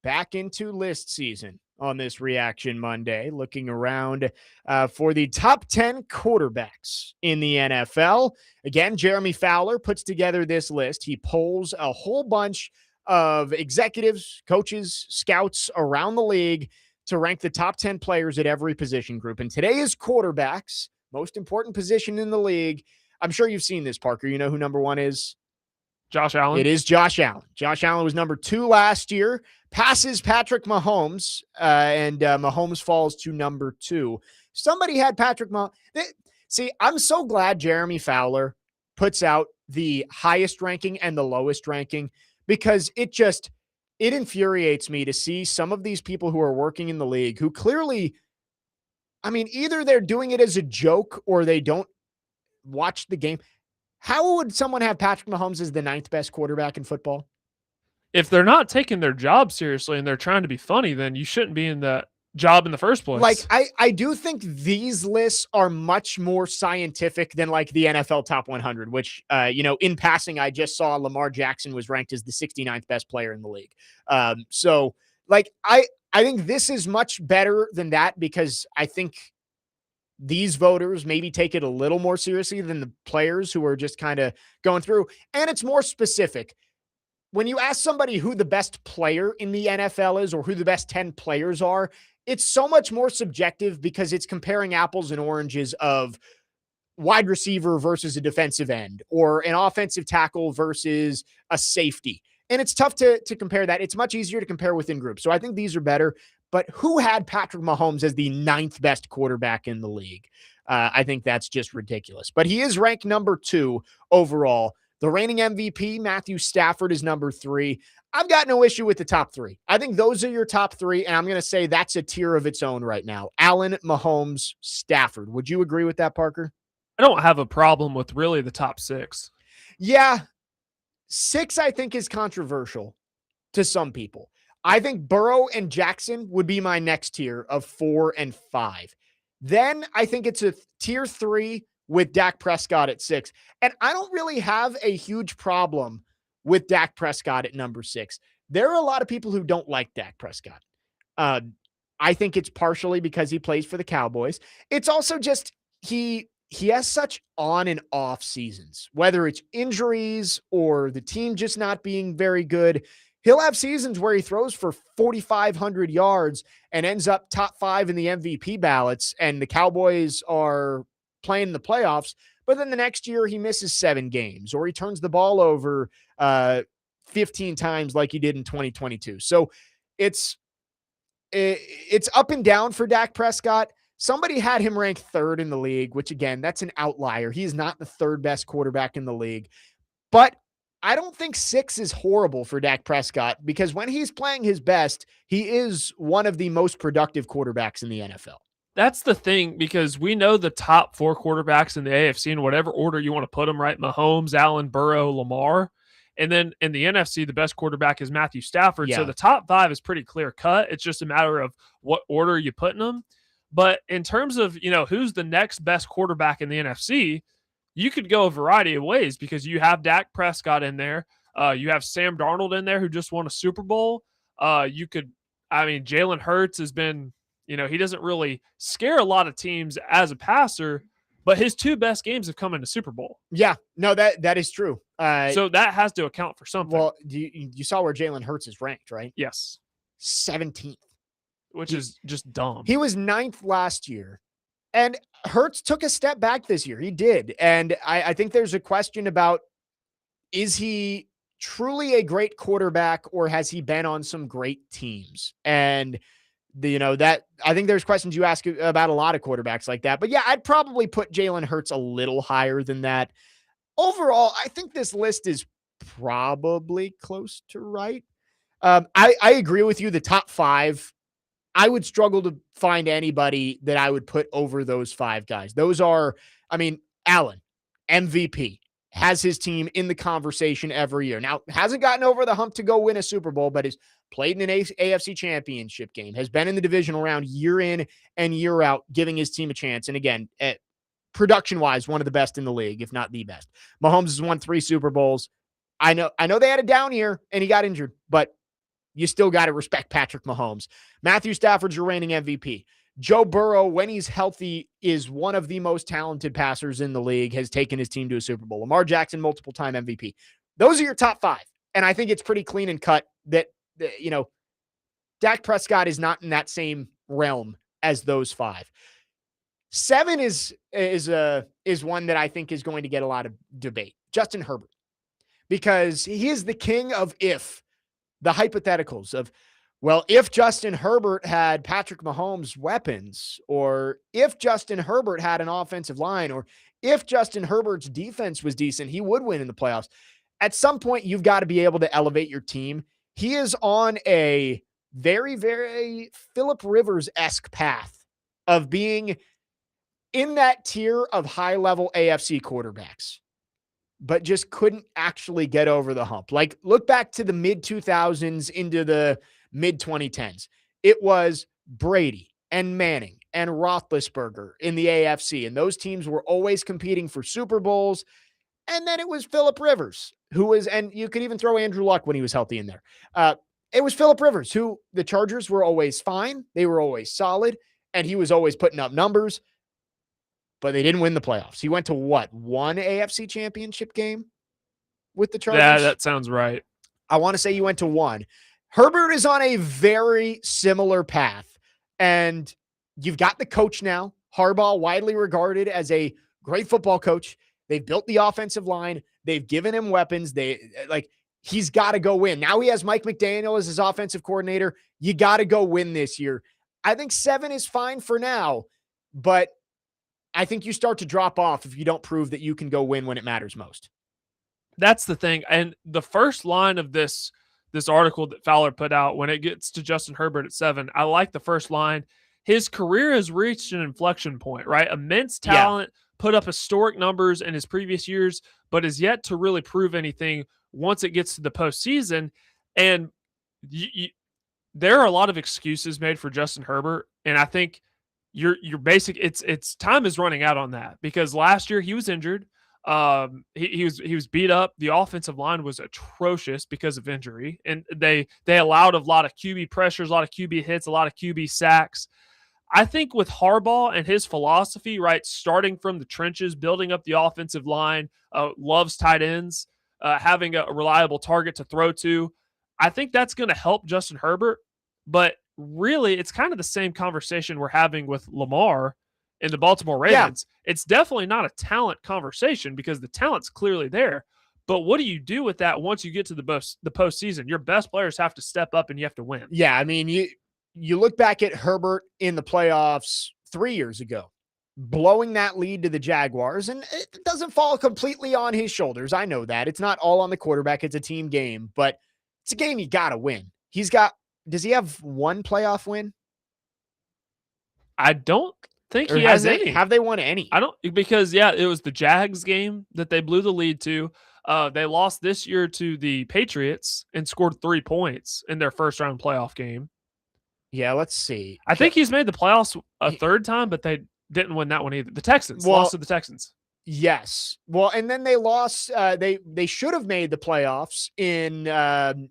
[SPEAKER 1] Back into list season on this Reaction Monday, looking around for the top 10 quarterbacks in the NFL. Again, Jeremy Fowler puts together this list. He polls a whole bunch of executives, coaches, scouts around the league to rank the top 10 players at every position group. And today is quarterbacks, most important position in the league. I'm sure you've seen this, Parker. You know who number one is?
[SPEAKER 2] Josh Allen.
[SPEAKER 1] It is Josh Allen. Josh Allen was number 2 last year, passes Patrick Mahomes, and Mahomes falls to number 2. Somebody had Patrick Mahomes. See, I'm so glad Jeremy Fowler puts out the highest ranking and the lowest ranking, because it infuriates me to see some of these people who are working in the league who clearly, either they're doing it as a joke or they don't watch the game. How would someone have Patrick Mahomes as the 9th best quarterback in football?
[SPEAKER 2] If they're not taking their job seriously and they're trying to be funny, then you shouldn't be in that job in the first place.
[SPEAKER 1] Like, I do think these lists are much more scientific than like the NFL top 100, which, in passing, I just saw Lamar Jackson was ranked as the 69th best player in the league. So like, I think this is much better than that, because I think these voters maybe take it a little more seriously than the players who are just kind of going through. And it's more specific. When you ask somebody who the best player in the NFL is, or who the best 10 players are, it's so much more subjective, because it's comparing apples and oranges of wide receiver versus a defensive end, or an offensive tackle versus a safety. And it's tough to compare that. It's much easier to compare within groups. So I think these are better. But who had Patrick Mahomes as the 9th best quarterback in the league? I think that's just ridiculous. But he is ranked number 2 overall. The reigning MVP, Matthew Stafford, is number 3. I've got no issue with the top 3. I think those are your top 3, and I'm going to say that's a tier of its own right now. Allen, Mahomes, Stafford. Would you agree with that, Parker?
[SPEAKER 2] I don't have a problem with really the top 6.
[SPEAKER 1] Yeah. 6, I think, is controversial to some people. I think Burrow and Jackson would be my next tier of 4 and 5. Then I think it's a tier 3 with Dak Prescott at 6. And I don't really have a huge problem with Dak Prescott at number 6. There are a lot of people who don't like Dak Prescott. I think it's partially because he plays for the Cowboys. It's also just he has such on and off seasons, whether it's injuries or the team just not being very good. He'll have seasons where he throws for 4,500 yards and ends up top 5 in the MVP ballots, and the Cowboys are playing the playoffs. But then the next year he misses 7 games, or he turns the ball over 15 times like he did in 2022. So it's up and down for Dak Prescott. Somebody had him ranked 3rd in the league, which, again, that's an outlier. He is not the 3rd best quarterback in the league. But I don't think 6 is horrible for Dak Prescott, because when he's playing his best, he is one of the most productive quarterbacks in the NFL.
[SPEAKER 2] That's the thing, because we know the top 4 quarterbacks in the AFC in whatever order you want to put them, right? Mahomes, Allen, Burrow, Lamar. And then in the NFC, the best quarterback is Matthew Stafford.
[SPEAKER 1] Yeah.
[SPEAKER 2] So the top 5 is pretty clear cut. It's just a matter of what order you put in them. But in terms of, who's the next best quarterback in the NFC, you could go a variety of ways, because you have Dak Prescott in there. You have Sam Darnold in there, who just won a Super Bowl. Jalen Hurts has been, he doesn't really scare a lot of teams as a passer, but his 2 best games have come in the Super Bowl.
[SPEAKER 1] Yeah, no, that is true.
[SPEAKER 2] So that has to account for something.
[SPEAKER 1] Well, you saw where Jalen Hurts is ranked, right?
[SPEAKER 2] Yes.
[SPEAKER 1] 17th.
[SPEAKER 2] Which is just dumb.
[SPEAKER 1] He was 9th last year. And Hurts took a step back this year. He did. And I think there's a question about, is he truly a great quarterback, or has he been on some great teams? And that, I think there's questions you ask about a lot of quarterbacks like that. But yeah, I'd probably put Jalen Hurts a little higher than that. Overall, I think this list is probably close to right. I agree with you. The top 5, I would struggle to find anybody that I would put over those 5 guys. Those are, Allen, MVP, has his team in the conversation every year. Now, hasn't gotten over the hump to go win a Super Bowl, but has played in an AFC championship game, has been in the divisional round year in and year out, giving his team a chance. And again, production-wise, one of the best in the league, if not the best. Mahomes has won 3 Super Bowls. I know they had a down year and he got injured, but you still got to respect Patrick Mahomes. Matthew Stafford's your reigning MVP. Joe Burrow, when he's healthy, is one of the most talented passers in the league, has taken his team to a Super Bowl. Lamar Jackson, multiple-time MVP. Those are your top 5. And I think it's pretty clean and cut that, Dak Prescott is not in that same realm as those 5. 7 is one that I think is going to get a lot of debate. Justin Herbert. Because he is the king of the hypotheticals of, well, if Justin Herbert had Patrick Mahomes' weapons, or if Justin Herbert had an offensive line, or if Justin Herbert's defense was decent, he would win in the playoffs. At some point, you've got to be able to elevate your team. He is on a very, very Phillip Rivers-esque path of being in that tier of high-level AFC quarterbacks, but just couldn't actually get over the hump. Like, look back to the mid-2000s into the mid-2010s. It was Brady and Manning and Roethlisberger in the AFC, and those teams were always competing for Super Bowls. And then it was Phillip Rivers, who was, and you could even throw Andrew Luck when he was healthy in there. It was Phillip Rivers, who the Chargers were always fine. They were always solid, and he was always putting up numbers, but they didn't win the playoffs. He went to one AFC championship game with the Chargers?
[SPEAKER 2] Yeah, that sounds right.
[SPEAKER 1] I want to say he went to 1. Herbert is on a very similar path, and you've got the coach now, Harbaugh, widely regarded as a great football coach. They've built the offensive line. They've given him weapons. He's got to go win. Now he has Mike McDaniel as his offensive coordinator. You got to go win this year. I think 7 is fine for now, but I think you start to drop off if you don't prove that you can go win when it matters most.
[SPEAKER 2] That's the thing. And the first line of this article that Fowler put out, when it gets to Justin Herbert at 7, I like the first line. His career has reached an inflection point, right? Immense talent, put up historic numbers in his previous years, but is yet to really prove anything once it gets to the postseason. And there are a lot of excuses made for Justin Herbert, and I think your basic it's time is running out on that, because last year he was injured. He was beat up. The offensive line was atrocious because of injury, and they allowed a lot of QB pressures, a lot of QB hits, a lot of QB sacks. I think with Harbaugh and his philosophy, right, starting from the trenches, building up the offensive line, loves tight ends, having a reliable target to throw to, I think that's going to help Justin Herbert. But really, it's kind of the same conversation we're having with Lamar in the Baltimore Ravens. Yeah. It's definitely not a talent conversation, because the talent's clearly there. But what do you do with that once you get to the postseason? Your best players have to step up and you have to win.
[SPEAKER 1] Yeah, I mean, you look back at Herbert in the playoffs 3 years ago, blowing that lead to the Jaguars, and it doesn't fall completely on his shoulders. I know that. It's not all on the quarterback. It's a team game, but it's a game you got to win. Does he have one playoff win?
[SPEAKER 2] I don't think he has any.
[SPEAKER 1] Have they won any?
[SPEAKER 2] I don't, because it was the Jags game that they blew the lead to. They lost this year to the Patriots and scored 3 points in their first round playoff game.
[SPEAKER 1] Yeah, let's see.
[SPEAKER 2] I think he's made the playoffs a third time, but they didn't win that one either. The Texans lost to the Texans.
[SPEAKER 1] Yes. Well, and then they lost. They should have made the playoffs in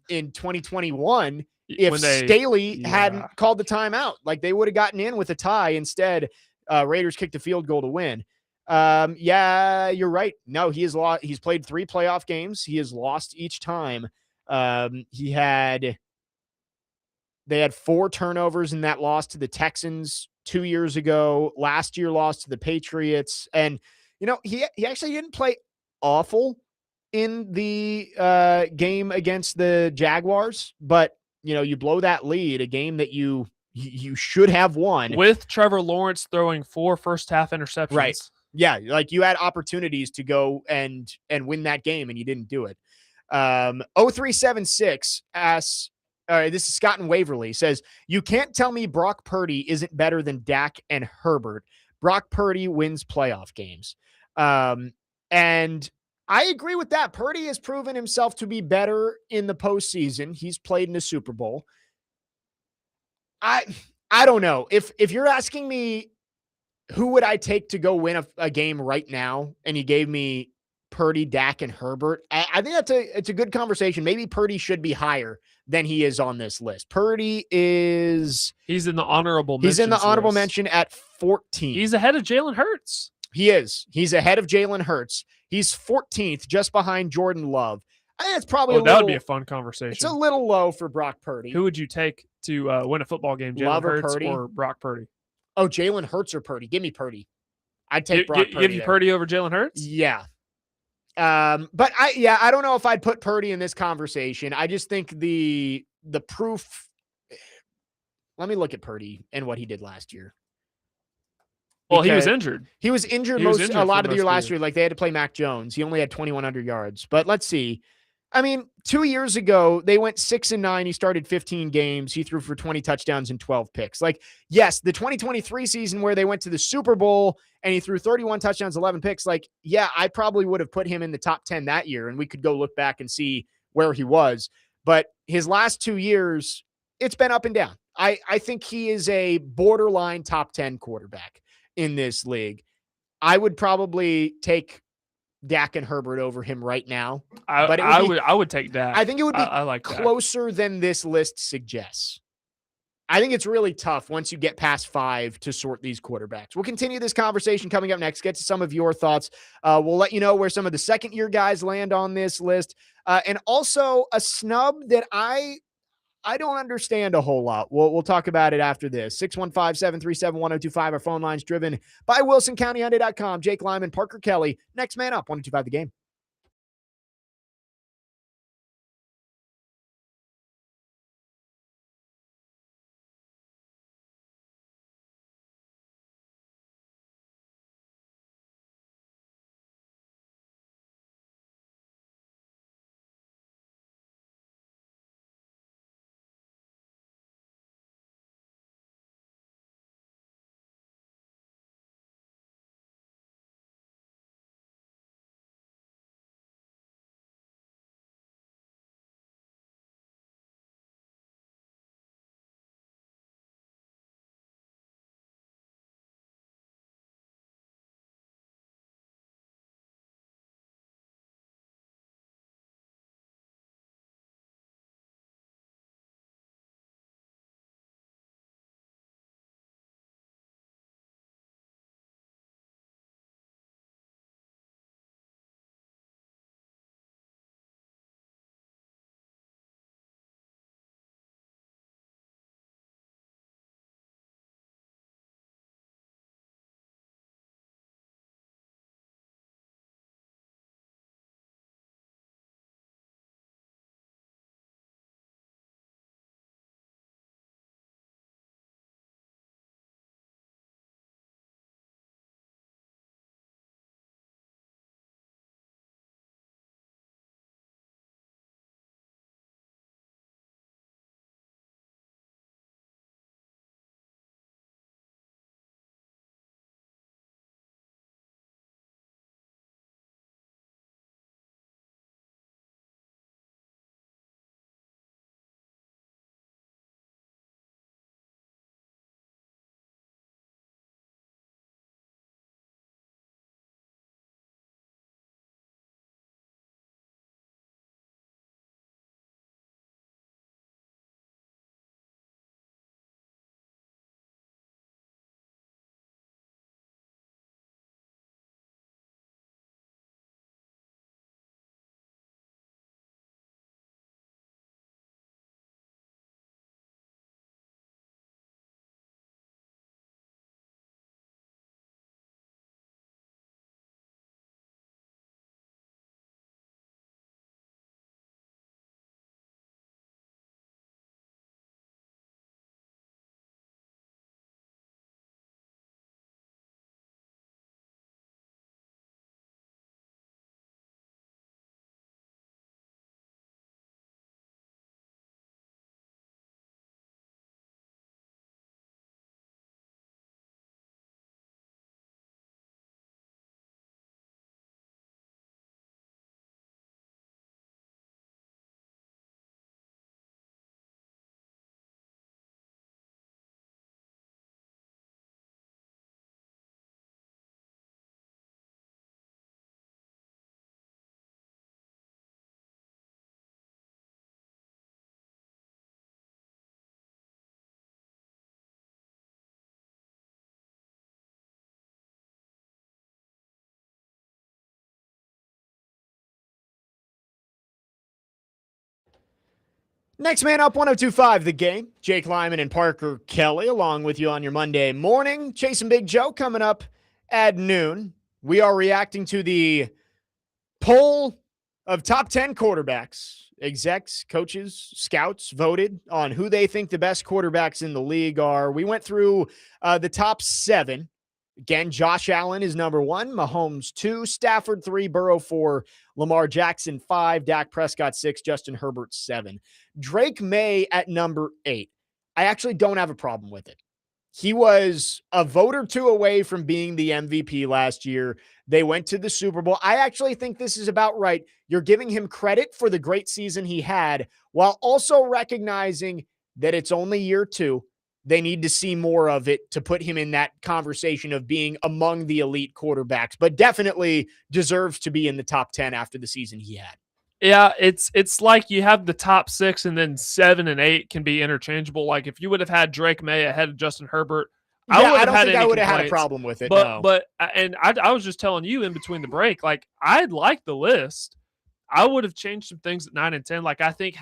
[SPEAKER 1] 2021 if Staley hadn't called the timeout. Like, they would have gotten in with a tie. Instead, Raiders kicked a field goal to win. Yeah, you're right. No, he has lost. He's played 3 playoff games. He has lost each time. They had 4 turnovers in that loss to the Texans 2 years ago. Last year, lost to the Patriots. And, he actually didn't play awful in the game against the Jaguars, but, you blow that lead, a game that you should have won.
[SPEAKER 2] With Trevor Lawrence throwing 4 first-half interceptions.
[SPEAKER 1] Right. Yeah, like, you had opportunities to go and win that game, and you didn't do it. 0376 asks, this is Scott in Waverly, says, you can't tell me Brock Purdy isn't better than Dak and Herbert. Brock Purdy wins playoff games. And I agree with that. Purdy has proven himself to be better in the postseason. He's played in the Super Bowl. I I don't know. If you're asking me who would I take to go win a game right now, and you gave me Purdy, Dak, and Herbert, I think it's a good conversation. Maybe Purdy should be higher than he is on this list. Purdy is
[SPEAKER 2] He's in the honorable
[SPEAKER 1] he's in the honorable
[SPEAKER 2] list.
[SPEAKER 1] mention at 14.
[SPEAKER 2] He's ahead of Jalen Hurts.
[SPEAKER 1] He is. He's ahead of Jalen Hurts. He's 14th, just behind Jordan Love. I think it's probably
[SPEAKER 2] that would be a fun conversation.
[SPEAKER 1] It's a little low for Brock Purdy.
[SPEAKER 2] Who would you take to win a football game, Jalen Hurts or Brock Purdy?
[SPEAKER 1] Oh, Jalen Hurts or Purdy? Give me Purdy. I'd take Brock Purdy.
[SPEAKER 2] Give you Purdy over Jalen Hurts?
[SPEAKER 1] Yeah. But I don't know if I'd put Purdy in this conversation. I just think the proof. Let me look at Purdy and what he did last year.
[SPEAKER 2] Well, he was injured.
[SPEAKER 1] He was injured a lot of the year last year. Like, they had to play Mac Jones. He only had 2,100 yards. But let's see. I mean, 2 years ago, they went 6-9. He started 15 games. He threw for 20 touchdowns and 12 picks. Like, yes, the 2023 season where they went to the Super Bowl and he threw 31 touchdowns, 11 picks. Like, yeah, I probably would have put him in the top 10 that year, and we could go look back and see where he was. But his last 2 years, it's been up and down. I think he is a borderline top 10 quarterback in this league. I would probably take Dak and Herbert over him right now.
[SPEAKER 2] I would take Dak.
[SPEAKER 1] I think it would be
[SPEAKER 2] like
[SPEAKER 1] closer than this list suggests. I think it's really tough once you get past 5 to sort these quarterbacks. We'll continue this conversation coming up next. Get to some of your thoughts. We'll let you know where some of the second-year guys land on this list. And also a snub that I don't understand a whole lot. We'll talk about it after this. 615-737-1025. Our phone line's driven by WilsonCountyHyundai.com. Jake Lyman, Parker Kelley. Next man up, 1025 The Game. Next man up, 1025 The Game. Jake Lyman and Parker Kelley along with you on your Monday morning. Chasing Big Joe coming up at noon. We are reacting to the poll of top 10 quarterbacks. Execs, coaches, scouts voted on who they think the best quarterbacks in the league are. We went through the top 7. Again, Josh Allen is number 1, Mahomes 2, Stafford 3, Burrow 4, Lamar Jackson 5, Dak Prescott 6, Justin Herbert 7. Drake May at number 8. I actually don't have a problem with it. He was a vote or two away from being the MVP last year. They went to the Super Bowl. I actually think this is about right. You're giving him credit for the great season he had while also recognizing that it's only year 2. They need to see more of it to put him in that conversation of being among the elite quarterbacks, but definitely deserves to be in the top 10 after the season he had.
[SPEAKER 2] Yeah, it's like you have the top 6 and then 7 and 8 can be interchangeable. Like if you would have had Drake May ahead of Justin Herbert,
[SPEAKER 1] I don't think I would have had a problem with it.
[SPEAKER 2] But I was just telling you in between the break, like I'd like the list. I would have changed some things at 9 and 10. Like I think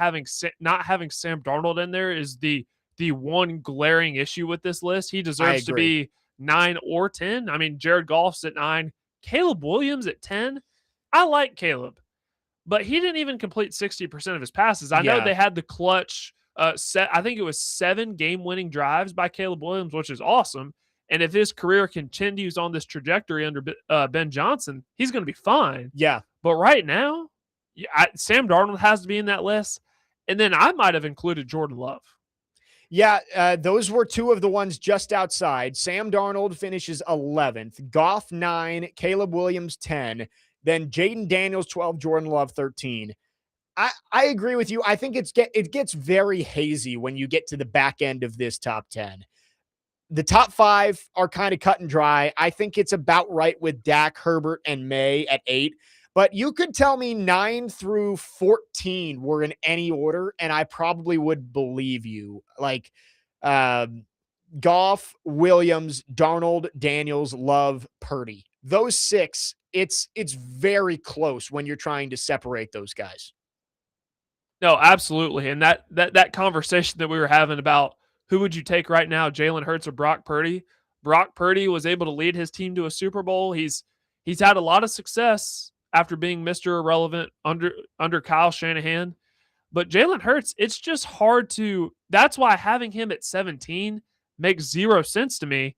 [SPEAKER 2] not having Sam Darnold in there is the one glaring issue with this list. He deserves to be 9 or 10. I mean, Jared Goff's at 9, Caleb Williams at 10. I like Caleb, but he didn't even complete 60% of his passes. I know they had the clutch I think it was 7 game-winning drives by Caleb Williams, which is awesome. And if his career continues on this trajectory under Ben Johnson, he's going to be fine.
[SPEAKER 1] Yeah.
[SPEAKER 2] But right now, Sam Darnold has to be in that list. And then I might have included Jordan Love.
[SPEAKER 1] Yeah, those were 2 of the ones just outside. Sam Darnold finishes 11th, Goff 9, Caleb Williams 10, then Jaden Daniels 12, Jordan Love 13. I agree with you. I think it gets very hazy when you get to the back end of this top 10. The top 5 are kind of cut and dry. I think it's about right with Dak, Herbert, and May at 8. But you could tell me 9 through 14 were in any order, and I probably would believe you. Like Goff, Williams, Darnold, Daniels, Love, Purdy. Those 6, it's very close when you're trying to separate those guys.
[SPEAKER 2] No, absolutely. And that conversation that we were having about who would you take right now, Jalen Hurts or Brock Purdy? Brock Purdy was able to lead his team to a Super Bowl. He's had a lot of success after being Mr. Irrelevant under Kyle Shanahan. But Jalen Hurts, it's just hard to – that's why having him at 17 makes zero sense to me,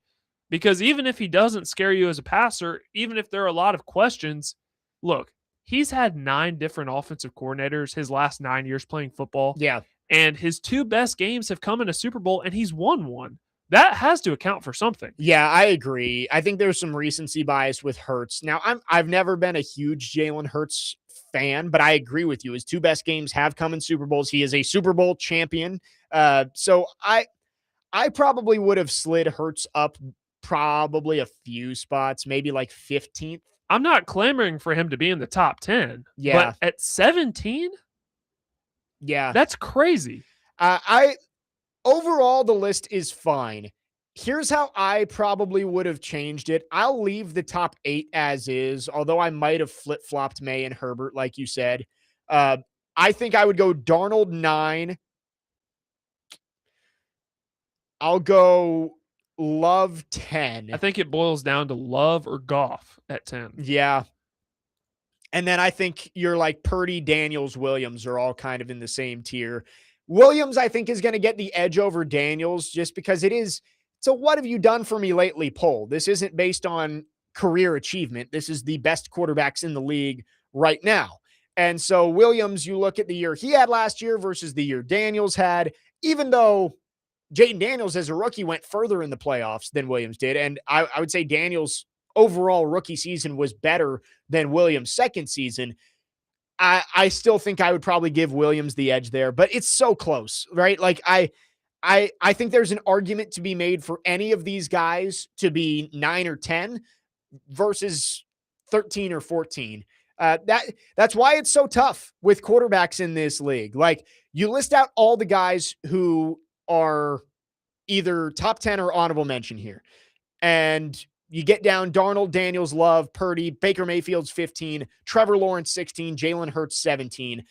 [SPEAKER 2] because even if he doesn't scare you as a passer, even if there are a lot of questions, look, he's had 9 different offensive coordinators his last 9 years playing football.
[SPEAKER 1] Yeah.
[SPEAKER 2] And his 2 best games have come in a Super Bowl, and he's won one. That has to account for something.
[SPEAKER 1] Yeah, I agree. I think there's some recency bias with Hurts. Now, I've never been a huge Jalen Hurts fan, but I agree with you. His 2 best games have come in Super Bowls. He is a Super Bowl champion. So I probably would have slid Hurts up probably a few spots, maybe like 15th.
[SPEAKER 2] I'm not clamoring for him to be in the top 10.
[SPEAKER 1] Yeah.
[SPEAKER 2] But at 17?
[SPEAKER 1] Yeah.
[SPEAKER 2] That's crazy.
[SPEAKER 1] Overall, the list is fine. Here's how I probably would have changed it. I'll leave the top 8 as is, although I might have flip-flopped May and Herbert, like you said. I think I would go Darnold 9. I'll go Love 10.
[SPEAKER 2] I think it boils down to Love or Goff at 10.
[SPEAKER 1] Yeah. And then I think you're like Purdy, Daniels, Williams are all kind of in the same tier. Williams, I think, is going to get the edge over Daniels just because it is. So what have you done for me lately poll? This isn't based on career achievement. This is the best quarterbacks in the league right now. And so Williams, you look at the year he had last year versus the year Daniels had, even though Jaden Daniels as a rookie went further in the playoffs than Williams did. And I would say Daniels' overall rookie season was better than Williams' second season. I still think I would probably give Williams the edge there, but it's so close, right? Like I think there's an argument to be made for any of these guys to be 9 or 10 versus 13 or 14. That's why it's so tough with quarterbacks in this league. Like you list out all the guys who are either top 10 or honorable mention here. And you get down Darnold, Daniels, Love, Purdy, Baker Mayfield's 15, Trevor Lawrence 16, Jalen Hurts 17.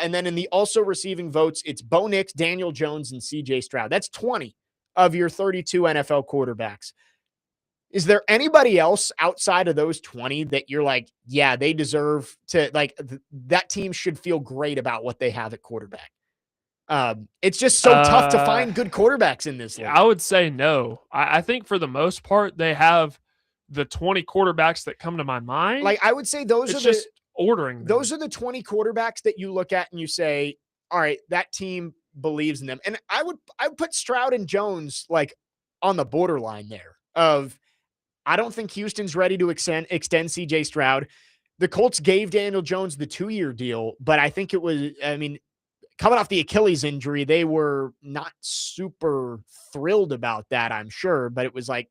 [SPEAKER 1] And then in the also receiving votes, it's Bo Nix, Daniel Jones, and CJ Stroud. That's 20 of your 32 NFL quarterbacks. Is there anybody else outside of those 20 that you're like, yeah, they deserve to, like, that team should feel great about what they have at quarterback? It's just so tough to find good quarterbacks in this league.
[SPEAKER 2] I would say no. I think for the most part, they have the 20 quarterbacks that come to my mind.
[SPEAKER 1] Like, I would say those
[SPEAKER 2] it's
[SPEAKER 1] are
[SPEAKER 2] just ordering them.
[SPEAKER 1] Those are the 20 quarterbacks that you look at and you say, all right, that team believes in them. And I would put Stroud and Jones like on the borderline there of, I don't think Houston's ready to extend CJ Stroud. The Colts gave Daniel Jones the 2-year deal, but I think it was, I mean, coming off the Achilles injury, they were not super thrilled about that, I'm sure, but it was like,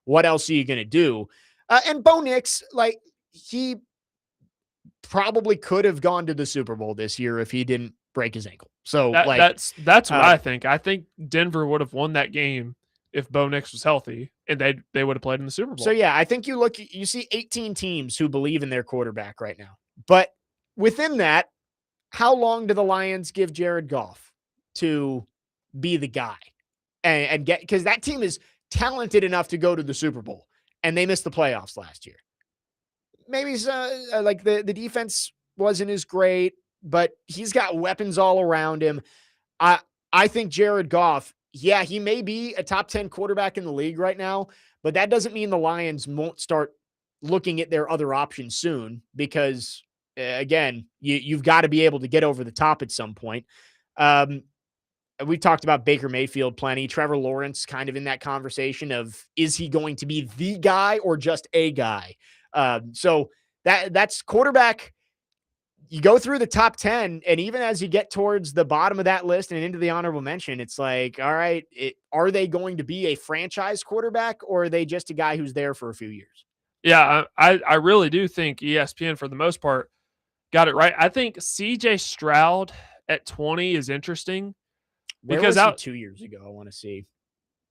[SPEAKER 1] what else are you going to do? And Bo Nix, like, he probably could have gone to the Super Bowl this year if he didn't break his ankle. So
[SPEAKER 2] that's what I think. I think Denver would have won that game if Bo Nix was healthy, and they would have played in the Super Bowl.
[SPEAKER 1] So yeah, I think you see 18 teams who believe in their quarterback right now. But within that, how long do the Lions give Jared Goff to be the guy and get, because that team is talented enough to go to the Super Bowl, and they missed the playoffs last year. Maybe like the defense wasn't as great, but he's got weapons all around him. I think Jared Goff, yeah, he may be a top 10 quarterback in the league right now, but that doesn't mean the Lions won't start looking at their other options soon because, again, you've got to be able to get over the top at some point. We talked about Baker Mayfield plenty. Trevor Lawrence kind of in that conversation of, is he going to be the guy or just a guy? So that's quarterback. You go through the top 10, and even as you get towards the bottom of that list and into the honorable mention, it's like, all right, are they going to be a franchise quarterback, or are they just a guy who's there for a few years?
[SPEAKER 2] Yeah, I really do think ESPN, for the most part, got it right. I think CJ Stroud at 20 is interesting.
[SPEAKER 1] Where was he 2 years ago? I want to see.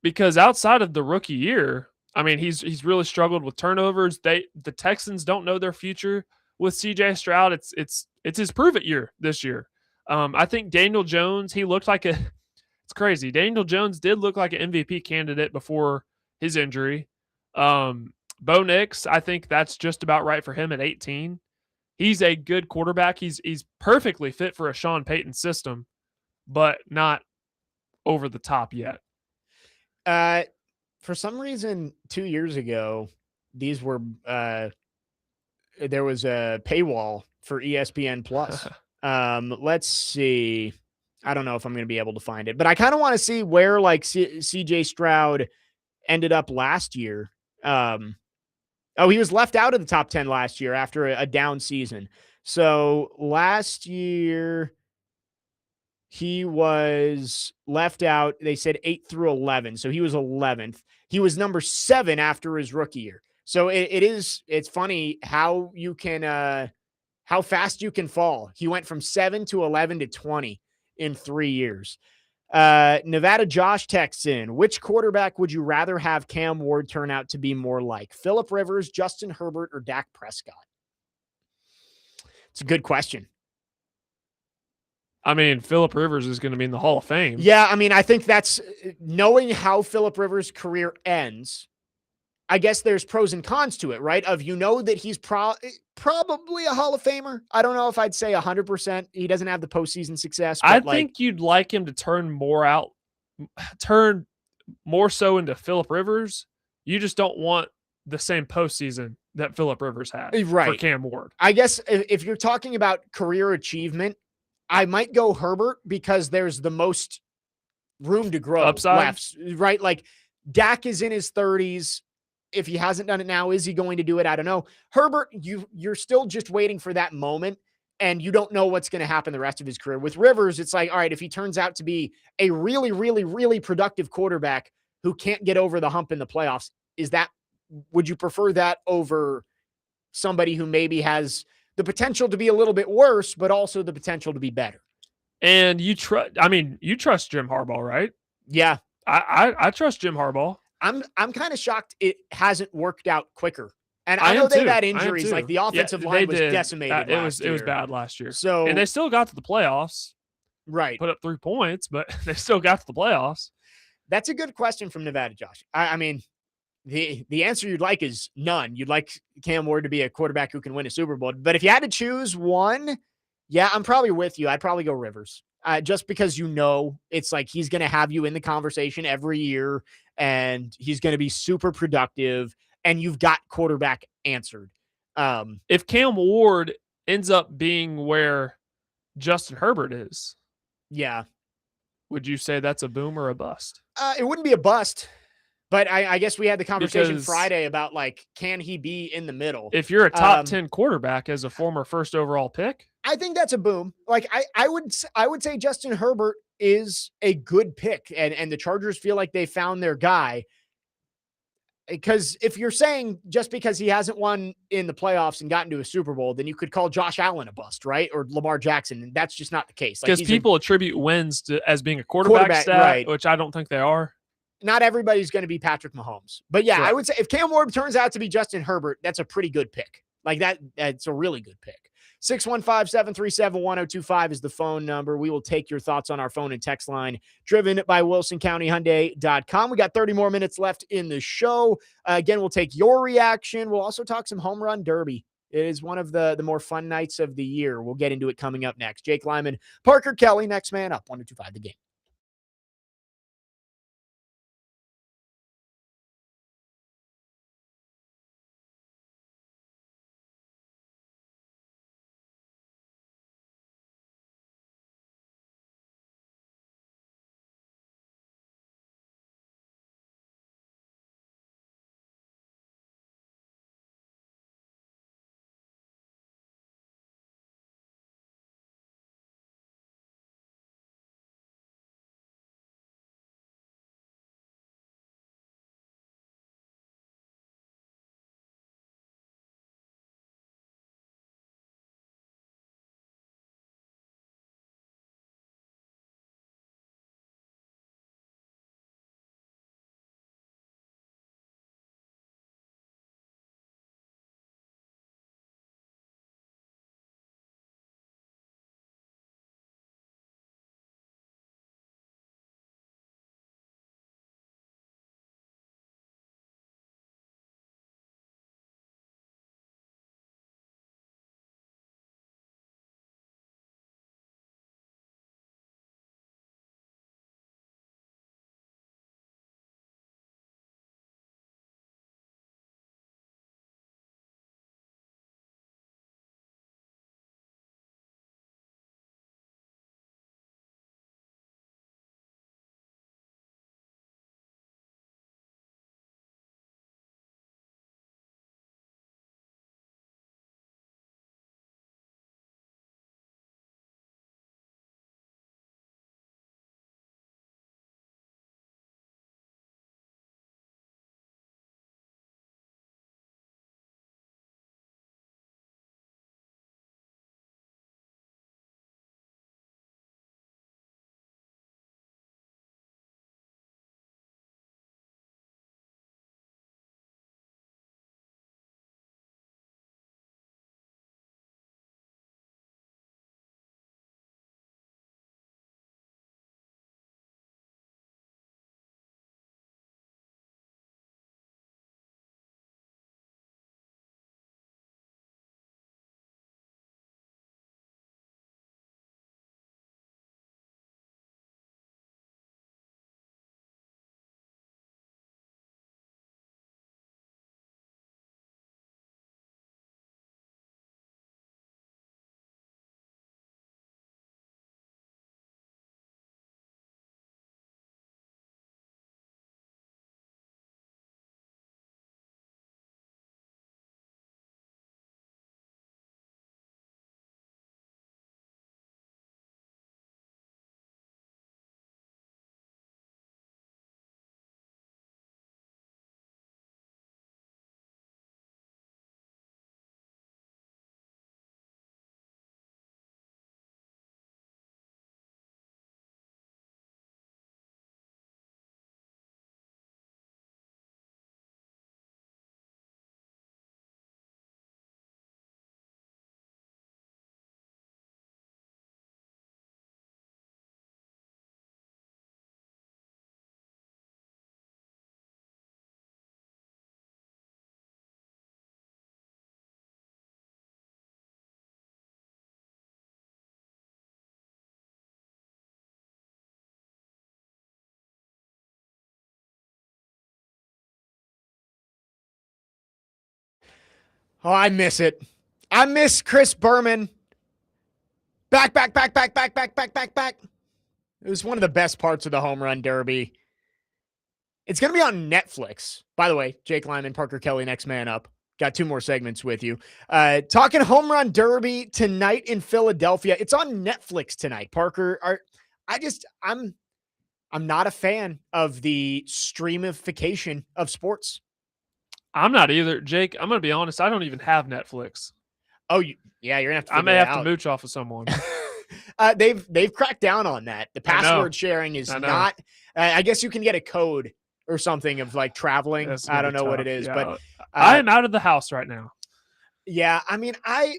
[SPEAKER 2] Because outside of the rookie year, I mean, he's really struggled with turnovers. The Texans don't know their future with CJ Stroud. It's his prove it year this year. I think Daniel Jones, he looked like it's crazy. Daniel Jones did look like an MVP candidate before his injury. Bo Nix, I think that's just about right for him at 18. He's a good quarterback. He's perfectly fit for a Sean Payton system, but not over the top yet.
[SPEAKER 1] For some reason, 2 years ago, these were there was a paywall for ESPN Plus. Let's see. I don't know if I'm going to be able to find it, but I kind of want to see where like CJ Stroud ended up last year. He was left out of the top 10 last year after a down season. So last year he was left out. They said 8 through 11. So he was 11th. He was number 7 after his rookie year. So it's funny how you can, how fast you can fall. He went from 7 to 11 to 20 in 3 years. Nevada Josh texts in, which quarterback would you rather have Cam Ward turn out to be more like? Phillip Rivers, Justin Herbert, or Dak Prescott? It's a good question.
[SPEAKER 2] I mean, Phillip Rivers is going to be in the Hall of Fame.
[SPEAKER 1] Yeah, I mean, I think that's knowing how Phillip Rivers' career ends. I guess there's pros and cons to it, right? Of, that he's probably a Hall of Famer. I don't know if I'd say 100%. He doesn't have the postseason success. But
[SPEAKER 2] I think you'd like him to turn more so into Phillip Rivers. You just don't want the same postseason that Phillip Rivers had for Cam Ward.
[SPEAKER 1] I guess if you're talking about career achievement, I might go Herbert because there's the most room to grow.
[SPEAKER 2] Upside?
[SPEAKER 1] Left, right? Like Dak is in his 30s. If he hasn't done it now, is he going to do it? I don't know. Herbert, you're still just waiting for that moment, and you don't know what's going to happen the rest of his career. With Rivers, it's like, all right, if he turns out to be a really, really, really productive quarterback who can't get over the hump in the playoffs, would you prefer that over somebody who maybe has the potential to be a little bit worse, but also the potential to be better?
[SPEAKER 2] And you trust Jim Harbaugh, right?
[SPEAKER 1] Yeah.
[SPEAKER 2] I trust Jim Harbaugh.
[SPEAKER 1] I'm kind of shocked it hasn't worked out quicker And I
[SPEAKER 2] I
[SPEAKER 1] know
[SPEAKER 2] am
[SPEAKER 1] they've
[SPEAKER 2] too.
[SPEAKER 1] had
[SPEAKER 2] I am
[SPEAKER 1] injuries. Like
[SPEAKER 2] too.
[SPEAKER 1] the
[SPEAKER 2] Yeah,
[SPEAKER 1] offensive
[SPEAKER 2] they
[SPEAKER 1] line was
[SPEAKER 2] did.
[SPEAKER 1] decimated last
[SPEAKER 2] It was
[SPEAKER 1] year.
[SPEAKER 2] bad last year.
[SPEAKER 1] So
[SPEAKER 2] And they still got to the playoffs.
[SPEAKER 1] right.
[SPEAKER 2] Put up 3 points, but they still got to the playoffs.
[SPEAKER 1] That's a good question from Nevada, Josh. I mean, the answer you'd like is none. You'd like Cam Ward to be a quarterback who can win a Super Bowl. But if you had to choose one, yeah, I'm probably with you. I'd probably go Rivers. Just because it's like he's going to have you in the conversation every year and he's going to be super productive and you've got quarterback answered.
[SPEAKER 2] If Cam Ward ends up being where Justin Herbert is,
[SPEAKER 1] yeah.
[SPEAKER 2] would you say that's a boom or a bust?
[SPEAKER 1] It wouldn't be a bust, but I guess we had the conversation
[SPEAKER 2] Because
[SPEAKER 1] Friday about like, can he be in the middle?
[SPEAKER 2] if you're a top 10 quarterback as a former first overall pick,
[SPEAKER 1] I think that's a boom. Like I would say Justin Herbert is a good pick and the Chargers feel like they found their guy. Because if you're saying just because he hasn't won in the playoffs and gotten to a Super Bowl, then you could call Josh Allen a bust, right? Or Lamar Jackson. And that's just not the case. Like
[SPEAKER 2] because people attribute wins as being a quarterback stat,
[SPEAKER 1] right.
[SPEAKER 2] which I don't think they are.
[SPEAKER 1] Not everybody's going to be Patrick Mahomes. But yeah,
[SPEAKER 2] Correct.
[SPEAKER 1] I would say if Cam Ward turns out to be Justin Herbert, that's a pretty good pick. Like that's a really good pick. 615-737-1025 is the phone number. We will take your thoughts on our phone and text line, driven by WilsonCountyHyundai.com. We got 30 more minutes left in the show. Again, we'll take your reaction. We'll also talk some home run derby. It is one of the more fun nights of the year. We'll get into it coming up next. Jake Lyman, Parker Kelley, next man up, 1025 The Game. Oh, I miss it. I miss Chris Berman. Back. It was one of the best parts of the home run derby. It's going to be on Netflix. By the way, Jake Lyman, Parker Kelley, next man up. Got 2 more segments with you. Talking home run derby tonight in Philadelphia. It's on Netflix tonight. Parker, I'm not a fan of the streamification of sports.
[SPEAKER 2] I'm not either, Jake. I'm going to be honest. I don't even have Netflix.
[SPEAKER 1] Oh, yeah, you're gonna have to.
[SPEAKER 2] I may have to mooch off of someone.
[SPEAKER 1] They've cracked down on that. The password sharing is not. I guess you can get a code or something of like traveling. I don't know what it is, but
[SPEAKER 2] I am out of the house right now.
[SPEAKER 1] Yeah, I mean, I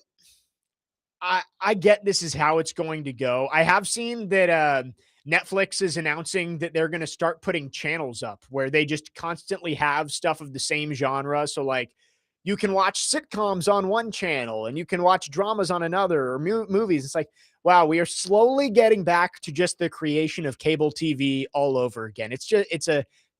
[SPEAKER 1] get this is how it's going to go. I have seen that Netflix is announcing that they're going to start putting channels up where they just constantly have stuff of the same genre. So like you can watch sitcoms on one channel and you can watch dramas on another or movies. It's like, wow, we are slowly getting back to just the creation of cable TV all over again.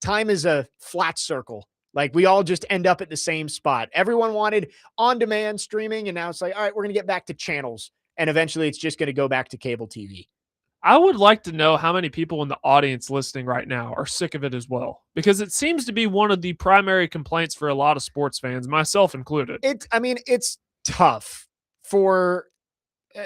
[SPEAKER 1] Time is a flat circle. Like we all just end up at the same spot. Everyone wanted on-demand streaming, and now it's like, all right, we're going to get back to channels. And eventually it's just going to go back to cable TV.
[SPEAKER 2] I would like to know how many people in the audience listening right now are sick of it as well, because it seems to be one of the primary complaints for a lot of sports fans, myself included.
[SPEAKER 1] It's tough for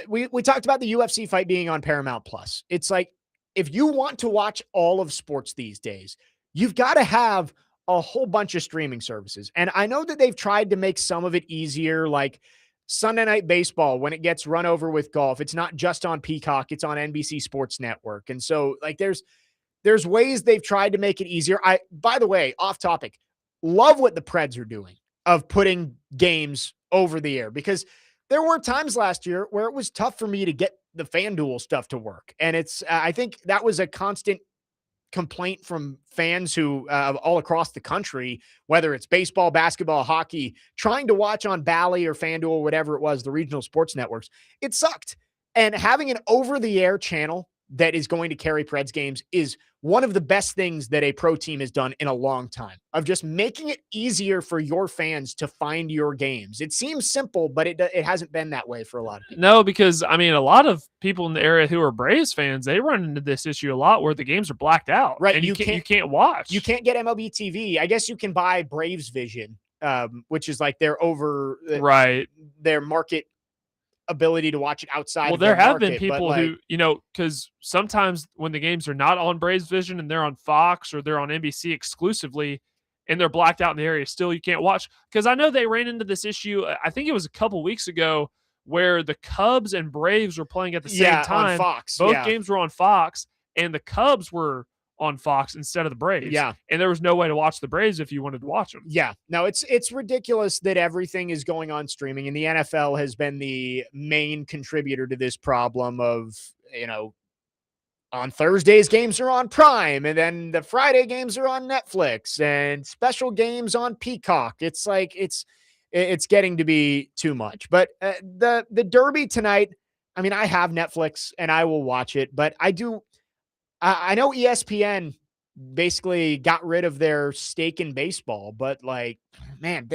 [SPEAKER 1] we talked about the UFC fight being on Paramount Plus. It's like if you want to watch all of sports these days, you've got to have a whole bunch of streaming services. And I know that they've tried to make some of it easier, like Sunday Night Baseball, when it gets run over with golf, it's not just on Peacock, it's on NBC Sports Network. And so like there's ways they've tried to make it easier. By the way, off topic, love what the Preds are doing of putting games over the air, because there were times last year where it was tough for me to get the FanDuel stuff to work. And I think that was a constant complaint from fans who all across the country, whether it's baseball, basketball, hockey, trying to watch on Bally or FanDuel or whatever it was, the regional sports networks. It sucked. And having an over-the-air channel that is going to carry Preds games is one of the best things that a pro team has done in a long time, of just making it easier for your fans to find your games. It seems simple, but it hasn't been that way for a lot of people.
[SPEAKER 2] No, because I mean, a lot of people in the area who are Braves fans, they run into this issue a lot where the games are blacked out,
[SPEAKER 1] right?
[SPEAKER 2] And you can't watch.
[SPEAKER 1] You can't get MLB TV. I guess you can buy Braves Vision, which is like their market ability to watch it outside.
[SPEAKER 2] Well, there have been people who, because sometimes when the games are not on Braves Vision and they're on Fox or they're on NBC exclusively and they're blacked out in the area, still you can't watch. Because I know they ran into this issue, I think it was a couple weeks ago, where the Cubs and Braves were playing at the same time.
[SPEAKER 1] On Fox.
[SPEAKER 2] Both games were on Fox, and the Cubs were on Fox instead of the Braves.
[SPEAKER 1] Yeah.
[SPEAKER 2] And there was no way to watch the Braves if you wanted to watch them.
[SPEAKER 1] Yeah. No, it's ridiculous that everything is going on streaming, and the NFL has been the main contributor to this problem of, on Thursdays games are on Prime, and then the Friday games are on Netflix, and special games on Peacock. It's like it's getting to be too much. But the Derby tonight, I mean, I have Netflix and I will watch it, but I know ESPN basically got rid of their stake in baseball, but like, man,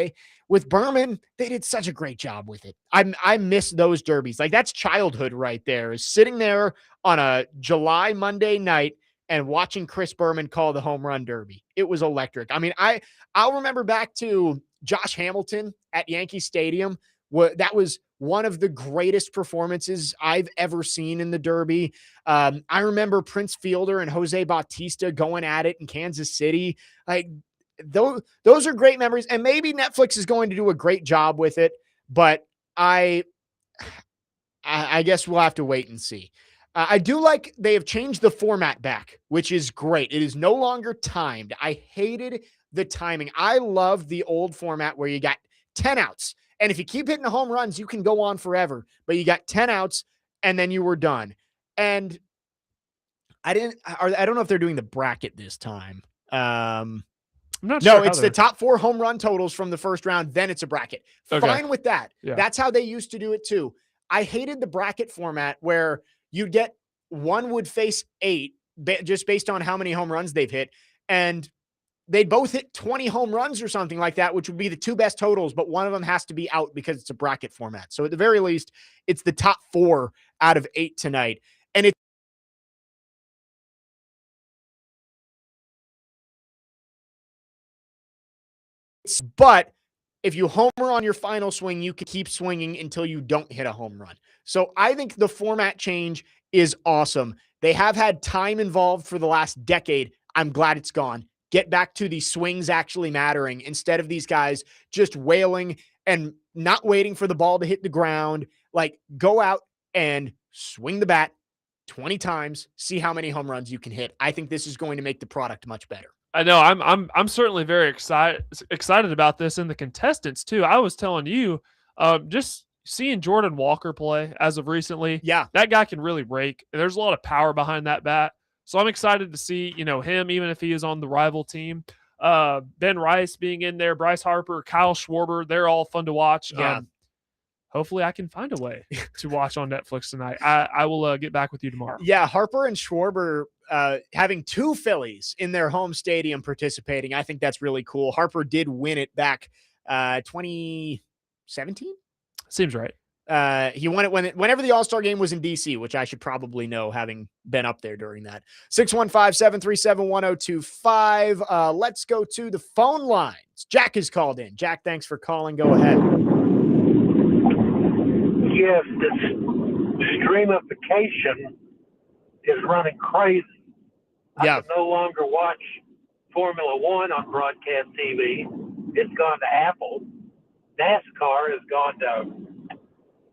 [SPEAKER 1] with Berman, they did such a great job with it. I miss those derbies. Like that's childhood right there, is sitting there on a July Monday night and watching Chris Berman call the home run derby. It was electric. I mean, I'll remember back to Josh Hamilton at Yankee Stadium. That was one of the greatest performances I've ever seen in the Derby. I remember Prince Fielder and Jose Bautista going at it in Kansas City. Like those are great memories. And maybe Netflix is going to do a great job with it, but I guess we'll have to wait and see. I do like they have changed the format back, which is great. It is no longer timed. I hated the timing. I love the old format where you got 10 outs. And if you keep hitting the home runs, you can go on forever, but you got 10 outs and then you were done. And I don't know if they're doing the bracket this time.
[SPEAKER 2] I'm not sure.
[SPEAKER 1] No, it's the top 4 home run totals from the first round. Then it's a bracket. Okay. Fine with that. Yeah. That's how they used to do it too. I hated the bracket format where you'd get one would face 8 just based on how many home runs they've hit. And they'd both hit 20 home runs or something like that, which would be the two best totals, but one of them has to be out because it's a bracket format. So at the very least, it's the top 4 out of 8 tonight. And but if you homer on your final swing, you can keep swinging until you don't hit a home run. So I think the format change is awesome. They have had time involved for the last decade. I'm glad it's gone. Get back to the swings actually mattering instead of these guys just wailing and not waiting for the ball to hit the ground. Like, go out and swing the bat 20 times, see how many home runs you can hit. I think this is going to make the product much better.
[SPEAKER 2] I know I'm certainly very excited about this, and the contestants too. I was telling you, just seeing Jordan Walker play as of recently,
[SPEAKER 1] Yeah,
[SPEAKER 2] that guy can really rake. There's a lot of power behind that bat, so I'm excited to see him, even if he is on the rival team. Ben Rice being in there, Bryce Harper, Kyle Schwarber, they're all fun to watch.
[SPEAKER 1] Yeah.
[SPEAKER 2] Hopefully I can find a way to watch on Netflix tonight. I will get back with you tomorrow.
[SPEAKER 1] Yeah, Harper and Schwarber having 2 Phillies in their home stadium participating. I think that's really cool. Harper did win it back 2017?
[SPEAKER 2] Seems right.
[SPEAKER 1] He won it whenever the All-Star game was in DC, which I should probably know having been up there during that. 615-737-1025. Let's go to the phone lines. Jack is called in. Jack, thanks for calling. Go ahead.
[SPEAKER 3] Yes, this streamification is running crazy.
[SPEAKER 1] Yeah.
[SPEAKER 3] I can no longer watch Formula One on broadcast TV. It's gone to Apple. NASCAR has gone to,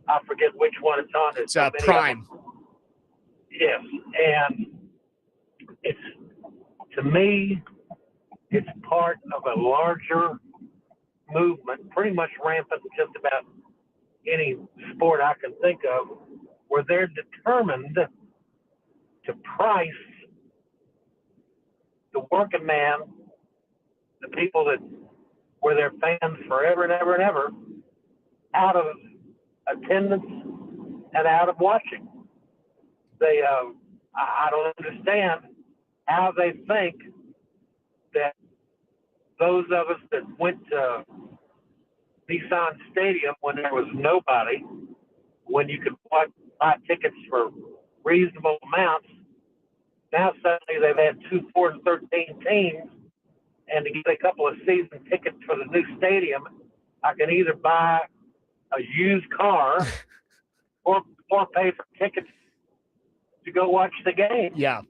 [SPEAKER 3] I forget which one it's on.
[SPEAKER 1] It's Prime.
[SPEAKER 3] Yes, and it's, to me, it's part of a larger movement, pretty much rampant in just about any sport I can think of, where they're determined to price the working man, the people that were their fans forever and ever and ever, out of attendance and out of watching. They, I don't understand how they think that those of us that went to Nissan Stadium when there was nobody, when you could buy tickets for reasonable amounts, now suddenly they've had 2, 4, and 13 teams, and to get a couple of season tickets for the new stadium, I can either buy a used car or pay for tickets to go watch the game.
[SPEAKER 1] Yeah.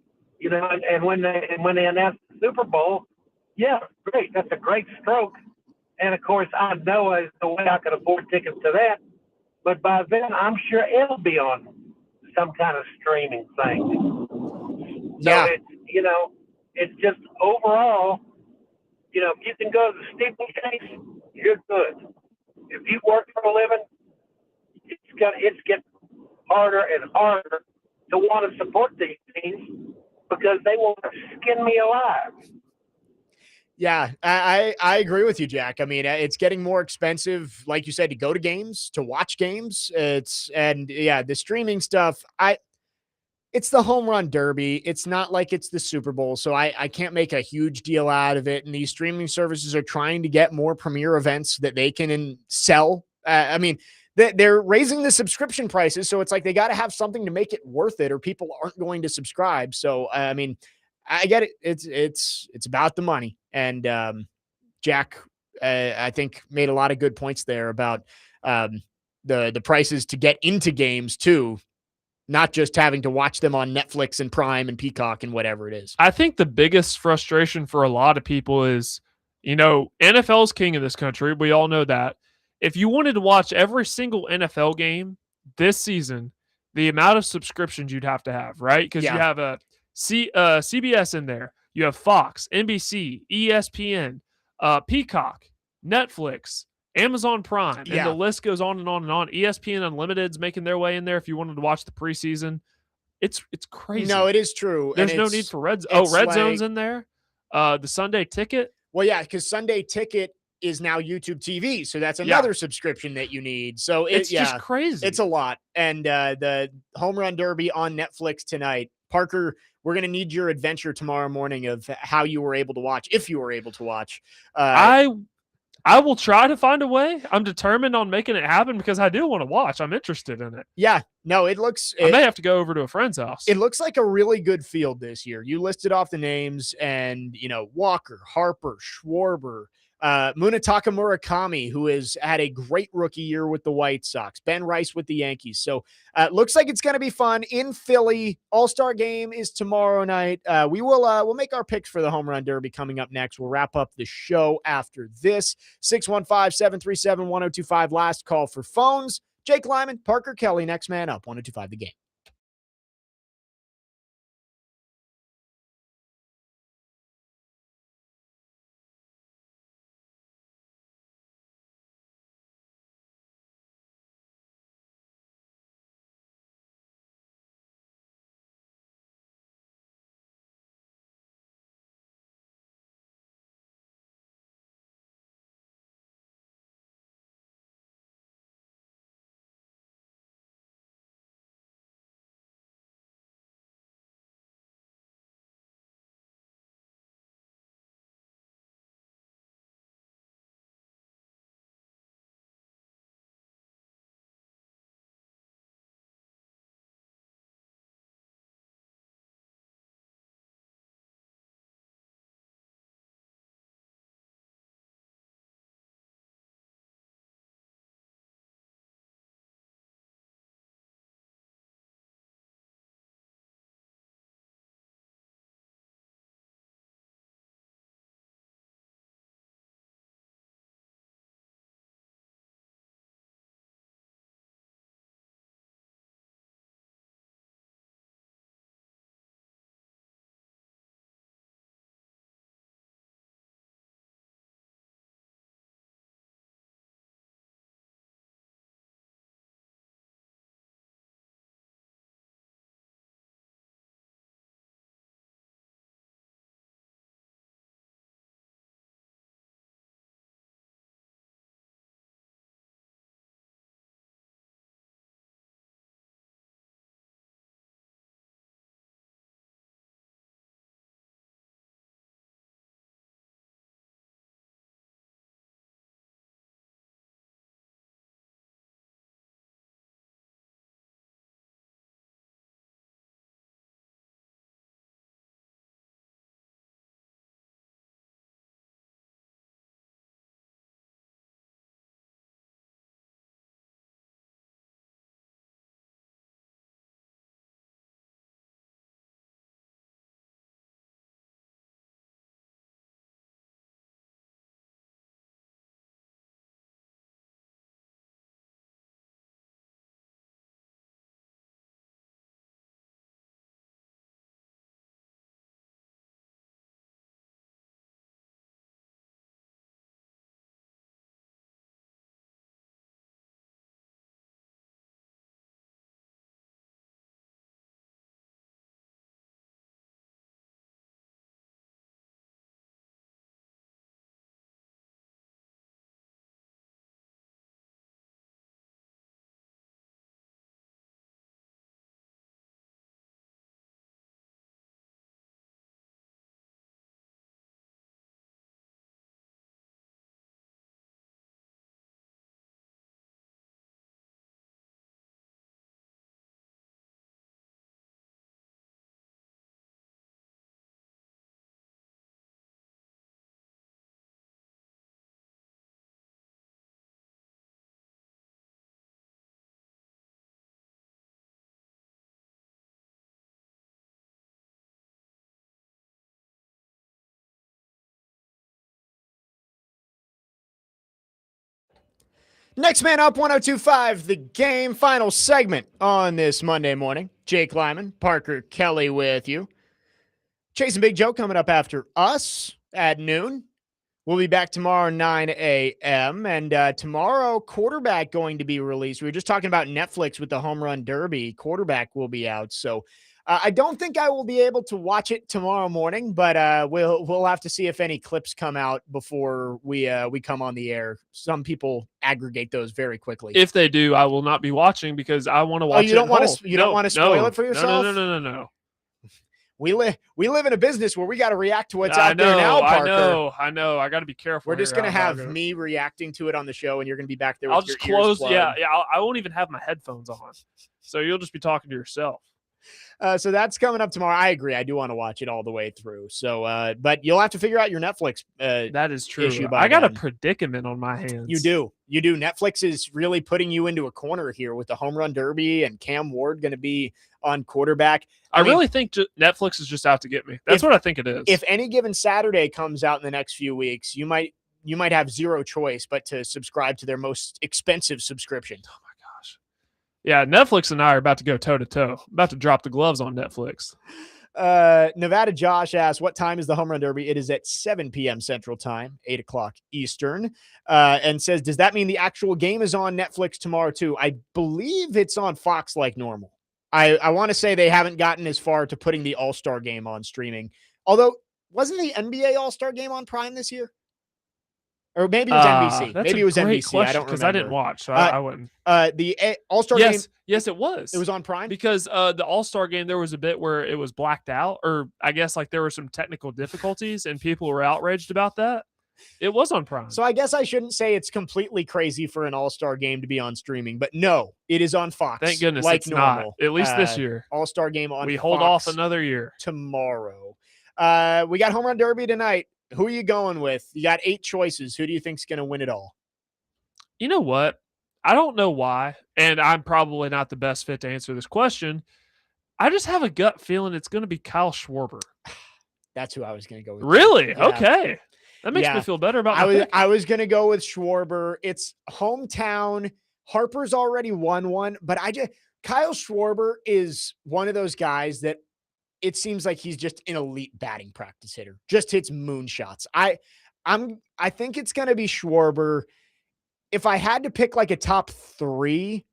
[SPEAKER 3] And when they announced the Super Bowl, yeah, great, that's a great stroke. And of course, I know there's no way I could afford tickets to that. But by then, I'm sure it'll be on some kind of streaming thing.
[SPEAKER 1] Yeah.
[SPEAKER 3] So it's just overall, if you can go to the steeplechase, you're good. If you work for a living, it's getting harder and harder to want to support these teams because they want to skin me alive.
[SPEAKER 1] Yeah, I agree with you, Jack. I mean, it's getting more expensive, like you said, to go to games, to watch games. The streaming stuff. It's the home run derby. It's not like it's the Super Bowl, so I can't make a huge deal out of it. And these streaming services are trying to get more premier events that they can sell. They're raising the subscription prices, so it's like they got to have something to make it worth it, or people aren't going to subscribe. So I get it. It's about the money. And Jack, I think, made a lot of good points there about the prices to get into games too, not just having to watch them on Netflix and Prime and Peacock and whatever it is.
[SPEAKER 2] I think the biggest frustration for a lot of people is, NFL's king of this country. We all know that. If you wanted to watch every single NFL game this season, the amount of subscriptions you'd have to have, right? Because you have a CBS in there. You have Fox, NBC, ESPN, Peacock, Netflix, Amazon Prime, and the list goes on and on and on. ESPN Unlimited's making their way in there if you wanted to watch the preseason. It's crazy.
[SPEAKER 1] No, it is true.
[SPEAKER 2] There's no need for Red Zone's in there. The Sunday Ticket.
[SPEAKER 1] Well, yeah, because Sunday Ticket is now YouTube TV, so that's another subscription that you need. So
[SPEAKER 2] it's just crazy.
[SPEAKER 1] It's a lot. And the Home Run Derby on Netflix tonight, Parker, we're going to need your adventure tomorrow morning of how you were able to watch, if you were able to watch.
[SPEAKER 2] I will try to find a way. I'm determined on making it happen because I do want to watch. I'm interested in it.
[SPEAKER 1] Yeah, no, I
[SPEAKER 2] may have to go over to a friend's house.
[SPEAKER 1] It looks like a really good field this year. You listed off the names, and Walker, Harper, Schwarber, Munetaka Murakami, who has had a great rookie year with the White Sox, Ben Rice with the Yankees. So looks like it's going to be fun in Philly. All-Star game is tomorrow night. We'll make our picks for the Home Run Derby coming up next. We'll wrap up the show after this. 615-737-1025. Last call for phones. Jake Lyman, Parker Kelley, next man up. 1025 The Game. Next man up, 1025 The Game. Final segment on this Monday morning. Jake Lyman, Parker Kelley with you. Chase and Big Joe coming up after us at noon. We'll be back tomorrow, 9 a.m. And tomorrow, quarterback going to be released. We were just talking about Netflix with the Home Run Derby. Quarterback will be out. So I don't think I will be able to watch it tomorrow morning, but we'll have to see if any clips come out before we come on the air. Some people aggregate those very quickly.
[SPEAKER 2] If they do, I will not be watching because I want to watch.
[SPEAKER 1] You don't want to spoil it for yourself?
[SPEAKER 2] No.
[SPEAKER 1] we live in a business where we got to react to what's out there now, Parker.
[SPEAKER 2] I know. I got to be careful.
[SPEAKER 1] We're just going to have me reacting to it on the show, and you're going to be back there with
[SPEAKER 2] I'll just close. I won't even have my headphones on. So you'll just be talking to yourself.
[SPEAKER 1] So that's coming up tomorrow. I agree. I do want to watch it all the way through. So, but you'll have to figure out your Netflix
[SPEAKER 2] that is true.
[SPEAKER 1] issue
[SPEAKER 2] I got a predicament on my hands.
[SPEAKER 1] You do. Netflix is really putting you into a corner here with the home run derby and Cam Ward going to be on quarterback.
[SPEAKER 2] I mean, really think Netflix is just out to get me. That's what I think it is.
[SPEAKER 1] If any given Saturday comes out in the next few weeks, you might have zero choice but to subscribe to their most expensive subscription.
[SPEAKER 2] Oh my gosh. Yeah, Netflix and I are about to go toe-to-toe. About to drop the gloves on Netflix.
[SPEAKER 1] Nevada Josh asks, what time is the home run derby? It is at 7 p.m. Central Time, 8 o'clock Eastern, and says, does that mean the actual game is on Netflix tomorrow too? I believe it's on Fox like normal. I want to say they haven't gotten as far to putting the All-Star game on streaming. Although, wasn't the NBA All-Star game on Prime this year? Or maybe it was NBC. Maybe it was NBC. I don't remember.
[SPEAKER 2] Because I didn't watch, so I wouldn't.
[SPEAKER 1] The All-Star game.
[SPEAKER 2] Yes, it was.
[SPEAKER 1] It was on Prime?
[SPEAKER 2] Because the All-Star game, there was a bit where it was blacked out, or I guess like there were some technical difficulties, and people were outraged about that. It was on Prime.
[SPEAKER 1] So I guess I shouldn't say it's completely crazy for an All-Star game to be on streaming, but no, it is on Fox.
[SPEAKER 2] Thank goodness
[SPEAKER 1] like
[SPEAKER 2] it's
[SPEAKER 1] normal.
[SPEAKER 2] not. At least this year.
[SPEAKER 1] All-Star game on
[SPEAKER 2] We
[SPEAKER 1] Fox
[SPEAKER 2] hold off another year.
[SPEAKER 1] Tomorrow. We got home run derby tonight. Who are you going with? You got 8 choices. Who do you think's going to win it all?
[SPEAKER 2] You know what? I don't know why, and I'm probably not the best fit to answer this question. I just have a gut feeling it's going to be Kyle Schwarber.
[SPEAKER 1] That's who I was going to go with.
[SPEAKER 2] Really?
[SPEAKER 1] Yeah.
[SPEAKER 2] Okay. That makes me feel better about my pick.
[SPEAKER 1] I was going to go with Schwarber. It's hometown. Harper's already won one, but Kyle Schwarber is one of those guys that it seems like he's just an elite batting practice hitter. Just hits moonshots. I think it's going to be Schwarber. If I had to pick like a top 3,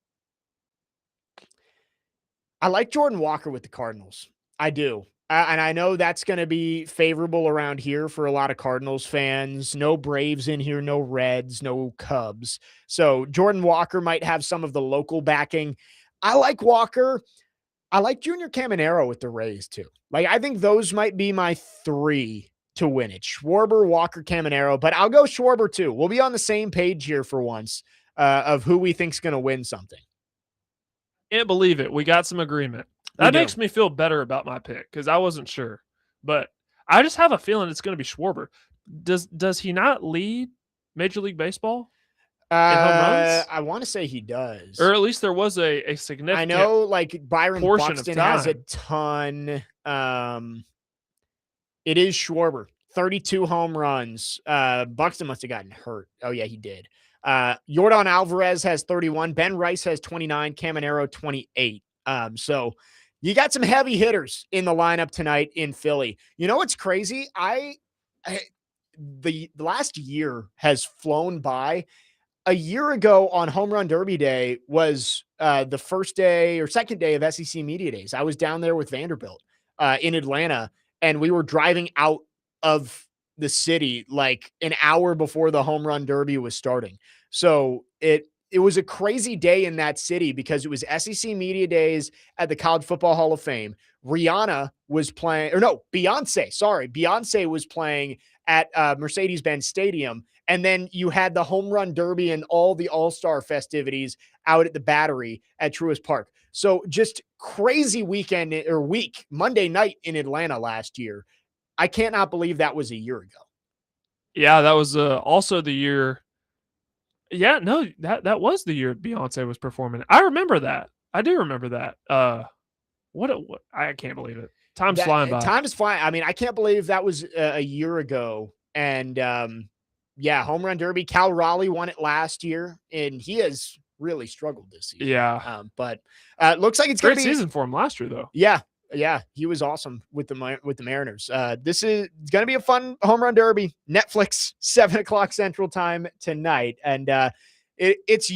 [SPEAKER 1] I like Jordan Walker with the Cardinals. I do. And I know that's going to be favorable around here for a lot of Cardinals fans. No Braves in here, no Reds, no Cubs. So Jordan Walker might have some of the local backing. I like Walker. I like Junior Caminero with the Rays too. Like, I think those might be my 3 to win it. Schwarber, Walker, Caminero, but I'll go Schwarber too. We'll be on the same page here for once of who we think's going to win something.
[SPEAKER 2] Can't believe it. We got some agreement. That makes me feel better about my pick because I wasn't sure. But I just have a feeling it's going to be Schwarber. Does he not lead Major League Baseball in home runs?
[SPEAKER 1] I want to say he does.
[SPEAKER 2] Or at least there was a significant
[SPEAKER 1] I know, like Byron Buxton has a ton. It is Schwarber. 32 home runs. Buxton must have gotten hurt. Oh, yeah, he did. Yordan Alvarez has 31. Ben Rice has 29. Caminero, 28. So you got some heavy hitters in the lineup tonight in Philly. You know what's crazy? The last year has flown by. A year ago on Home Run Derby Day was the first day or second day of SEC Media Days. I was down there with Vanderbilt in Atlanta, and we were driving out of the city like an hour before the Home Run Derby was starting. So it was a crazy day in that city because it was SEC Media Days at the College Football Hall of Fame. Beyonce was playing was playing at Mercedes-Benz Stadium. And then you had the Home Run Derby and all the All-Star festivities out at the Battery at Truist Park. So just crazy week, Monday night in Atlanta last year. I can't not believe that was a year ago. Yeah,
[SPEAKER 2] that was also the year. Yeah, no, that was the year Beyonce was performing. I remember that. I do remember that. What I can't believe it. Time's flying by.
[SPEAKER 1] Time is flying. I mean, I can't believe that was a year ago. And Home Run Derby. Cal Raleigh won it last year, and he has really struggled this season.
[SPEAKER 2] Yeah.
[SPEAKER 1] But looks like it's
[SPEAKER 2] great
[SPEAKER 1] going to be
[SPEAKER 2] season for him last year, though.
[SPEAKER 1] Yeah, he was awesome with the Mariners. This is going to be a fun Home Run Derby. Netflix, 7 o'clock Central Time tonight. And it's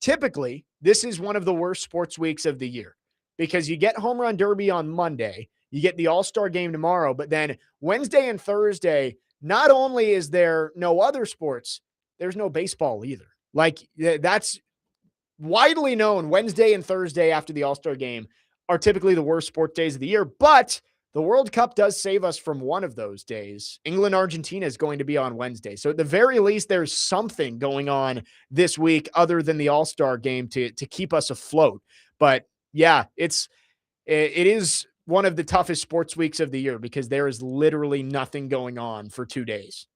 [SPEAKER 1] typically, this is one of the worst sports weeks of the year because you get Home Run Derby on Monday, you get the All-Star game tomorrow, but then Wednesday and Thursday, not only is there no other sports, there's no baseball either. Like, that's widely known. Wednesday and Thursday after the All-Star game are typically the worst sports days of the year, but The World Cup does save us from one of those days. England, Argentina is going to be on Wednesday. So at the very least, there's something going on this week other than the All-Star game to keep us afloat. But yeah, it is one of the toughest sports weeks of the year because there is literally nothing going on for 2 days.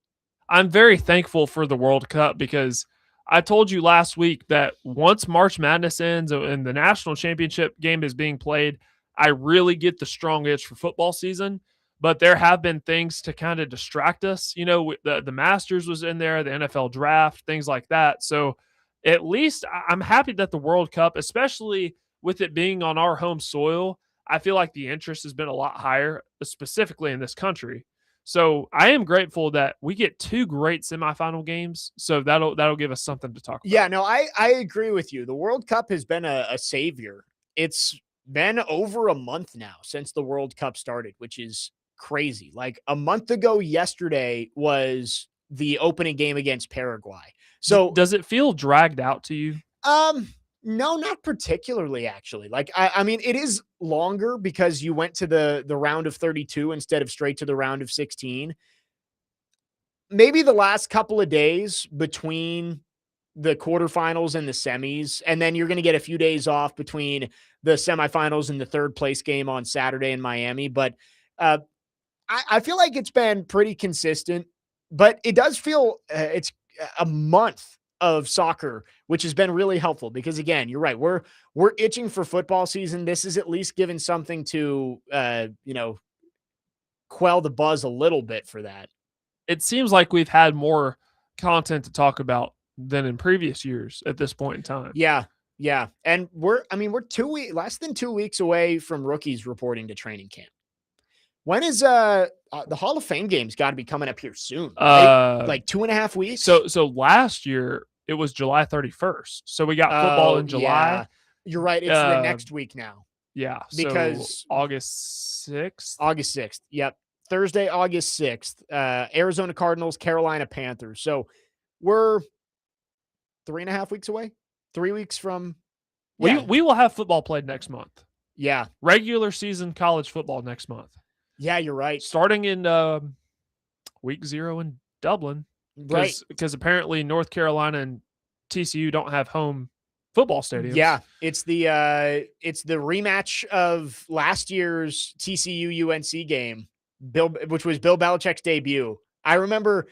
[SPEAKER 2] I'm very thankful for the World Cup because I told you last week that once March Madness ends and the national championship game is being played, I really get the strong itch for football season. But there have been things to kind of distract us. You know, the Masters was in there, the NFL draft, things like that. So at least I'm happy that the World Cup, especially with it being on our home soil, I feel like the interest has been a lot higher, specifically in this country. So I am grateful that we get 2 great semifinal games. So that'll give us something to talk about.
[SPEAKER 1] Yeah, no, I agree with you. The World Cup has been a savior. It's been over a month now since the World Cup started, which is crazy. Like a month ago yesterday was the opening game against Paraguay. So
[SPEAKER 2] does it feel dragged out to you?
[SPEAKER 1] No, not particularly, actually. Like, I mean, it is longer because you went to the round of 32 instead of straight to the round of 16. Maybe the last couple of days between the quarterfinals and the semis, and then you're going to get a few days off between the semifinals and the third place game on Saturday in Miami. But I feel like it's been pretty consistent, but it does feel it's a month of soccer, which has been really helpful because again, you're right. We're itching for football season. This is at least given something to, quell the buzz a little bit for that.
[SPEAKER 2] It seems like we've had more content to talk about than in previous years at this point in time.
[SPEAKER 1] Yeah. Yeah. And we're less than 2 weeks away from rookies reporting to training camp. When is the Hall of Fame games got to be coming up here soon? Right? Like 2.5 weeks.
[SPEAKER 2] So last year it was July 31st. So we got football in July.
[SPEAKER 1] Yeah. You're right. It's the next week now.
[SPEAKER 2] Yeah.
[SPEAKER 1] Because
[SPEAKER 2] so August 6th.
[SPEAKER 1] August 6th. Yep. Thursday, August 6th. Arizona Cardinals, Carolina Panthers. So we're 3.5 weeks away. 3 weeks from.
[SPEAKER 2] Yeah. We will have football played next month.
[SPEAKER 1] Yeah.
[SPEAKER 2] Regular season college football next month.
[SPEAKER 1] Yeah, you're right.
[SPEAKER 2] Starting in week 0 in Dublin.
[SPEAKER 1] Right.
[SPEAKER 2] Because apparently North Carolina and TCU don't have home football stadiums.
[SPEAKER 1] Yeah, it's the rematch of last year's TCU UNC game, which was Bill Belichick's debut. I remember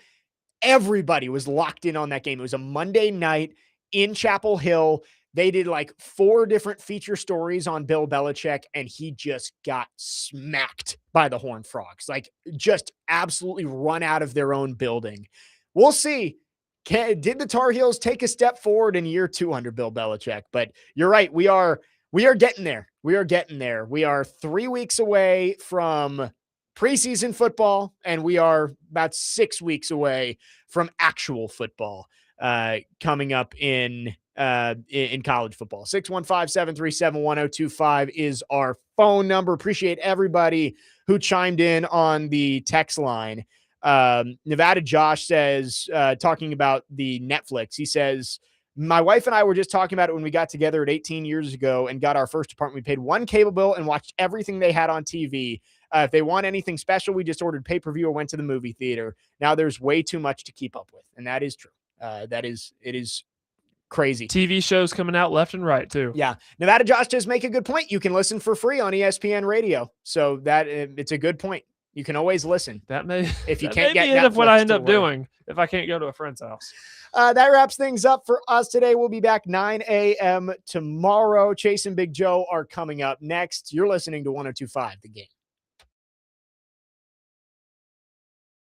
[SPEAKER 1] everybody was locked in on that game. It was a Monday night in Chapel Hill. They did like 4 different feature stories on Bill Belichick, and he just got smacked by the Horned Frogs, like just absolutely run out of their own building. We'll see. Did the Tar Heels take a step forward in year 2 under Bill Belichick? But you're right. We are getting there. We are getting there. We are 3 weeks away from preseason football, and we are about 6 weeks away from actual football coming up in college football. 615-737-1025 is our phone number. Appreciate everybody who chimed in on the text line. Nevada Josh says, talking about the Netflix, he says, my wife and I were just talking about it when we got together at 18 years ago and got our first apartment. We paid 1 cable bill and watched everything they had on TV. If they want anything special, we just ordered pay-per-view or went to the movie theater. Now there's way too much to keep up with. And that is true. It is crazy.
[SPEAKER 2] TV shows coming out left and right too.
[SPEAKER 1] Yeah. Nevada Josh does make a good point. You can listen for free on ESPN radio. So that it's a good point. You can always listen.
[SPEAKER 2] That may,
[SPEAKER 1] if you
[SPEAKER 2] that
[SPEAKER 1] can't
[SPEAKER 2] may
[SPEAKER 1] get
[SPEAKER 2] be
[SPEAKER 1] Netflix
[SPEAKER 2] what I end up
[SPEAKER 1] work.
[SPEAKER 2] doing if I can't go to a friend's house.
[SPEAKER 1] That wraps things up for us today. We'll be back 9 a.m. tomorrow. Chase and Big Joe are coming up next. You're listening to 102.5 The Game.